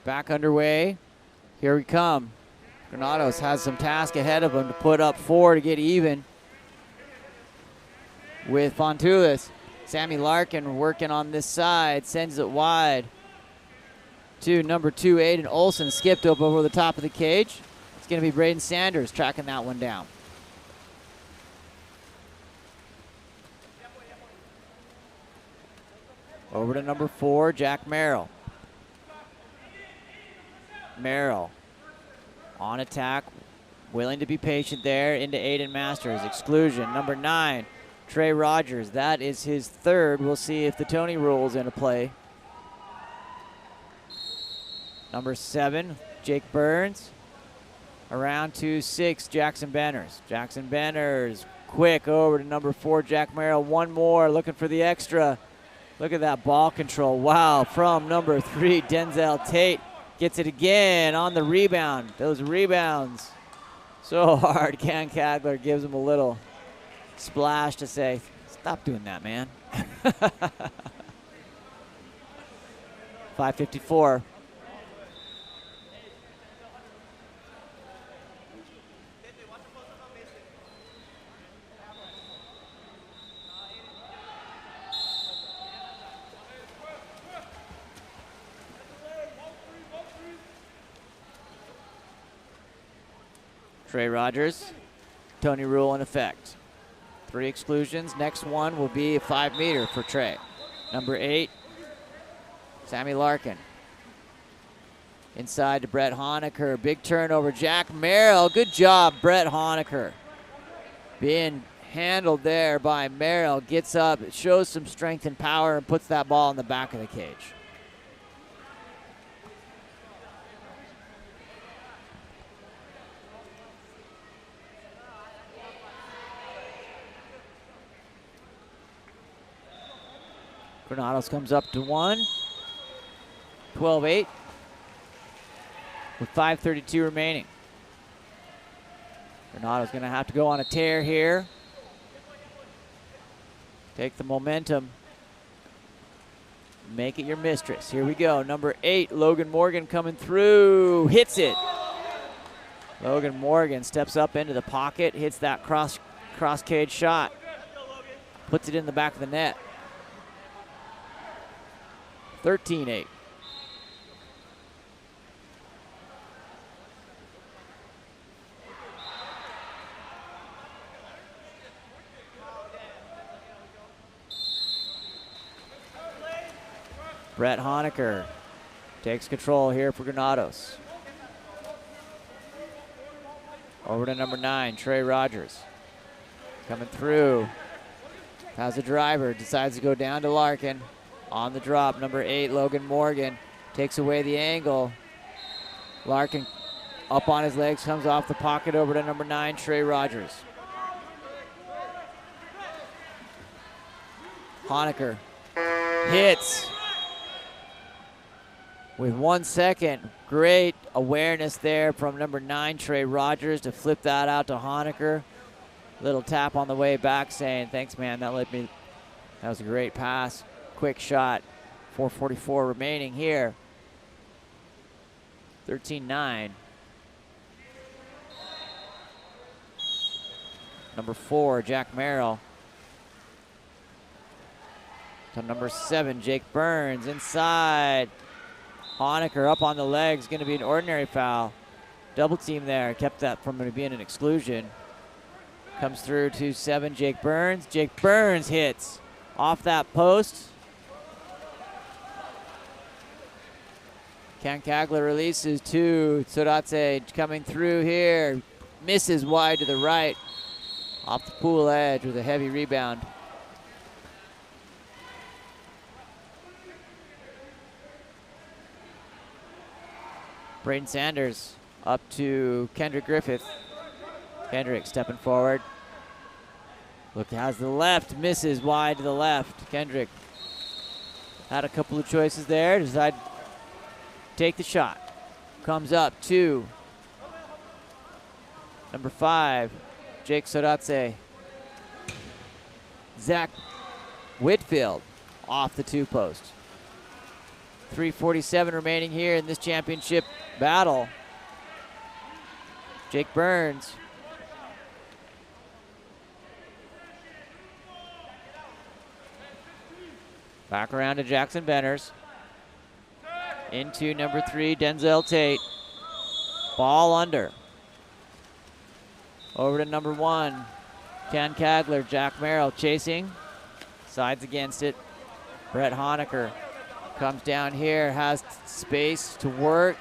back underway. Here we come. Granados has some task ahead of him to put up 4 to get even with Fontulis. Sammy Larkin working on this side, sends it wide to number 2, Aiden Olson. Skipped up over the top of the cage. It's going to be Braden Sanders tracking that one down. Over to number 4, Jack Merrill. Merrill on attack, willing to be patient there, into Aiden Masters. Exclusion, number 9, Trey Rogers. That is his 3rd. We'll see if the Tony rule's into play. Number 7, Jake Burns. Around to 6, Jackson Benners. Jackson Benners, quick over to number 4, Jack Merrill. One more, looking for the extra. Look at that ball control. Wow, from number 3, Denzel Tate. Gets it again on the rebound. Those rebounds so hard. Ken Kagler gives him a little splash to say, stop doing that, man. 5:54. Trey Rogers, Tony rule in effect. 3 exclusions. Next one will be a 5-meter for Trey. Number 8, Sammy Larkin. Inside to Brett Honecker. Big turnover. Jack Merrill. Good job, Brett Honecker. Being handled there by Merrill. Gets up, shows some strength and power, and puts that ball in the back of the cage. Granados comes up to 1. 12-8 with 5:32 remaining. Granados going to have to go on a tear here. Take the momentum. Make it your mistress. Here we go. Number 8, Logan Morgan coming through. Hits it. Logan Morgan steps up into the pocket, hits that cross cage shot. Puts it in the back of the net. 13-8. Brett Honecker takes control here for Granados. Over to number 9, Trey Rogers. Coming through. Has a driver, decides to go down to Larkin. On the drop, number 8, Logan Morgan takes away the angle. Larkin up on his legs, comes off the pocket over to number 9, Trey Rogers. Honecker hits with 1 second. Great awareness there from number 9, Trey Rogers, to flip that out to Honecker. Little tap on the way back saying, thanks, man, that was a great pass. Quick shot. 4:44 remaining here. 13-9. Number 4, Jack Merrill. To number 7, Jake Burns. Inside. Honecker up on the legs. Going to be an ordinary foul. Double team there. Kept that from being an exclusion. Comes through to 7, Jake Burns. Jake Burns hits off that post. Ken Kagler releases to Sodatse, coming through here. Misses wide to the right. Off the pool edge with a heavy rebound. Braden Sanders up to Kendrick Griffith. Kendrick stepping forward. Look, has the left, misses wide to the left. Kendrick had a couple of choices there. Decided to take the shot. Comes up to number 5, Jake Sodatse. Zach Whitfield off the 2 post. 3:47 remaining here in this championship battle. Jake Burns. Back around to Jackson Benners. Into number 3, Denzel Tate. Ball under. Over to number 1, Ken Kagler. Jack Merrill chasing. Sides against it. Brett Honecker comes down here, has space to work.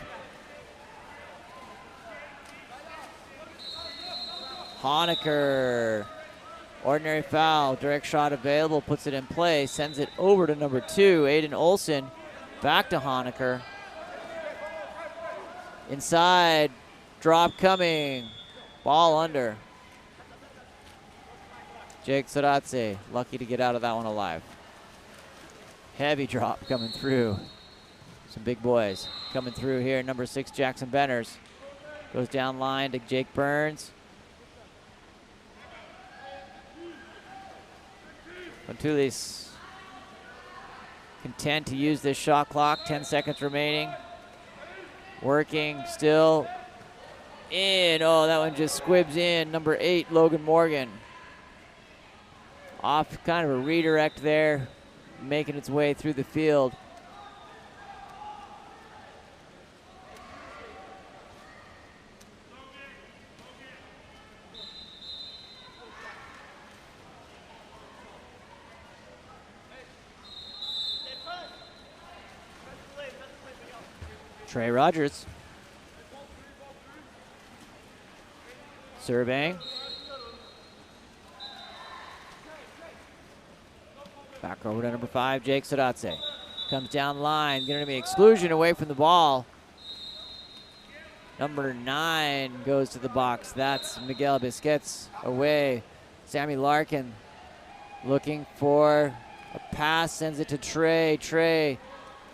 Honecker. Ordinary foul, direct shot available, puts it in play, sends it over to number 2, Aiden Olson. Back to Honecker. Inside, drop coming, ball under. Jake Sodatse, lucky to get out of that one alive. Heavy drop coming through. Some big boys coming through here. Number 6, Jackson Benners. Goes down line to Jake Burns. Pantulis content to use this shot clock. 10 seconds remaining. Working still in. Oh, that one just squibs in. Number 8, Logan Morgan. Off kind of a redirect there, making its way through the field. Trey Rogers. Surveying. Back over to number 5, Jake Sodatse. Comes down line, going to be exclusion away from the ball. Number 9 goes to the box. That's Miguel Biscuits away. Sammy Larkin looking for a pass, sends it to Trey. Trey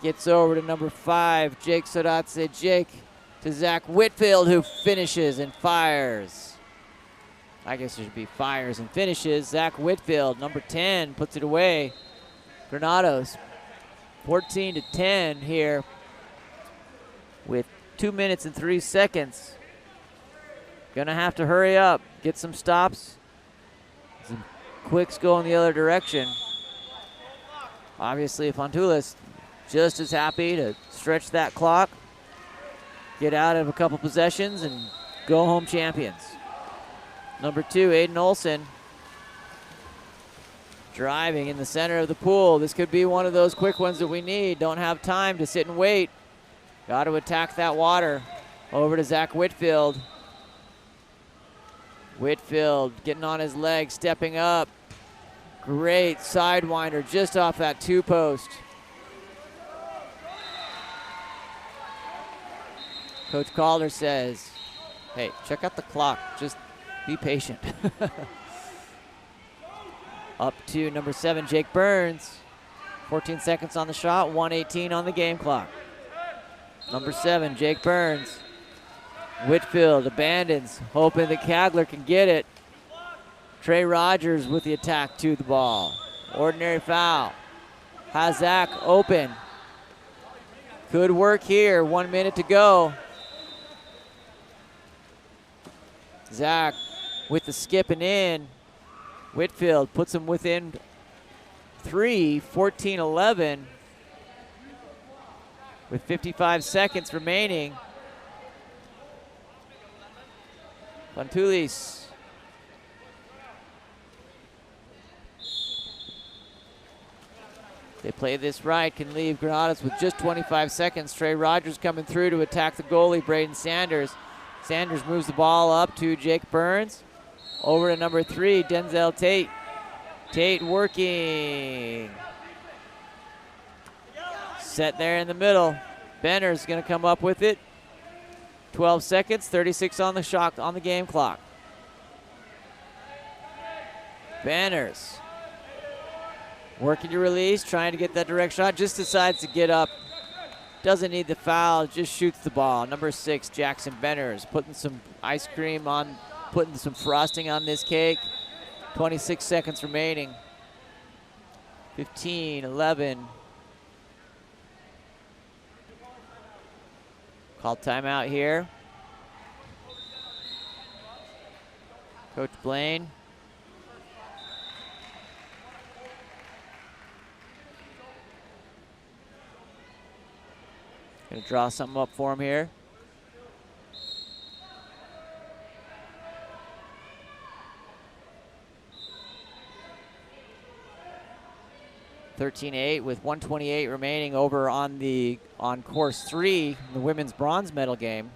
gets over to number 5, Jake Sodatse. Jake to Zach Whitfield, who finishes and fires. I guess it should be fires and finishes. Zach Whitfield, number 10, puts it away. Granados, 14-10 here with 2 minutes and 3 seconds. Gonna have to hurry up, get some stops. Some quicks going the other direction. Obviously, Fontulis just as happy to stretch that clock, get out of a couple possessions, and go home champions. Number 2, Aiden Olson, driving in the center of the pool. This could be one of those quick ones that we need. Don't have time to sit and wait. Got to attack that water. Over to Zach Whitfield. Whitfield getting on his legs, stepping up. Great sidewinder just off that 2-post. Coach Calder says, hey, check out the clock. Just be patient. Up to number 7, Jake Burns. 14 seconds on the shot, 1:18 on the game clock. Number 7, Jake Burns. Whitfield abandons, hoping that Kagler can get it. Trey Rogers with the attack to the ball. Ordinary foul. Has Zach open. Could work here, 1 minute to go. Zach with the skipping in. Whitfield puts him within 3, 14-11. With 55 seconds remaining. Pantulis. They play this right, can leave Granados with just 25 seconds. Trey Rogers coming through to attack the goalie, Braden Sanders. Sanders moves the ball up to Jake Burns. Over to number 3, Denzel Tate. Tate working. Set there in the middle. Benner's gonna come up with it. 12 seconds, 36 on the shot, on the game clock. Banners working to release, trying to get that direct shot, just decides to get up. Doesn't need the foul, just shoots the ball. Number 6, Jackson Benners, putting some ice cream on, putting some frosting on this cake. 26 seconds remaining. 15, 11. Call timeout here. Coach Blaine. Gonna draw something up for him here. (13-8) with 1:28 remaining over on course 3, the women's bronze medal game.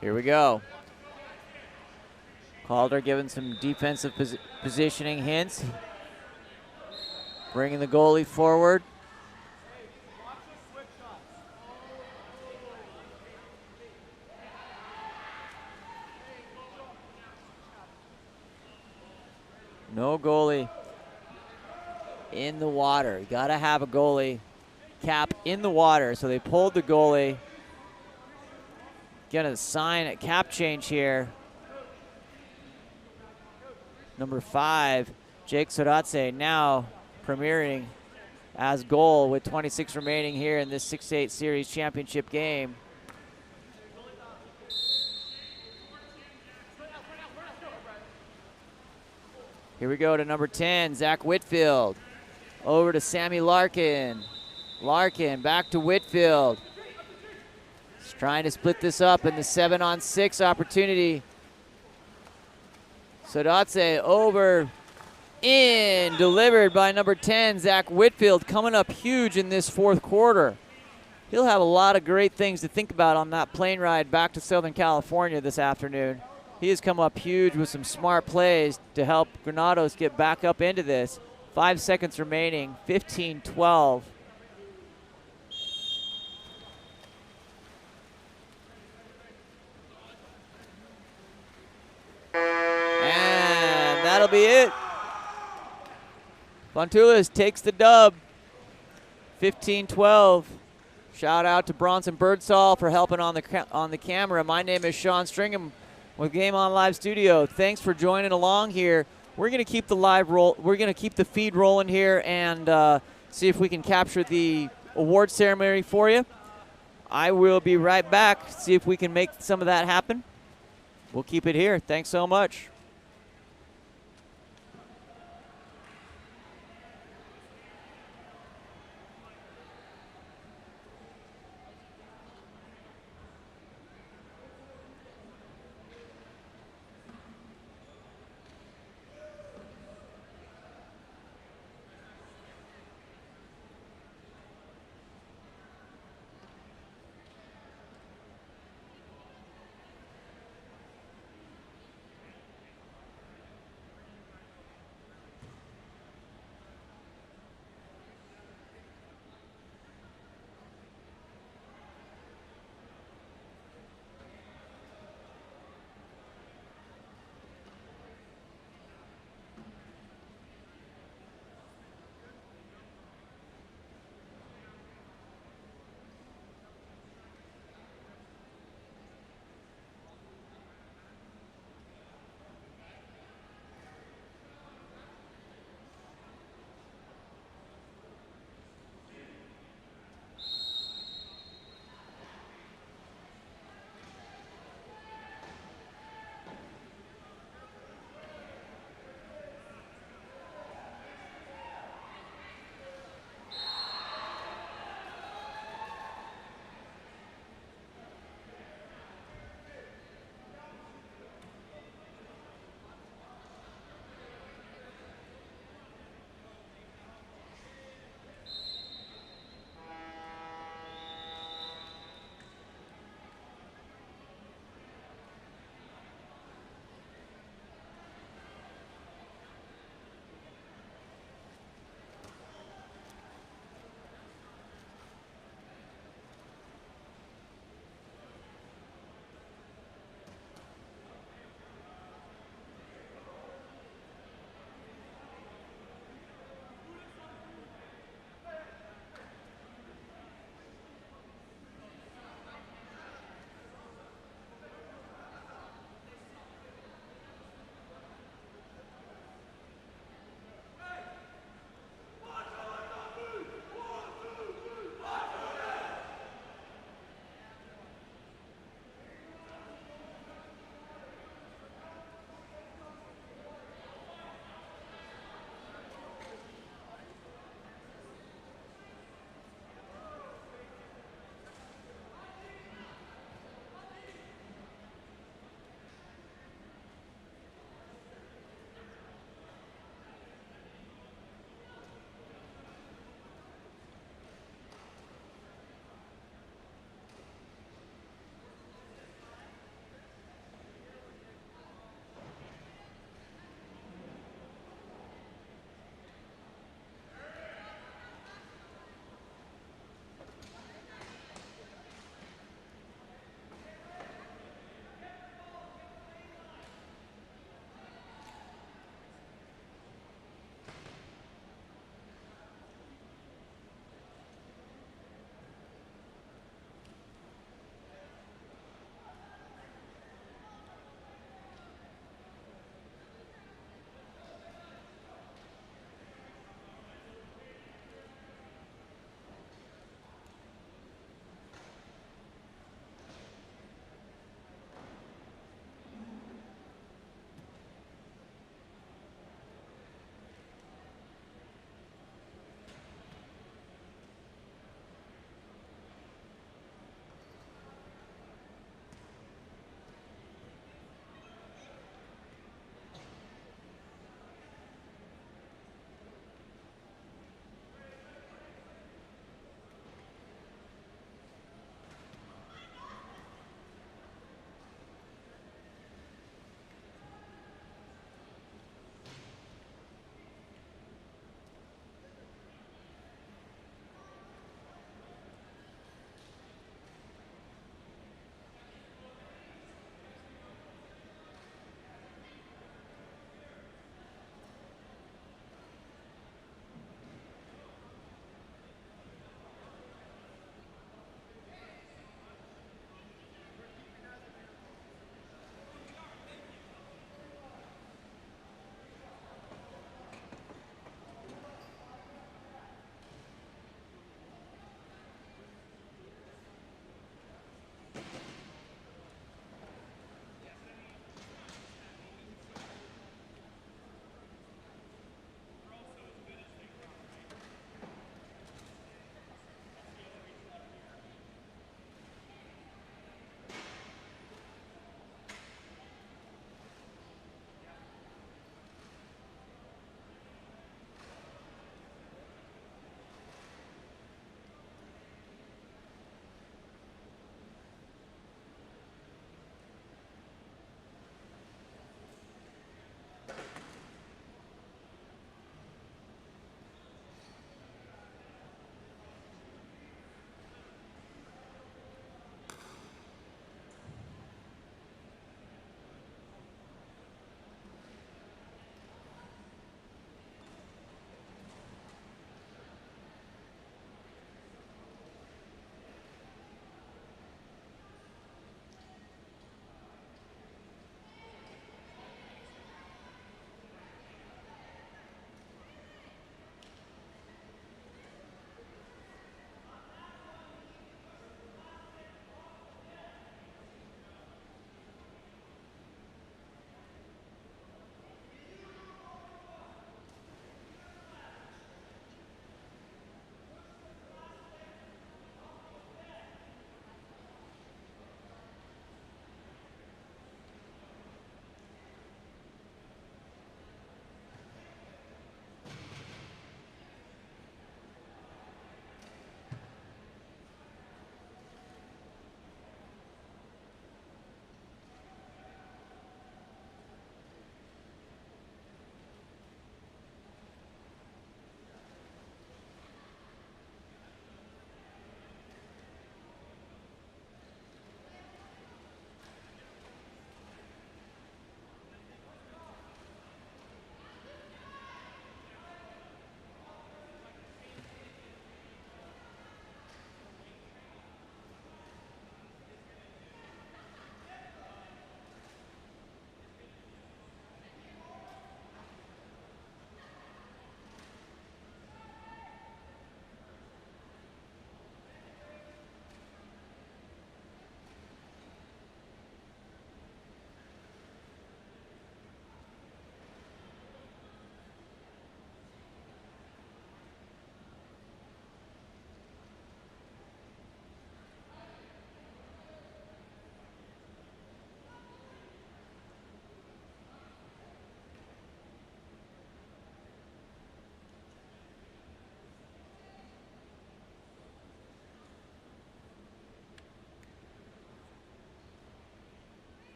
Here we go. Calder giving some defensive positioning hints. Bringing the goalie forward. No goalie in the water. You gotta have a goalie cap in the water. So they pulled the goalie. Gonna sign a cap change here. Number 5, Jake Sodatse, now premiering as goal with 26 remaining here in this 6-8 series championship game. Here we go to number 10, Zach Whitfield. Over to Sammy Larkin. Larkin back to Whitfield. He's trying to split this up in the 7-on-6 opportunity. Sodatse over, in, delivered by number 10, Zach Whitfield, coming up huge in this fourth quarter. He'll have a lot of great things to think about on that plane ride back to Southern California this afternoon. He has come up huge with some smart plays to help Granados get back up into this. 5 seconds remaining, 15-12. And that'll be it. Fontulis takes the dub, 15-12. Shout out to Bronson Birdsall for helping on the camera. My name is Sean Stringham with Game On Live Studio. Thanks for joining along here. We're going to keep the we're going to keep the feed rolling here and see if we can capture the award ceremony for you. I will be right back. See if we can make some of that happen. We'll keep it here. Thanks so much.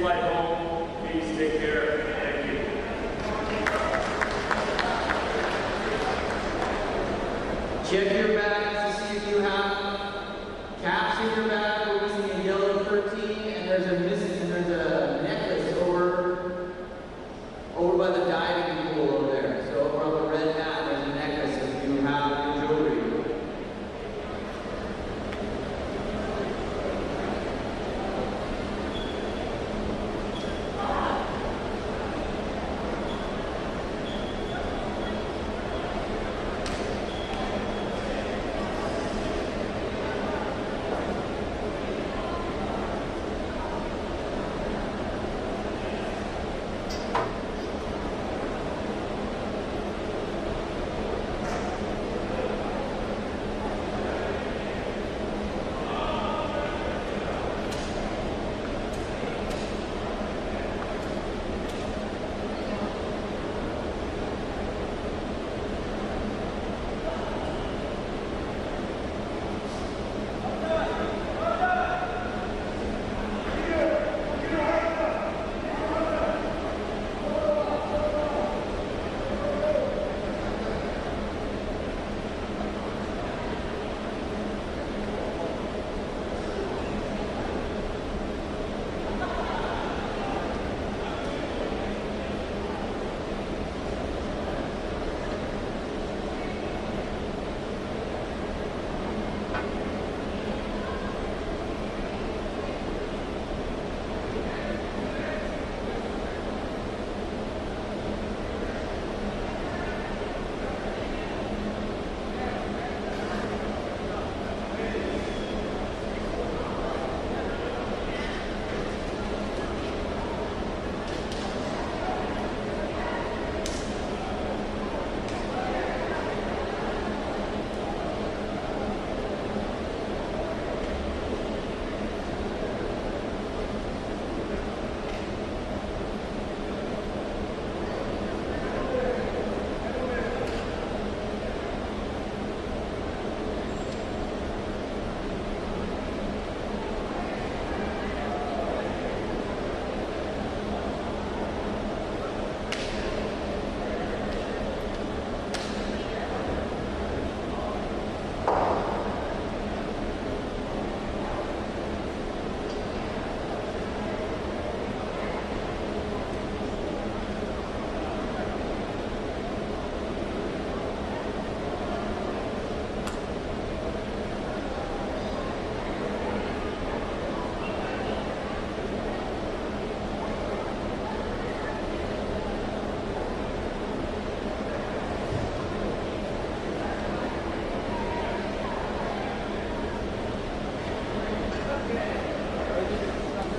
flight home. Please take care. Thank you. Check your bags to see if you have caps in your bag. We're missing a yellow 13, and there's a necklace over by the diving pool over there. So over on the red mat, there's a necklace if you have your jewelry.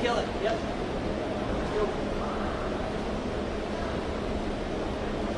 Kill it. Yep.